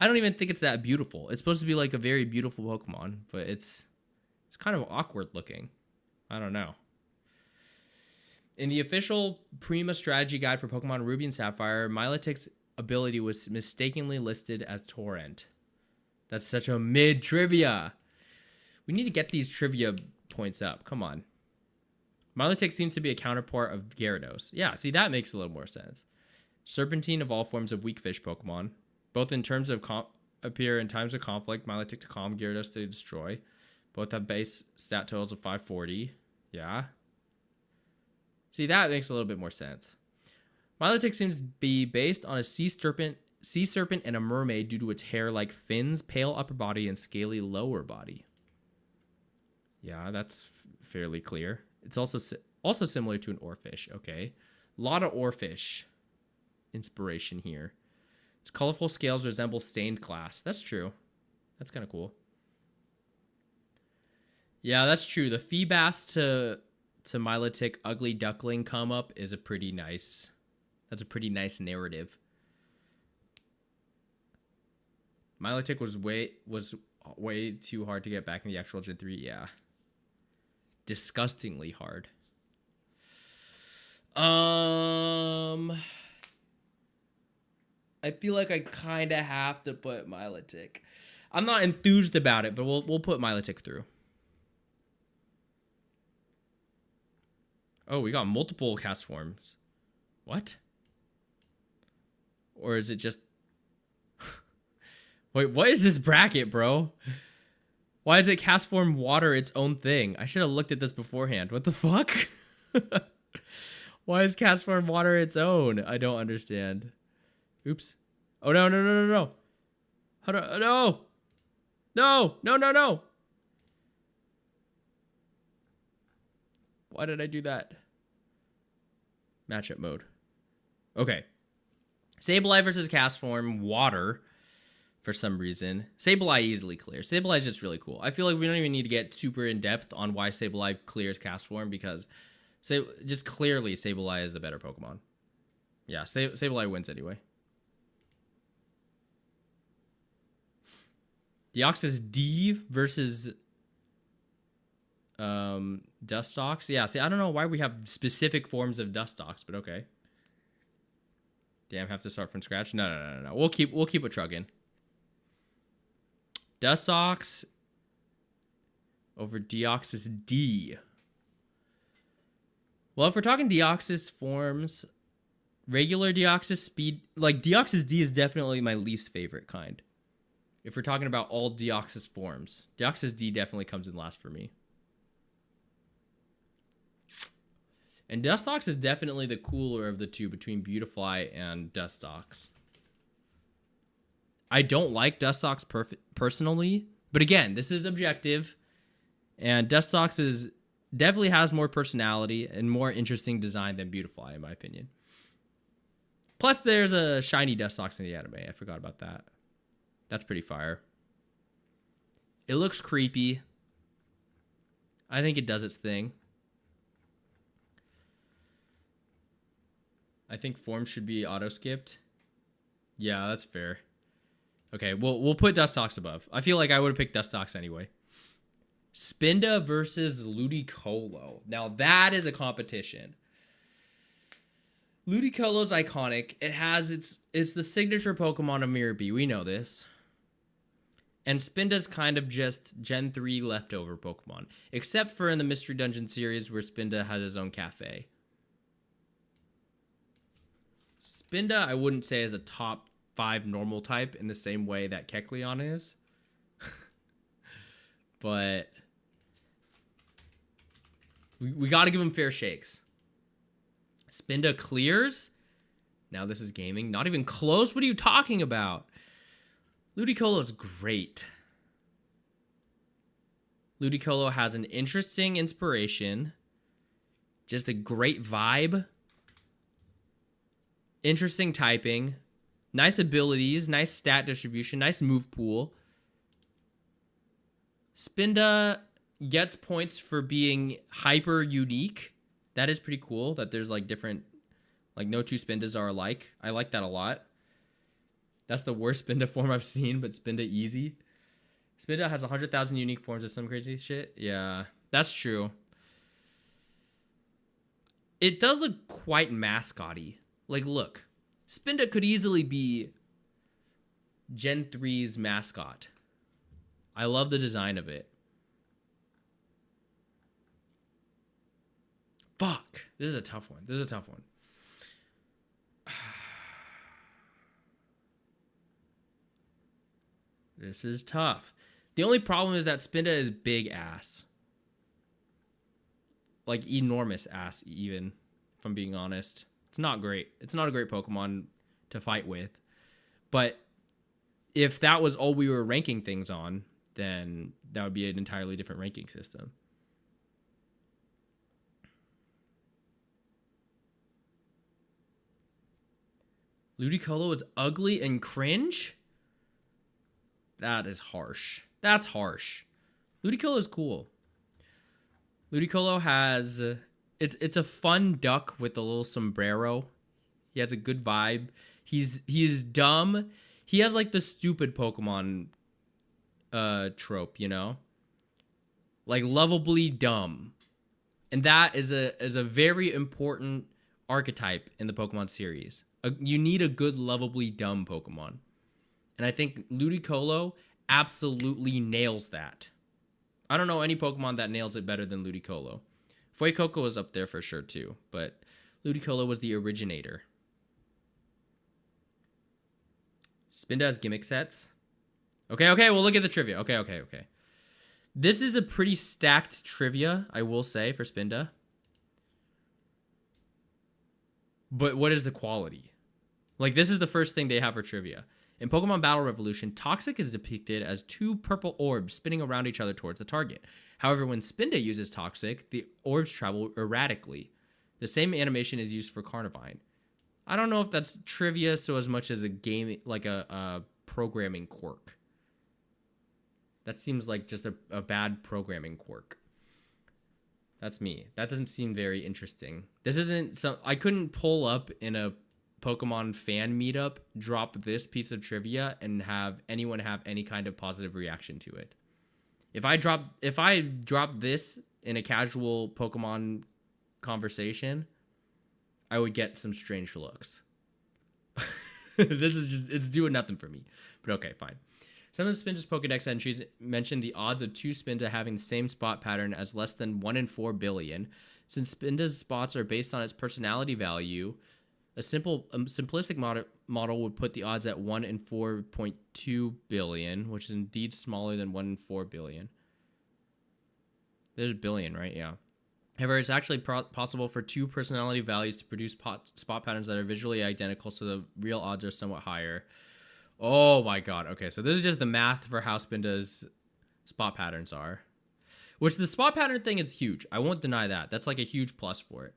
I don't even think it's that beautiful. It's supposed to be like a very beautiful Pokemon, but it's kind of awkward looking. I don't know. In the official Prima strategy guide for Pokemon Ruby and Sapphire, Milotic's ability was mistakenly listed as Torrent. That's such a mid trivia. We need to get these trivia points up. Come on. Milotic seems to be a counterpart of Gyarados. Yeah, see, that makes a little more sense. Serpentine of all forms of weak fish Pokemon. Both in terms of appear in times of conflict, Milotic to calm, Gyarados to destroy. Both have base stat totals of 540. Yeah. See, that makes a little bit more sense. Milotic seems to be based on a sea serpent and a mermaid due to its hair-like fins, pale upper body, and scaly lower body. Yeah, that's fairly clear. It's also similar to an oarfish. Okay, a lot of oarfish inspiration here. Its colorful scales resemble stained glass. That's true. That's kind of cool. Yeah, that's true. The Feebas to Milotic Ugly Duckling come up is a pretty nice. That's a pretty nice narrative. Milotic was way too hard to get back in the actual Gen 3. Yeah. Disgustingly hard. I feel like I kind of have to put Milotic. I'm not enthused about it, but we'll put Milotic through. Oh, we got multiple cast forms. What? Or is it just... Wait, what is this bracket, bro? Why does it cast form water its own thing? I should have looked at this beforehand. What the fuck? Why is cast form water its own? I don't understand. Oops. Oh, no. How do... No! No! Why did I do that? Matchup mode. Okay. Sableye versus Castform, water, for some reason. Sableye easily clears. Sableye is just really cool. I feel like we don't even need to get super in-depth on why Sableye clears Castform, because just clearly Sableye is the better Pokemon. Yeah, Sableye wins anyway. Deoxys D versus Dustox. Yeah, see, I don't know why we have specific forms of Dustox, but okay. Damn, have to start from scratch? No. We'll keep it trucking. Dustox over Deoxys D. Well, if we're talking Deoxys forms, regular Deoxys Deoxys D is definitely my least favorite kind. If we're talking about all Deoxys forms, Deoxys D definitely comes in last for me. And Dustox is definitely the cooler of the two between Beautifly and Dustox. I don't like Dustox personally, but again, this is objective. And Dustox definitely has more personality and more interesting design than Beautifly, in my opinion. Plus, there's a shiny Dustox in the anime. I forgot about that. That's pretty fire. It looks creepy. I think it does its thing. I think forms should be auto-skipped. Yeah, that's fair. Okay, we'll put Dustox above. I feel like I would have picked Dustox anyway. Spinda versus Ludicolo. Now that is a competition. Ludicolo's iconic. It's the signature Pokemon of Mirror B. We know this. And Spinda's kind of just Gen 3 leftover Pokemon. Except for in the Mystery Dungeon series where Spinda has his own cafe. Spinda, I wouldn't say is a top 5 normal type in the same way that Kecleon is. But we got to give him fair shakes. Spinda clears. Now this is gaming. Not even close. What are you talking about? Ludicolo is great. Ludicolo has an interesting inspiration. Just a great vibe. Interesting typing. Nice abilities. Nice stat distribution. Nice move pool. Spinda gets points for being hyper unique. That is pretty cool that there's like different, like no two Spindas are alike. I like that a lot. That's the worst Spinda form I've seen, but Spinda easy. Spinda has 100,000 unique forms of some crazy shit. Yeah, that's true. It does look quite mascot-y. Like, look. Spinda could easily be Gen 3's mascot. I love the design of it. Fuck. This is a tough one. This is tough. The only problem is that Spinda is big ass. Like, enormous ass, even, if I'm being honest. It's not great. It's not a great Pokemon to fight with. But if that was all we were ranking things on, then that would be an entirely different ranking system. Ludicolo is ugly and cringe? That is harsh. That's harsh. Ludicolo is cool. Ludicolo has... It's a fun duck with a little sombrero. He has a good vibe. He's dumb. He has like the stupid Pokemon trope, you know? Like lovably dumb. And that is a very important archetype in the Pokemon series. You need a good lovably dumb Pokemon. And I think Ludicolo absolutely nails that. I don't know any Pokemon that nails it better than Ludicolo. Fuecoco was up there for sure too, but Ludicolo was the originator. Spinda has gimmick sets. Okay, we'll look at the trivia. Okay. This is a pretty stacked trivia, I will say, for Spinda. But what is the quality? Like, this is the first thing they have for trivia. In Pokemon Battle Revolution, Toxic is depicted as 2 purple orbs spinning around each other towards the target. However, when Spinda uses Toxic, the orbs travel erratically. The same animation is used for Carnivine. I don't know if that's trivia so as much as a game, like a programming quirk. That seems like just a bad programming quirk. That's me. That doesn't seem very interesting. This isn't so. I couldn't pull up in a Pokemon fan meetup, drop this piece of trivia, and have anyone have any kind of positive reaction to it. If I drop this in a casual Pokemon conversation, I would get some strange looks. This is just, it's doing nothing for me. But okay, fine. Some of Spinda's Pokedex entries mention the odds of two Spinda having the same spot pattern as less than 1 in 4 billion. Since Spinda's spots are based on its personality value, a simplistic model would put the odds at 1 in 4.2 billion, which is indeed smaller than 1 in 4 billion. There's a billion, right? Yeah. However, it's actually possible for two personality values to produce spot patterns that are visually identical, so the real odds are somewhat higher. Oh my god. Okay, so this is just the math for how Spinda's spot patterns are. Which the spot pattern thing is huge. I won't deny that. That's like a huge plus for it.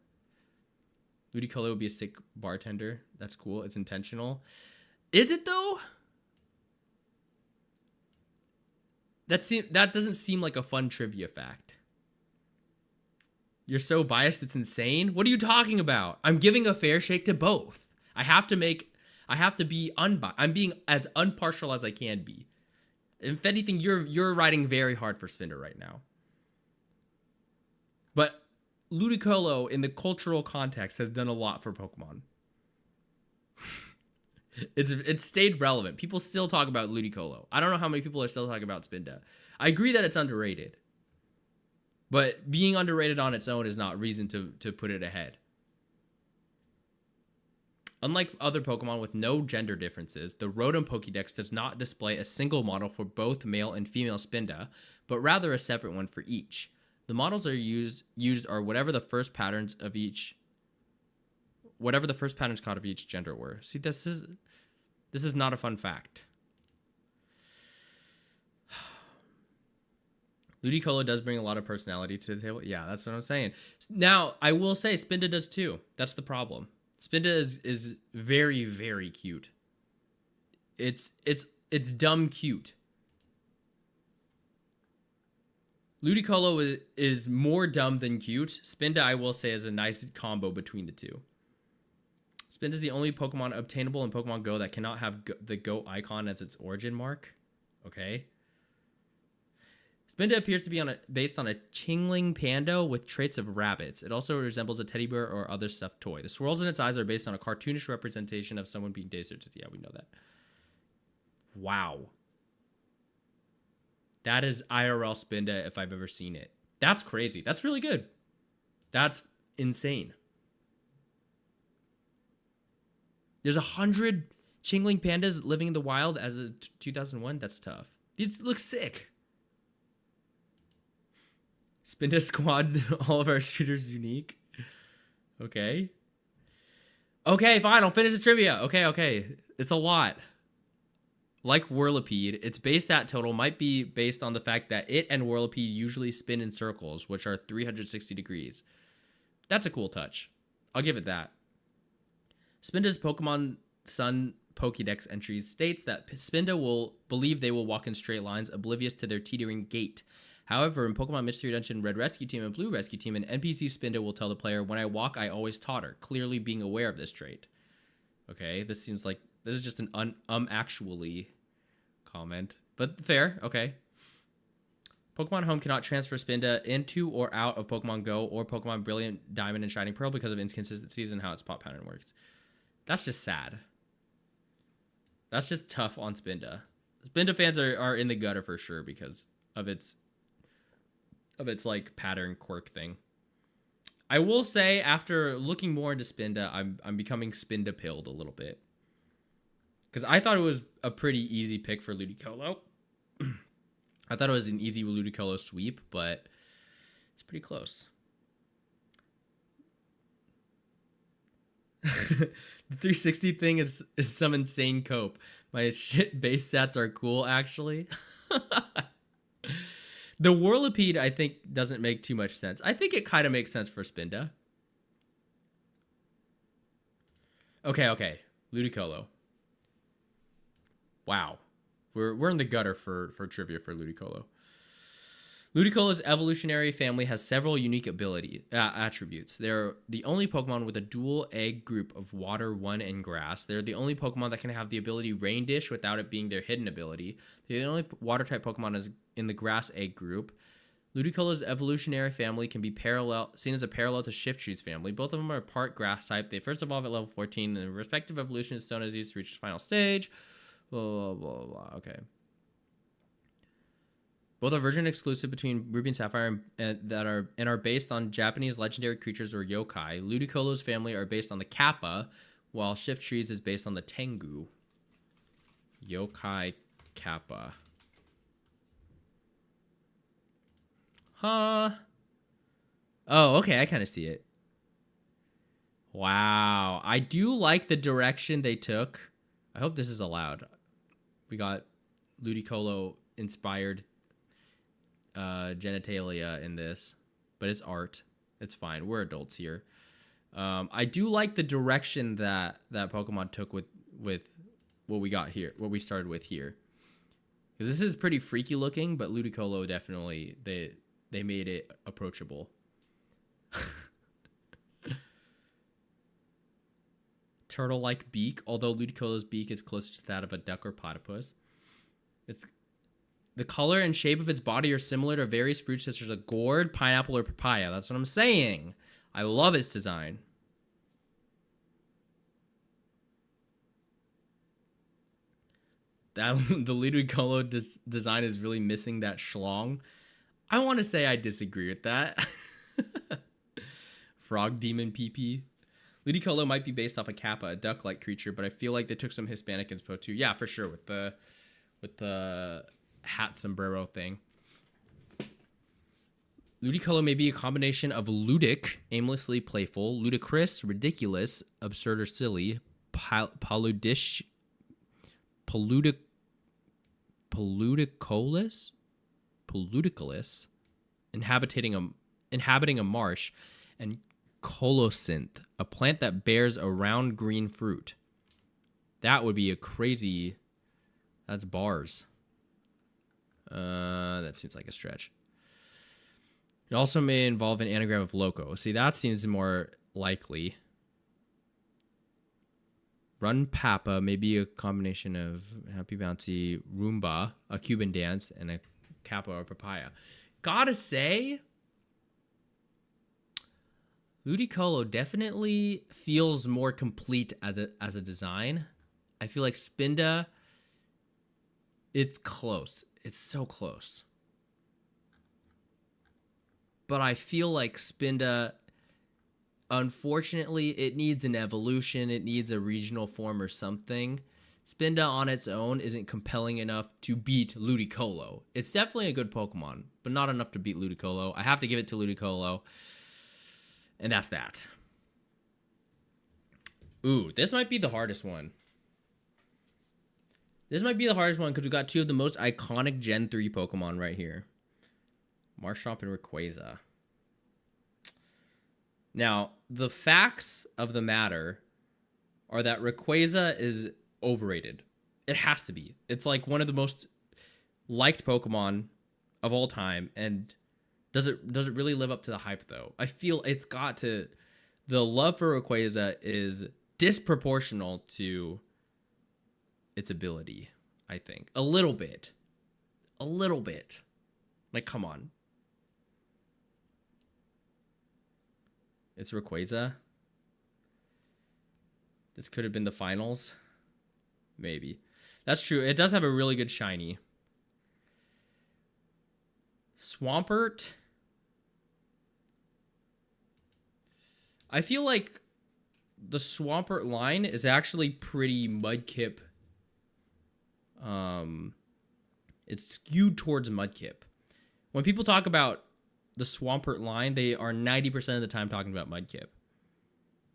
Ludicolo would be a sick bartender. That's cool. It's intentional. Is it though? That doesn't seem like a fun trivia fact. You're so biased, it's insane. What are you talking about? I'm giving a fair shake to both. I have to be unbiased. I'm being as impartial as I can be. If anything, you're riding very hard for Spinda right now. But Ludicolo, in the cultural context, has done a lot for Pokemon. It's stayed relevant. People still talk about Ludicolo. I don't know how many people are still talking about Spinda. I agree that it's underrated. But being underrated on its own is not reason to put it ahead. Unlike other Pokemon with no gender differences, the Rotom Pokédex does not display a single model for both male and female Spinda, but rather a separate one for each. The models are used are whatever the first patterns caught of each gender were. See, this is not a fun fact. Ludicolo does bring a lot of personality to the table. Yeah, that's what I'm saying. Now, I will say Spinda does too. That's the problem. Spinda is very, very cute. It's dumb cute. Ludicolo is more dumb than cute. Spinda, I will say, is a nice combo between the two. Spinda is the only Pokemon obtainable in Pokemon Go that cannot have the goat icon as its origin mark. Okay. Spinda appears to be based on a Chingling Pando with traits of rabbits. It also resembles a teddy bear or other stuffed toy. The swirls in its eyes are based on a cartoonish representation of someone being dazed. Yeah, we know that. Wow. That is IRL Spinda if I've ever seen it. That's crazy. That's really good. That's insane. There's 100 Chingling Pandas living in the wild as of 2001. That's tough. These look sick. Spinda Squad, all of our shooters unique. Okay. Okay, fine. I'll finish the trivia. Okay. It's a lot. Like Whirlipede, its base stat total might be based on the fact that it and Whirlipede usually spin in circles, which are 360 degrees. That's a cool touch. I'll give it that. Spinda's Pokemon Sun Pokédex entries states that Spinda will believe they will walk in straight lines, oblivious to their teetering gait. However, in Pokemon Mystery Dungeon Red Rescue Team and Blue Rescue Team, an NPC Spinda will tell the player, "When I walk, I always totter," clearly being aware of this trait. Okay, this seems like this is just an actually comment, but fair. Okay. Pokemon Home cannot transfer Spinda into or out of Pokemon Go or Pokemon Brilliant Diamond and Shining Pearl because of inconsistencies in how its spot pattern works. That's just sad. That's just tough on Spinda. Spinda fans are in the gutter for sure because of its like pattern quirk thing. I will say, after looking more into Spinda, I'm becoming Spinda pilled a little bit. Because I thought it was a pretty easy pick for Ludicolo. I thought it was an easy Ludicolo sweep, but it's pretty close. The 360 thing is some insane cope. My shit base stats are cool, actually. The Whirlipede, I think, doesn't make too much sense. I think it kind of makes sense for Spinda. Okay. Ludicolo. Wow. We're in the gutter for trivia for Ludicolo. Ludicolo's evolutionary family has several unique attributes. They're the only Pokemon with a dual egg group of Water 1 and Grass. They're the only Pokemon that can have the ability Rain Dish without it being their hidden ability. They're the only Water-type Pokemon is in the Grass egg group. Ludicolo's evolutionary family can be seen as a parallel to Shiftry's family. Both of them are part Grass-type. They first evolve at level 14, and the respective evolution stone is used to reach the final stage. Blah, blah, blah, blah. Okay. Both are version exclusive between Ruby and Sapphire and are based on Japanese legendary creatures or yokai. Ludicolo's family are based on the Kappa, while Shiftry's is based on the Tengu. Yokai Kappa. Huh? Oh, okay, I kind of see it. Wow. I do like the direction they took. I hope this is allowed. We got Ludicolo inspired genitalia in this, but it's art. It's fine. We're adults here. I do like the direction that Pokemon took with what we got here, what we started with here, because this is pretty freaky looking, but Ludicolo definitely they made it approachable. Turtle-like beak, although Ludicolo's beak is closer to that of a duck or platypus. The color and shape of its body are similar to various fruits such as a gourd, pineapple, or papaya. That's what I'm saying. I love its design. The Ludicolo design is really missing that schlong. I want to say I disagree with that. Frog Demon PP. Ludicolo might be based off a Kappa, a duck-like creature, but I feel like they took some Hispanic inspo too. Yeah, for sure, with the hat sombrero thing. Ludicolo may be a combination of ludic, aimlessly playful, ludicrous, ridiculous, absurd or silly, paludicolous, inhabiting a marsh, and colocynth, a plant that bears a round green fruit. That would be a crazy... That's bars. That seems like a stretch. It also may involve an anagram of loco. See, that seems more likely. Run Papa may be a combination of Happy Bouncy, Roomba, a Cuban dance, and a Kappa or papaya. Gotta say, Ludicolo definitely feels more complete as a design. I feel like Spinda, it's close. It's so close. But I feel like Spinda, unfortunately, it needs an evolution. It needs a regional form or something. Spinda on its own isn't compelling enough to beat Ludicolo. It's definitely a good Pokemon, but not enough to beat Ludicolo. I have to give it to Ludicolo. And that's that. Ooh, this might be the hardest one. This might be the hardest one because we got two of the most iconic Gen 3 Pokemon right here. Marshtomp and Rayquaza. Now, the facts of the matter are that Rayquaza is overrated. It has to be. It's like one of the most liked Pokemon of all time. And does it really live up to the hype, though? I feel it's got to... The love for Rayquaza is disproportional to its ability, I think. A little bit. A little bit. Like, come on. It's Rayquaza. This could have been the finals. Maybe. That's true. It does have a really good shiny. Swampert. I feel like the Swampert line is actually pretty Mudkip. It's skewed towards Mudkip. When people talk about the Swampert line, they are 90% of the time talking about Mudkip.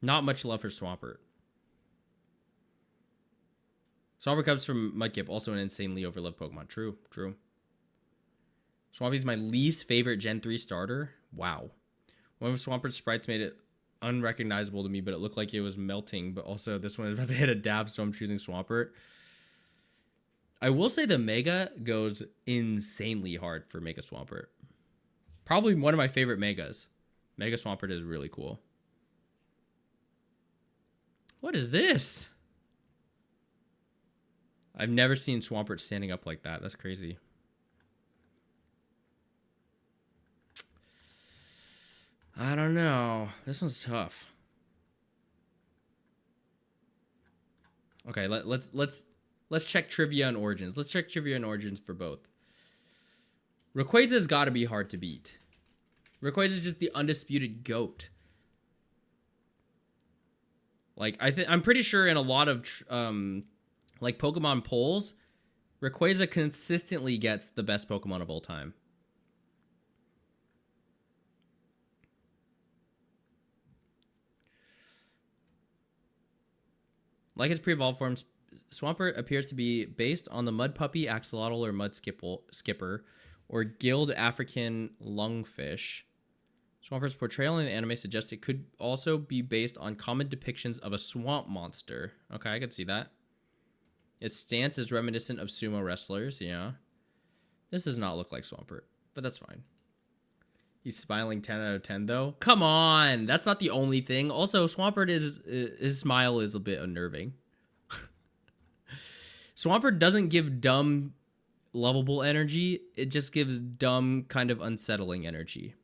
Not much love for Swampert. Swampert comes from Mudkip, also an insanely overloved Pokemon. True. Swampy's my least favorite Gen 3 starter. Wow. One of Swampert's sprites made it unrecognizable to me, but it looked like it was melting. But also, this one is about to hit a dab, so I'm choosing Swampert. I will say the Mega goes insanely hard for Mega Swampert. Probably one of my favorite Megas. Mega Swampert is really cool. What is this? I've never seen Swampert standing up like that. That's crazy. I don't know. This one's tough. Okay, let's check trivia and origins. Let's check trivia and origins for both. Rayquaza's got to be hard to beat. Rayquaza's just the undisputed GOAT. Like I'm pretty sure in a lot of like Pokemon polls, Rayquaza consistently gets the best Pokemon of all time. Like its pre-evolved form, Swampert appears to be based on the Mud Puppy, Axolotl, or Mud Skipper, or Gilled African Lungfish. Swampert's portrayal in the anime suggests it could also be based on common depictions of a swamp monster. Okay, I could see that. Its stance is reminiscent of sumo wrestlers, yeah. This does not look like Swampert, but that's fine. He's smiling 10 out of 10, though. Come on! That's not the only thing. Also, Swampert his smile is a bit unnerving. Swampert doesn't give dumb, lovable energy. It just gives dumb, kind of unsettling energy.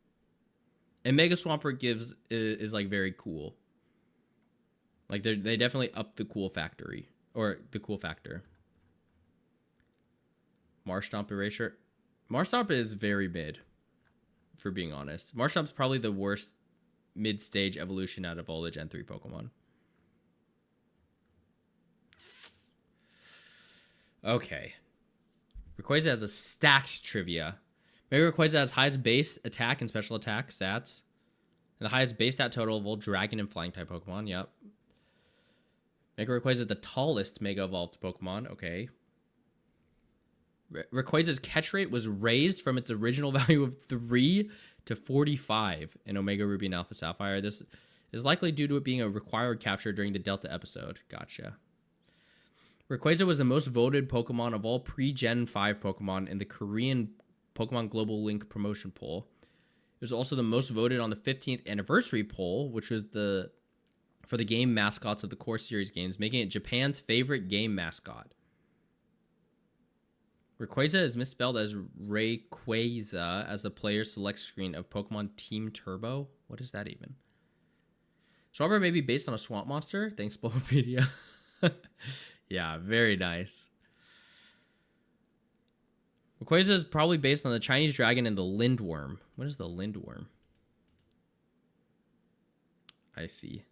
And Mega Swampert is like very cool. Like they definitely up the cool factory. Or the cool factor. Marshtomp Erasure. Marshtomp is very mid, for being honest. Marshtomp's probably the worst mid-stage evolution out of all the Gen 3 Pokemon. Okay. Rayquaza has a stacked trivia. Mega Rayquaza has highest base attack and special attack stats. And the highest base stat total of all dragon and flying type Pokemon. Yep. Mega Rayquaza is the tallest Mega Evolved Pokemon. Okay. Rayquaza's catch rate was raised from its original value of 3 to 45 in Omega Ruby and Alpha Sapphire. This is likely due to it being a required capture during the Delta episode. Gotcha. Rayquaza was the most voted Pokemon of all pre-Gen 5 Pokemon in the Korean Pokemon Global Link promotion poll. It was also the most voted on the 15th anniversary poll, which was for the game mascots of the core series games, making it Japan's favorite game mascot. Rayquaza is misspelled as Rayquaza as the player select screen of Pokemon Team Turbo. What is that even? Swampert may be based on a swamp monster. Thanks, Bulbapedia. Yeah, very nice. Rayquaza is probably based on the Chinese dragon and the Lindworm. What is the Lindworm? I see.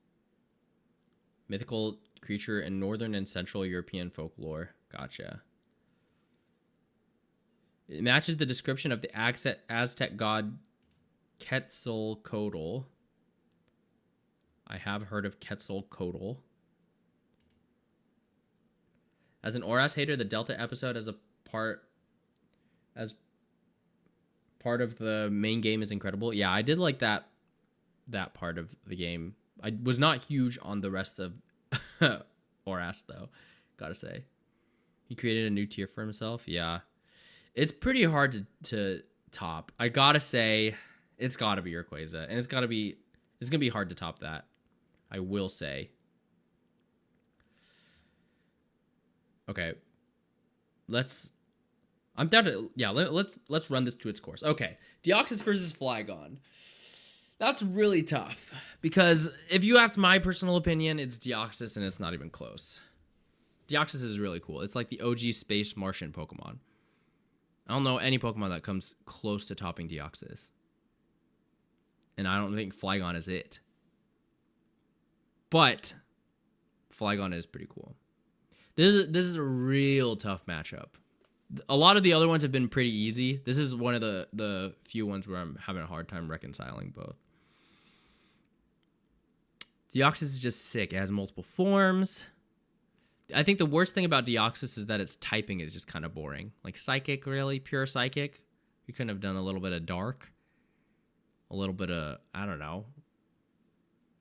Mythical creature in Northern and Central European folklore. Gotcha. It matches the description of the Aztec god Quetzalcoatl. I have heard of Quetzalcoatl. As an Oras hater, the Delta episode as part of the main game is incredible. Yeah, I did like that part of the game. I was not huge on the rest of Oras, though, gotta say. He created a new tier for himself. Yeah. It's pretty hard to top. I gotta say, it's gotta be Rayquaza. And it's gonna be hard to top that. I will say. Okay. I'm down to, yeah, let's run this to its course. Okay. Deoxys versus Flygon. That's really tough. Because if you ask my personal opinion, it's Deoxys and it's not even close. Deoxys is really cool. It's like the OG space Martian Pokemon. I don't know any Pokemon that comes close to topping Deoxys. And I don't think Flygon is it. But Flygon is pretty cool. This is a real tough matchup. A lot of the other ones have been pretty easy. This is one of the few ones where I'm having a hard time reconciling both. Deoxys is just sick. It has multiple forms. I think the worst thing about Deoxys is that its typing is just kind of boring. Like Psychic, really? Pure Psychic? You couldn't have done a little bit of Dark? A little bit of, I don't know.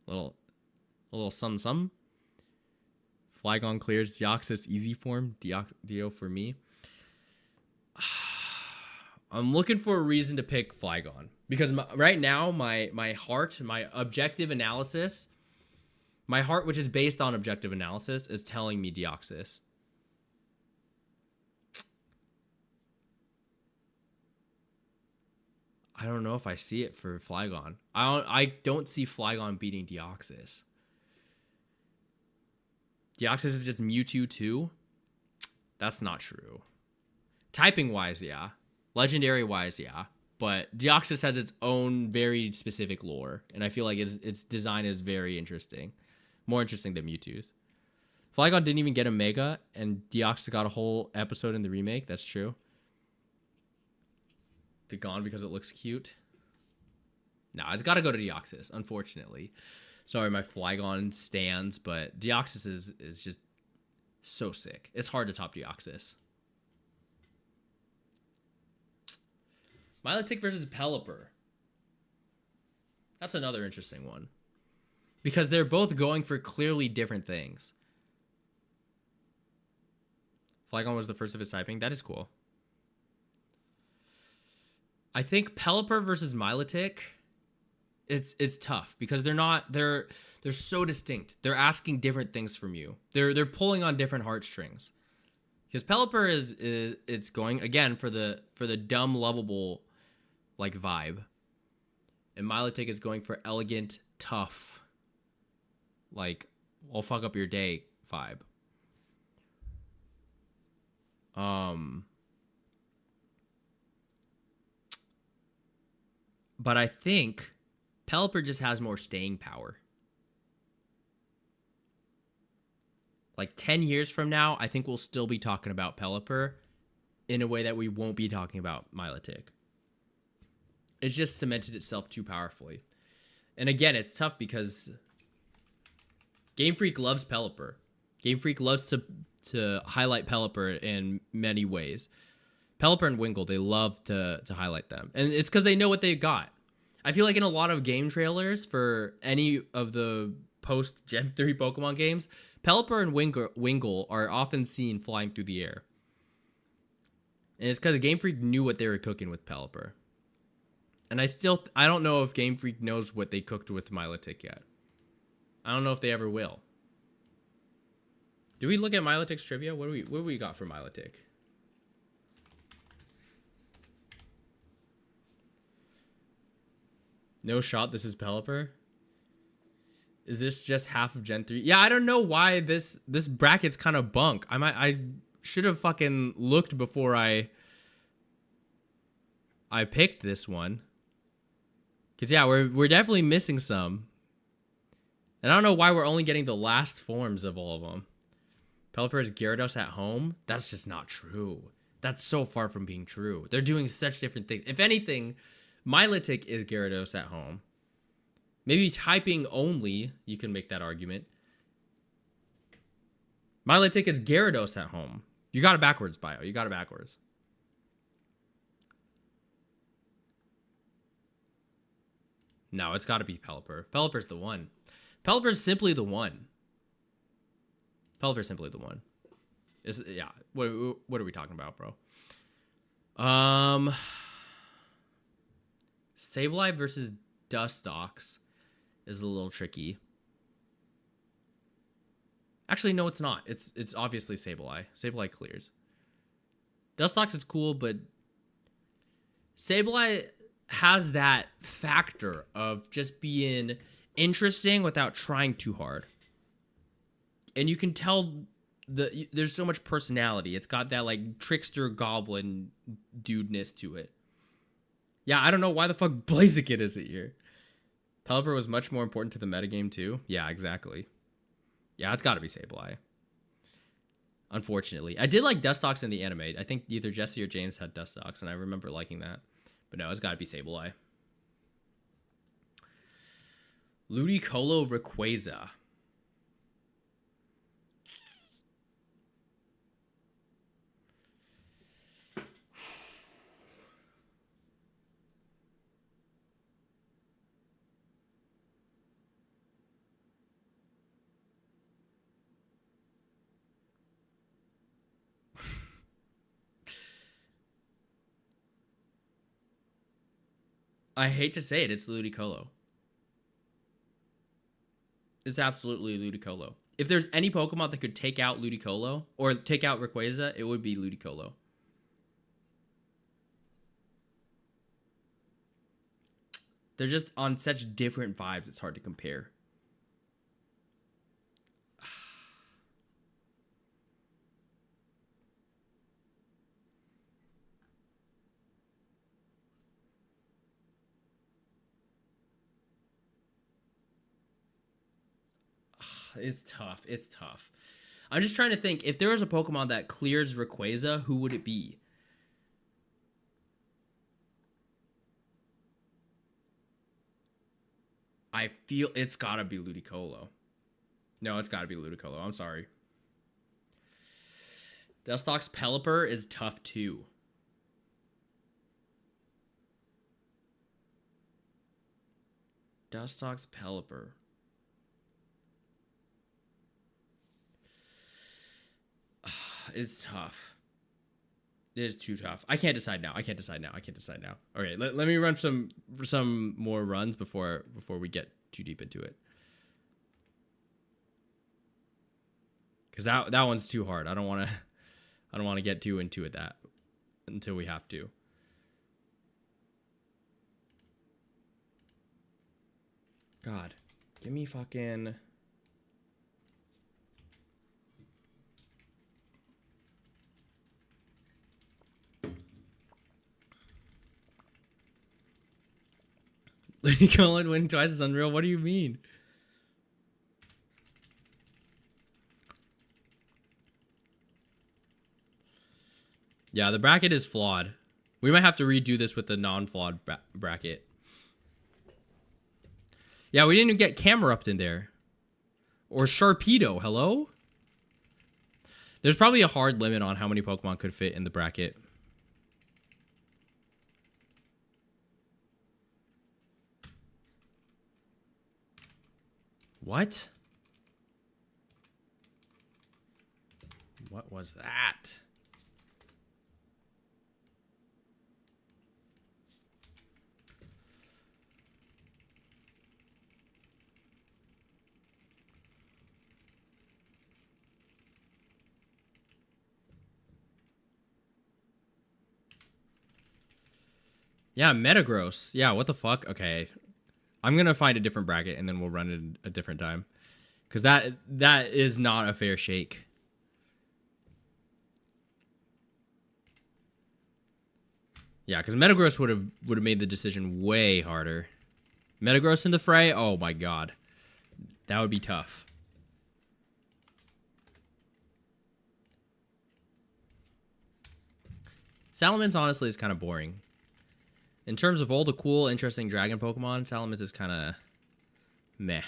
A little some. Flygon clears Deoxys easy form. Dio for me. I'm looking for a reason to pick Flygon because right now my heart, my objective analysis, my heart, which is based on objective analysis, is telling me Deoxys. I don't know if I see it for Flygon. I don't see Flygon beating Deoxys. Deoxys is just Mewtwo too. That's not true. Typing wise, yeah. Legendary wise, yeah. But Deoxys has its own very specific lore, and I feel like its design is very interesting. More interesting than Mewtwo's. Flygon didn't even get a Mega, and Deoxys got a whole episode in the remake. That's true. They're gone because it looks cute. Nah, it's got to go to Deoxys, unfortunately. Sorry, my Flygon stands, but Deoxys is just so sick. It's hard to top Deoxys. Milotic versus Pelipper. That's another interesting one. Because they're both going for clearly different things. Flygon was the first of its typing. That is cool. I think Pelipper versus Milotic, it's tough because they're so distinct. They're asking different things from you. They're pulling on different heartstrings. Because Pelipper it's going again for the dumb lovable like vibe. And Milotic is going for elegant, tough, like I'll fuck up your day vibe. But I think Pelipper just has more staying power. Like 10 years from now, I think we'll still be talking about Pelipper in a way that we won't be talking about Milotic. It's just cemented itself too powerfully. And again, it's tough because Game Freak loves Pelipper. Game Freak loves to highlight Pelipper in many ways. Pelipper and Wingull, they love to highlight them. And it's because they know what they've got. I feel like in a lot of game trailers for any of the post-Gen 3 Pokemon games, Pelipper and Wingull are often seen flying through the air. And it's because Game Freak knew what they were cooking with Pelipper. And I don't know if Game Freak knows what they cooked with Milotic yet. I don't know if they ever will. Do we look at Milotic's trivia? What do we got for Milotic? No shot, this is Pelipper. Is this just half of Gen 3? Yeah, I don't know why this bracket's kind of bunk. I should have fucking looked before I picked this one. Cause yeah, we're definitely missing some. And I don't know why we're only getting the last forms of all of them. Pelipper is Gyarados at home? That's just not true. That's so far from being true. They're doing such different things. If anything, Milotic is Gyarados at home. Maybe typing only, you can make that argument. Milotic is Gyarados at home. You got it backwards, Bio. You got it backwards. No, it's got to be Pelipper. Pelipper's the one. Pelipper's simply the one. Pelipper's simply the one. Yeah. What are we talking about, bro? Sableye versus Dustox is a little tricky. Actually, no, it's not. It's obviously Sableye. Sableye clears. Dustox is cool, but Sableye has that factor of just being interesting without trying too hard. And you can tell there's so much personality. It's got that like trickster goblin dudeness to it. Yeah, I don't know why the fuck Blaziken isn't here. Pelipper was much more important to the metagame too. Yeah, exactly. Yeah, it's got to be Sableye. Unfortunately. I did like Dustox in the anime. I think either Jesse or James had Dustox, and I remember liking that. But no, it's got to be Sableye. Ludicolo Rayquaza. I hate to say it, it's Ludicolo. It's absolutely Ludicolo. If there's any Pokemon that could take out Ludicolo or take out Rayquaza, it would be Ludicolo. They're just on such different vibes, it's hard to compare. It's tough. It's tough. I'm just trying to think. If there was a Pokemon that clears Rayquaza, who would it be? I feel it's gotta be Ludicolo. No, it's gotta be Ludicolo. I'm sorry. Dustox's Pelipper is tough too. Dustox's Pelipper. It's tough. It is too tough. I can't decide now. I can't decide now. Okay, let me run some more runs before we get too deep into it. Cause that one's too hard. I don't want to get too into it until we have to. God, give me fucking. Lady Cullen winning twice is unreal. What do you mean? Yeah, the bracket is flawed. We might have to redo this with the non-flawed bracket. Yeah, we didn't even get Camerupt in there. Or Sharpedo, hello? There's probably a hard limit on how many Pokemon could fit in the bracket. What? What was that? Yeah, Metagross. Yeah, what the fuck? Okay. I'm going to find a different bracket and then we'll run it a different time. Because that is not a fair shake. Yeah, because Metagross would have made the decision way harder. Metagross in the fray? Oh my god. That would be tough. Salamence honestly is kind of boring. In terms of all the cool, interesting dragon Pokemon, Salamence is kind of meh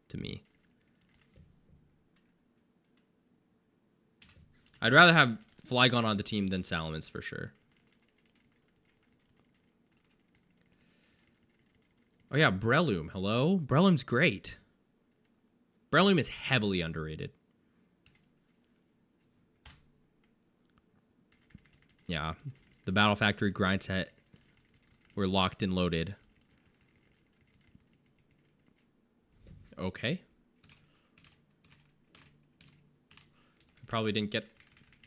to me. I'd rather have Flygon on the team than Salamence for sure. Oh yeah, Breloom. Hello? Breloom's great. Breloom is heavily underrated. Yeah. The Battle Factory grind set. We're locked and loaded. Okay. Probably didn't get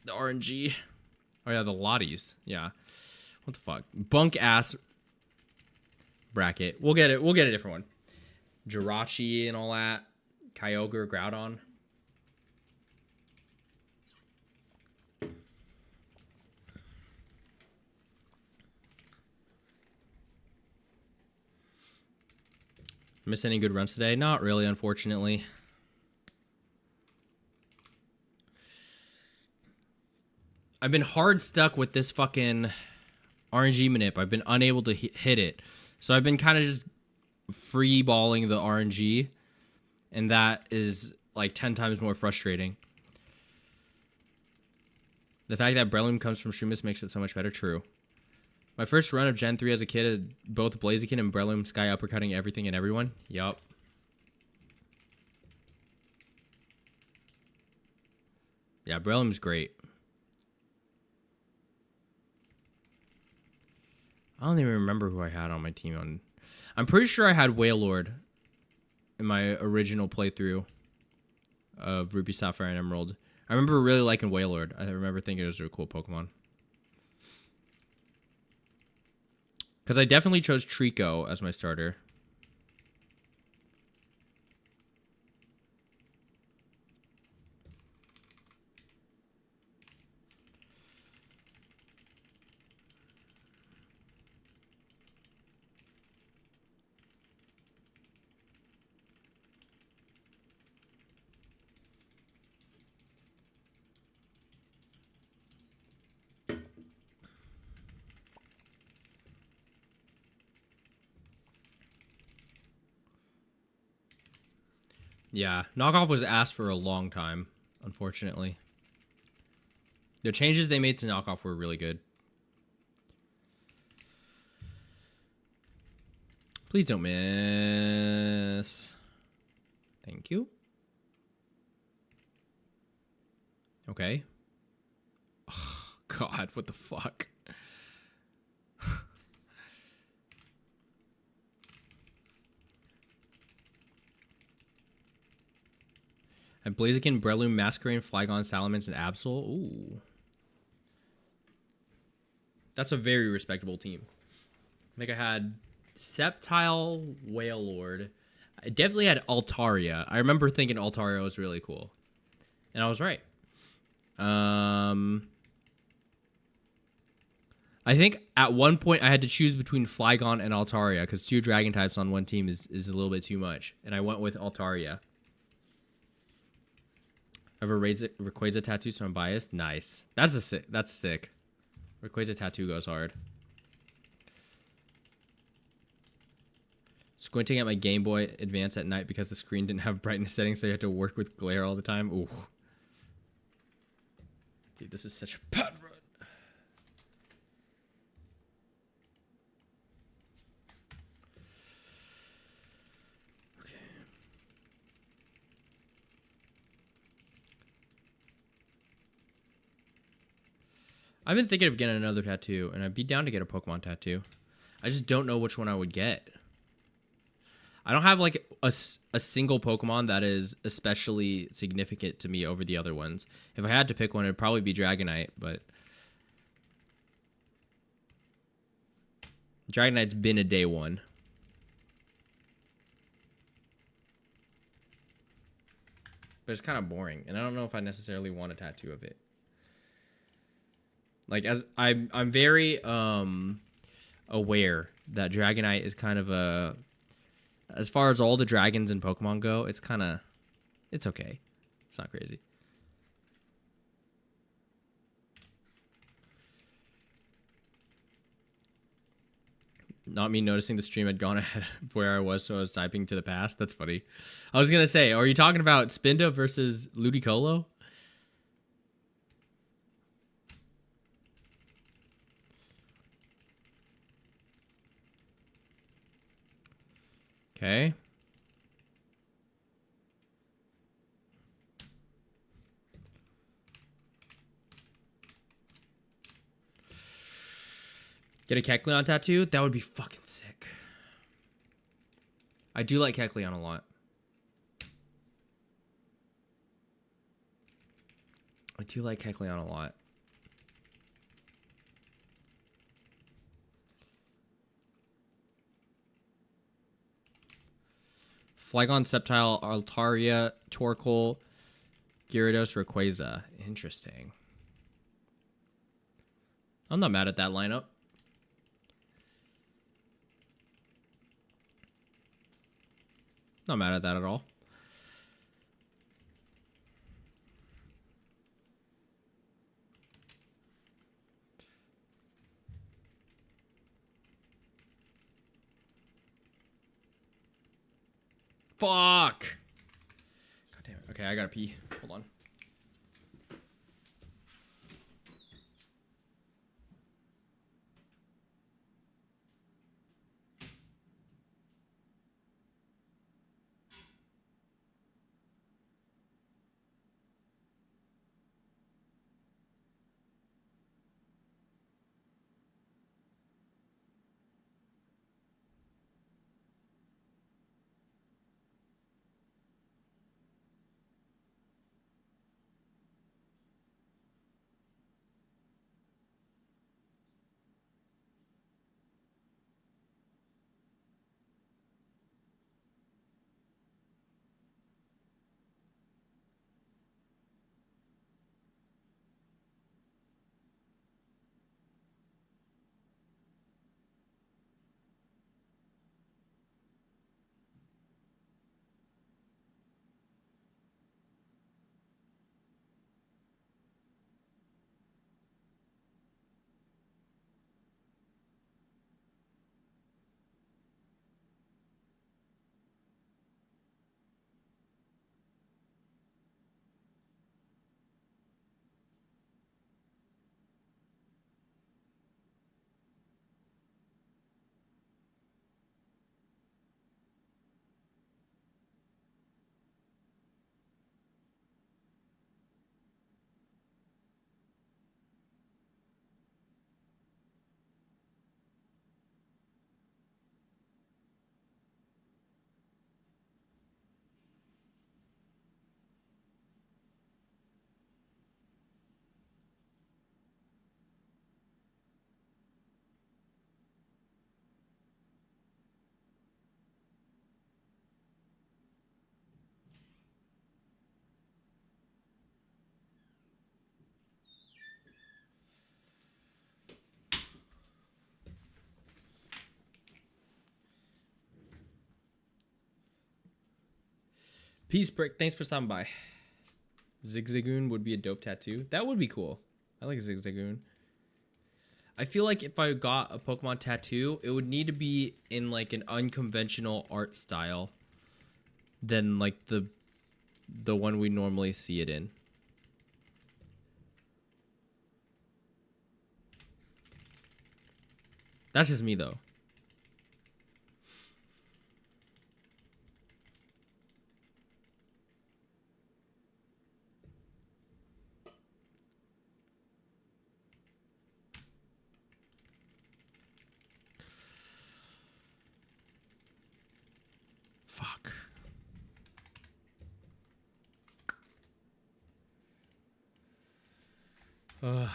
the RNG. Oh yeah, the Lotties. Yeah. What the fuck? Bunk ass bracket. We'll get it. We'll get a different one. Jirachi and all that. Kyogre, Groudon. Miss any good runs today? Not really, unfortunately. I've been hard stuck with this fucking RNG Manip. I've been unable to hit it. So I've been kind of just free balling the RNG. And that is like 10 times more frustrating. The fact that Breloom comes from Shumis makes it so much better. True. My first run of Gen 3 as a kid is both Blaziken and Breloom Sky uppercutting everything and everyone. Yup. Yeah, Breloom's great. I don't even remember who I had on my team on. I'm pretty sure I had Wailord in my original playthrough of Ruby, Sapphire, and Emerald. I remember really liking Wailord. I remember thinking it was a cool Pokemon. Because I definitely chose Trico as my starter. Yeah, knockoff was asked for a long time, unfortunately. The changes they made to knockoff were really good. Please don't miss. Thank you. Okay. Oh, God, what the fuck? And Blaziken, Breloom, Masquerain, Flygon, Salamence, and Absol. Ooh. That's a very respectable team. I think I had Sceptile, Wailord. I definitely had Altaria. I remember thinking Altaria was really cool. And I was right. I think at one point I had to choose between Flygon and Altaria because 2 dragon types on one team is a little bit too much. And I went with Altaria. I have a Rayquaza tattoo, so I'm biased. Nice. That's sick. Rayquaza tattoo goes hard. Squinting at my Game Boy Advance at night because the screen didn't have brightness settings, so you had to work with glare all the time. Ooh. Dude, this is such a bad run. Okay. I've been thinking of getting another tattoo, and I'd be down to get a Pokemon tattoo. I just don't know which one I would get. I don't have like a single Pokemon that is especially significant to me over the other ones. If I had to pick one, it'd probably be Dragonite, but Dragonite's been a day one. But it's kind of boring, and I don't know if I necessarily want a tattoo of it. Like, as I'm very aware that Dragonite is kind of a, as far as all the dragons in Pokemon go, it's okay. It's not crazy. Not me noticing the stream had gone ahead of where I was, so I was typing to the past. That's funny. I was gonna say, are you talking about Spinda versus Ludicolo? Okay. Get a Kecleon tattoo? That would be fucking sick. I do like Kecleon a lot. I do like Kecleon a lot. Flygon, Sceptile, Altaria, Torkoal, Gyarados, Rayquaza. Interesting. I'm not mad at that lineup. Not mad at that at all. Fuck! God damn it. Okay, I gotta pee. Hold on. Peace Brick, thanks for stopping by. Zigzagoon would be a dope tattoo. That would be cool. I like Zigzagoon. I feel like if I got a Pokemon tattoo, it would need to be in like an unconventional art style than like the one we normally see it in. That's just me though. Fuck. Ugh.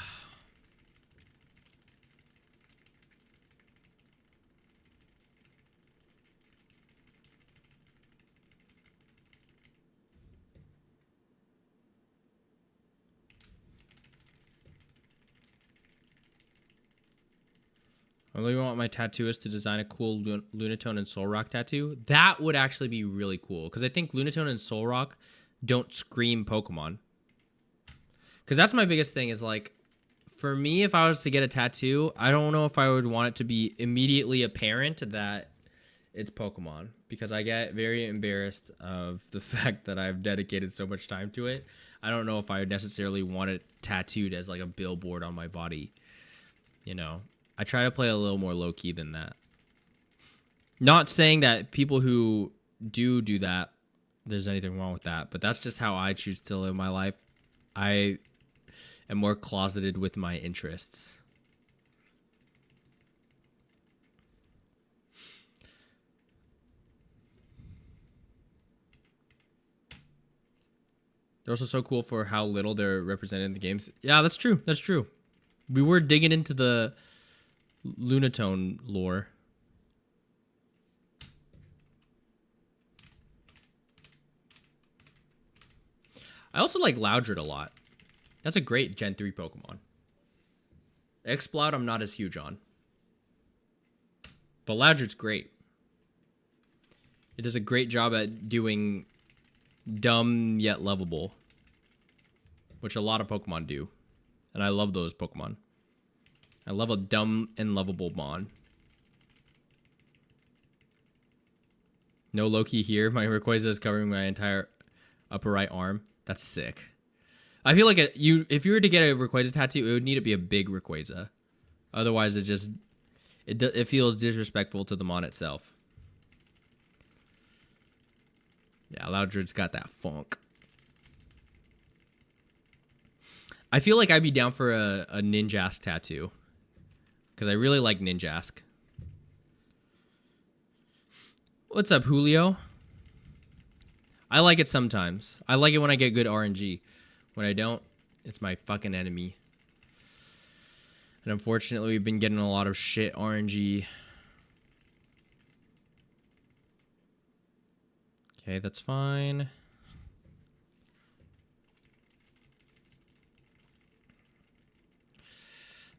I really want my tattooist to design a cool Lunatone and Solrock tattoo. That would actually be really cool because I think Lunatone and Solrock don't scream Pokemon. Because that's my biggest thing is like, for me, if I was to get a tattoo, I don't know if I would want it to be immediately apparent that it's Pokemon because I get very embarrassed of the fact that I've dedicated so much time to it. I don't know if I would necessarily want it tattooed as like a billboard on my body, you know. I try to play a little more low-key than that. Not saying that people who do that, there's anything wrong with that, but that's just how I choose to live my life. I am more closeted with my interests. They're also so cool for how little they're represented in the games. Yeah, that's true. That's true. We were digging into the Lunatone lore. I also like Loudred a lot. That's a great Gen 3 Pokemon. Exploud I'm not as huge on. But Loudred's great. It does a great job at doing dumb yet lovable. Which a lot of Pokemon do. And I love those Pokemon. I love a dumb and lovable Mon. No Loki here. My Rayquaza is covering my entire upper right arm. That's sick. I feel like if you were to get a Rayquaza tattoo, it would need to be a big Rayquaza. Otherwise, it feels disrespectful to the Mon itself. Yeah, Loudred's got that funk. I feel like I'd be down for a Ninjask tattoo. Because I really like Ninjask. What's up, Julio? I like it sometimes. I like it when I get good RNG. When I don't, it's my fucking enemy. And unfortunately, we've been getting a lot of shit RNG. Okay, that's fine.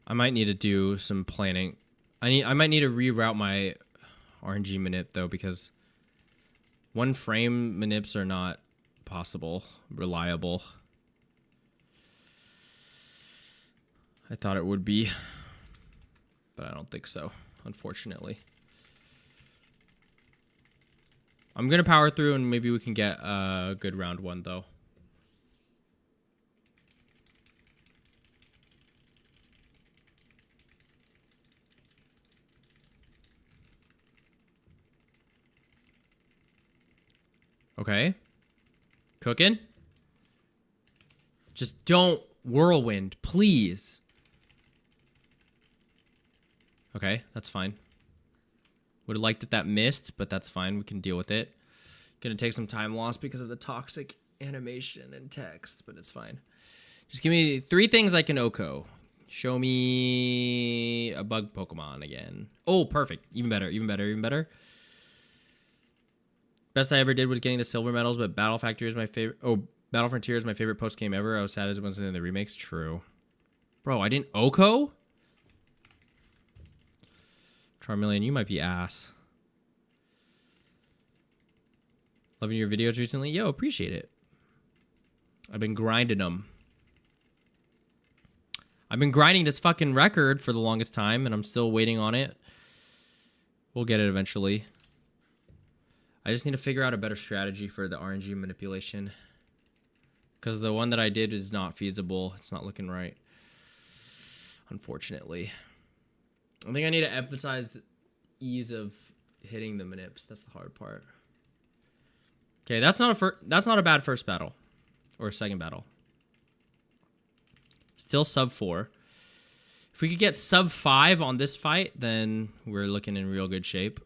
I might need to do some planning. I might need to reroute my RNG Manip though, because one frame Manips are not reliable. I thought it would be, but I don't think so, unfortunately. I'm gonna power through and maybe we can get a good round one though. Okay. Cooking. Just don't whirlwind, please. Okay, that's fine. Would have liked it that missed, but that's fine. We can deal with it. Gonna take some time loss because of the toxic animation and text, but it's fine. Just give me 3 things I can OHKO. Show me a bug Pokemon again. Oh, perfect. Even better, even better, even better. Best I ever did was getting the silver medals, but Battle Factory is my favorite. Oh, Battle Frontier is my favorite post game ever. I was sad it wasn't in the remakes. True. Bro, I didn't OHKO? Charmeleon, you might be ass. Loving your videos recently. Yo, appreciate it. I've been grinding them. I've been grinding this fucking record for the longest time, and I'm still waiting on it. We'll get it eventually. I just need to figure out a better strategy for the RNG manipulation. Because the one that I did is not feasible. It's not looking right. Unfortunately. I think I need to emphasize ease of hitting the manips. That's the hard part. Okay, that's not a bad first battle. Or second battle. Still sub 4. If we could get sub 5 on this fight, then we're looking in real good shape.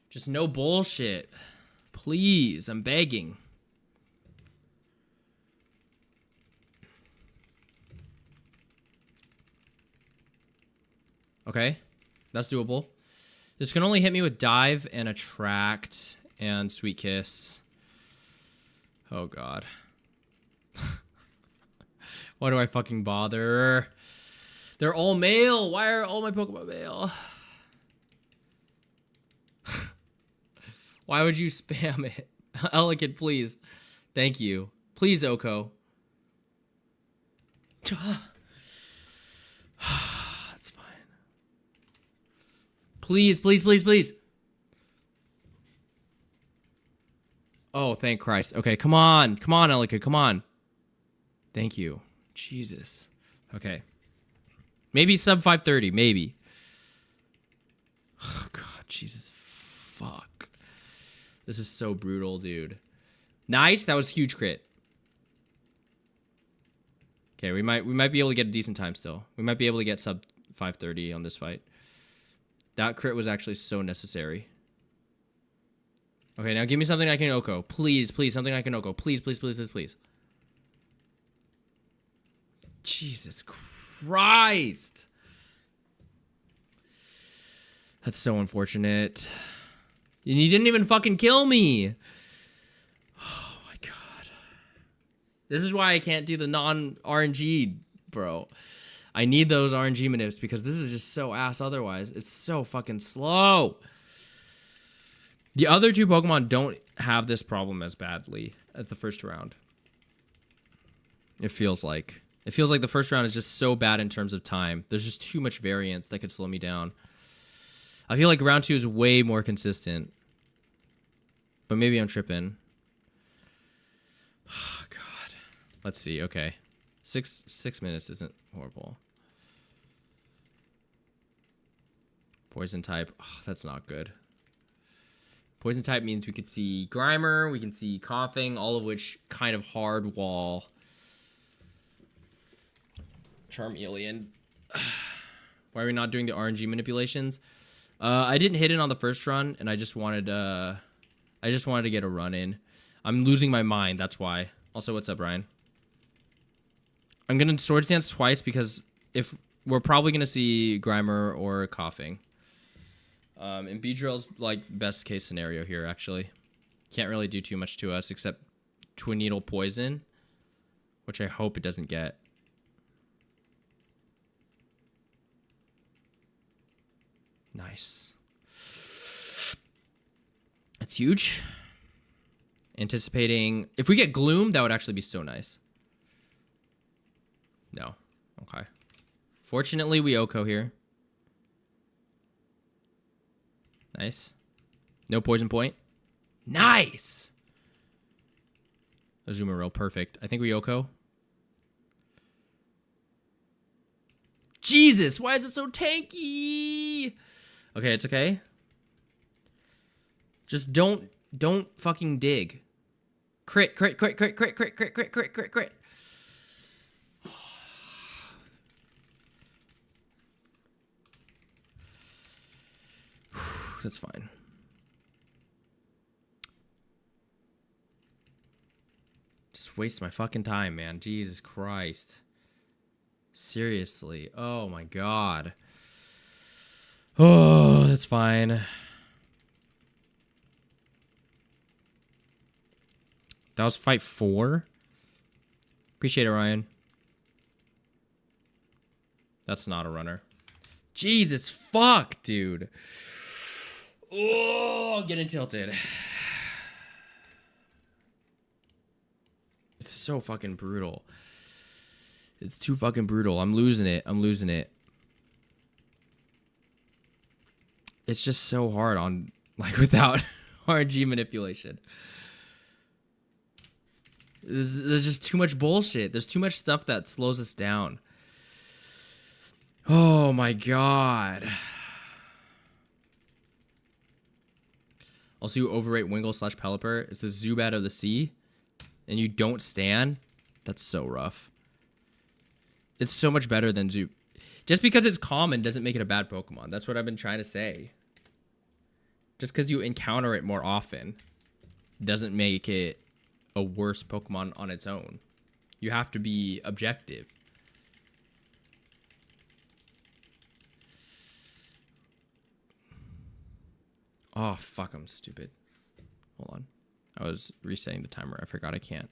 Just no bullshit. Please, I'm begging. Okay, that's doable. This can only hit me with dive and attract and sweet kiss. Oh god. Why do I fucking bother? They're all male. Why are all my Pokemon male? Why would you spam it? Elegant, please. Thank you. Please, Oko. That's fine. Please, please, please, please. Oh, thank Christ. Okay, come on. Come on, Elika. Come on. Thank you. Jesus. Okay. Maybe sub 530. Maybe. Oh, God. Jesus. Fuck. This is so brutal, dude. Nice. That was huge crit. Okay, we might be able to get a decent time still. We might be able to get sub 530 on this fight. That crit was actually so necessary. Okay, now give me something I can Oko. Please, please, something I can Oko. Please, please, please, please, please. Jesus Christ. That's so unfortunate. And you didn't even fucking kill me. Oh my god. This is why I can't do the non-RNG, bro. I need those RNG manips because this is just so ass otherwise. It's so fucking slow. The other two Pokemon don't have this problem as badly as the first round. It feels like. It feels like the first round is just so bad in terms of time. There's just too much variance that could slow me down. I feel like round 2 is way more consistent. But maybe I'm tripping. Oh, God. Let's see. Okay. Six minutes isn't horrible. Poison type. Oh, that's not good. Poison type means we could see Grimer, we can see Coughing, all of which kind of hard wall. Charmeleon. Why are we not doing the RNG manipulations? I didn't hit it on the first run, and I just wanted to get a run in. I'm losing my mind, that's why. Also, what's up, Ryan? I'm gonna Swords Dance twice because if we're probably gonna see Grimer or Coughing. And Beedrill's like best case scenario here, actually. Can't really do too much to us except Twin Needle Poison, which I hope it doesn't get. Nice. That's huge. Anticipating... If we get Gloom, that would actually be so nice. No. Okay. Fortunately, we Oko here. Nice. No poison point. Nice! Azumarill, perfect. I think we Oko. Jesus, why is it so tanky? Okay, it's okay. Just don't fucking dig. Crit, crit, crit, crit, crit, crit, crit, crit, crit, crit, crit. That's fine. Just waste my fucking time, man. Jesus Christ. Seriously. Oh my god. Oh, that's fine. That was fight 4. Appreciate it, Ryan. That's not a runner. Jesus fuck, dude. Oh, I'm getting tilted. It's so fucking brutal. It's too fucking brutal. I'm losing it. I'm losing it. It's just so hard on, like, without RNG manipulation. There's just too much bullshit. There's too much stuff that slows us down. Oh my god. Also, you overrate Wingull / Pelipper. It's the Zubat of the sea. And you don't stand. That's so rough. It's so much better than Zub. Just because it's common doesn't make it a bad Pokemon. That's what I've been trying to say. Just because you encounter it more often doesn't make it a worse Pokemon on its own. You have to be objective. Oh, fuck, I'm stupid. Hold on. I was resetting the timer. I forgot I can't.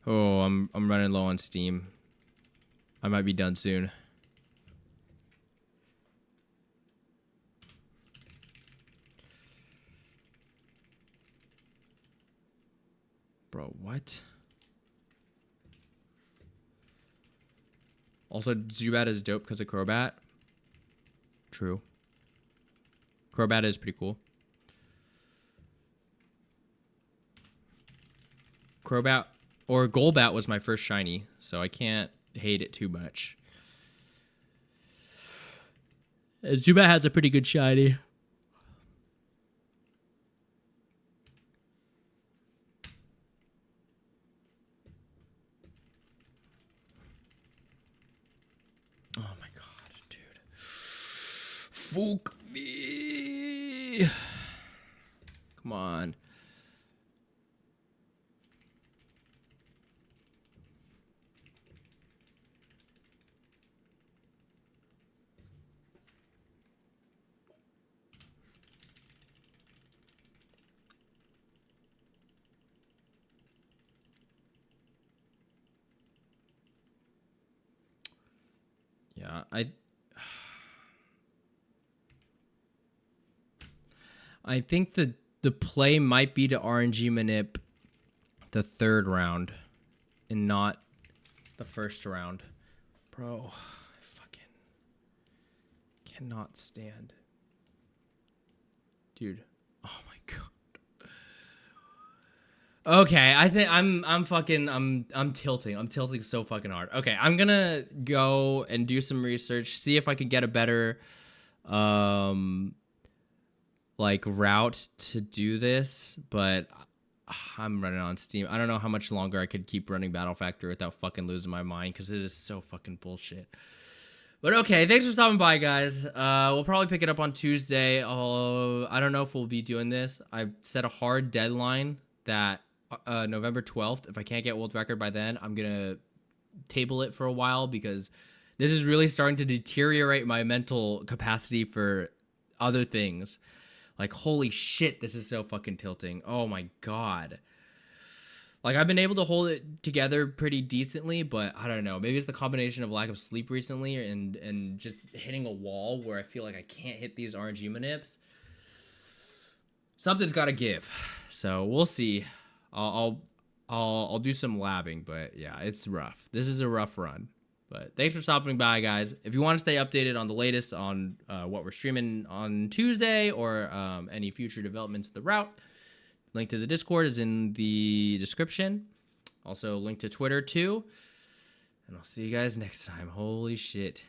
Oh, I'm running low on steam. I might be done soon. Bro, what? Also, Zubat is dope because of Crobat. True. Crobat is pretty cool. Crobat or Golbat was my first shiny, so I can't hate it too much. Zubat has a pretty good shiny. Oh my god, dude. Fuck me. Come on. Yeah, I think the play might be to RNG manip the third round and not the first round. Bro, I fucking cannot stand. Dude. Oh my god. Okay, I think I'm tilting. I'm tilting so fucking hard. Okay, I'm gonna go and do some research, see if I can get a better like route to do this, but I'm running on steam. I don't know how much longer I could keep running Battle Factor without fucking losing my mind, because it is so fucking bullshit. But okay, thanks for stopping by, guys. We'll probably pick it up on Tuesday. I don't know if we'll be doing this. I've set a hard deadline that November 12th. If I can't get world record by then, I'm gonna table it for a while, because this is really starting to deteriorate my mental capacity for other things. Like, holy shit, this is so fucking tilting. Oh my god. Like, I've been able to hold it together pretty decently, but I don't know. Maybe it's the combination of lack of sleep recently and just hitting a wall where I feel like I can't hit these RNG manips. Something's got to give. So we'll see. I'll do some labbing, but yeah, it's rough. This is a rough run. But thanks for stopping by, guys. If you want to stay updated on the latest on what we're streaming on Tuesday, or any future developments of the route, link to the Discord is in the description. Also, link to Twitter, too. And I'll see you guys next time. Holy shit.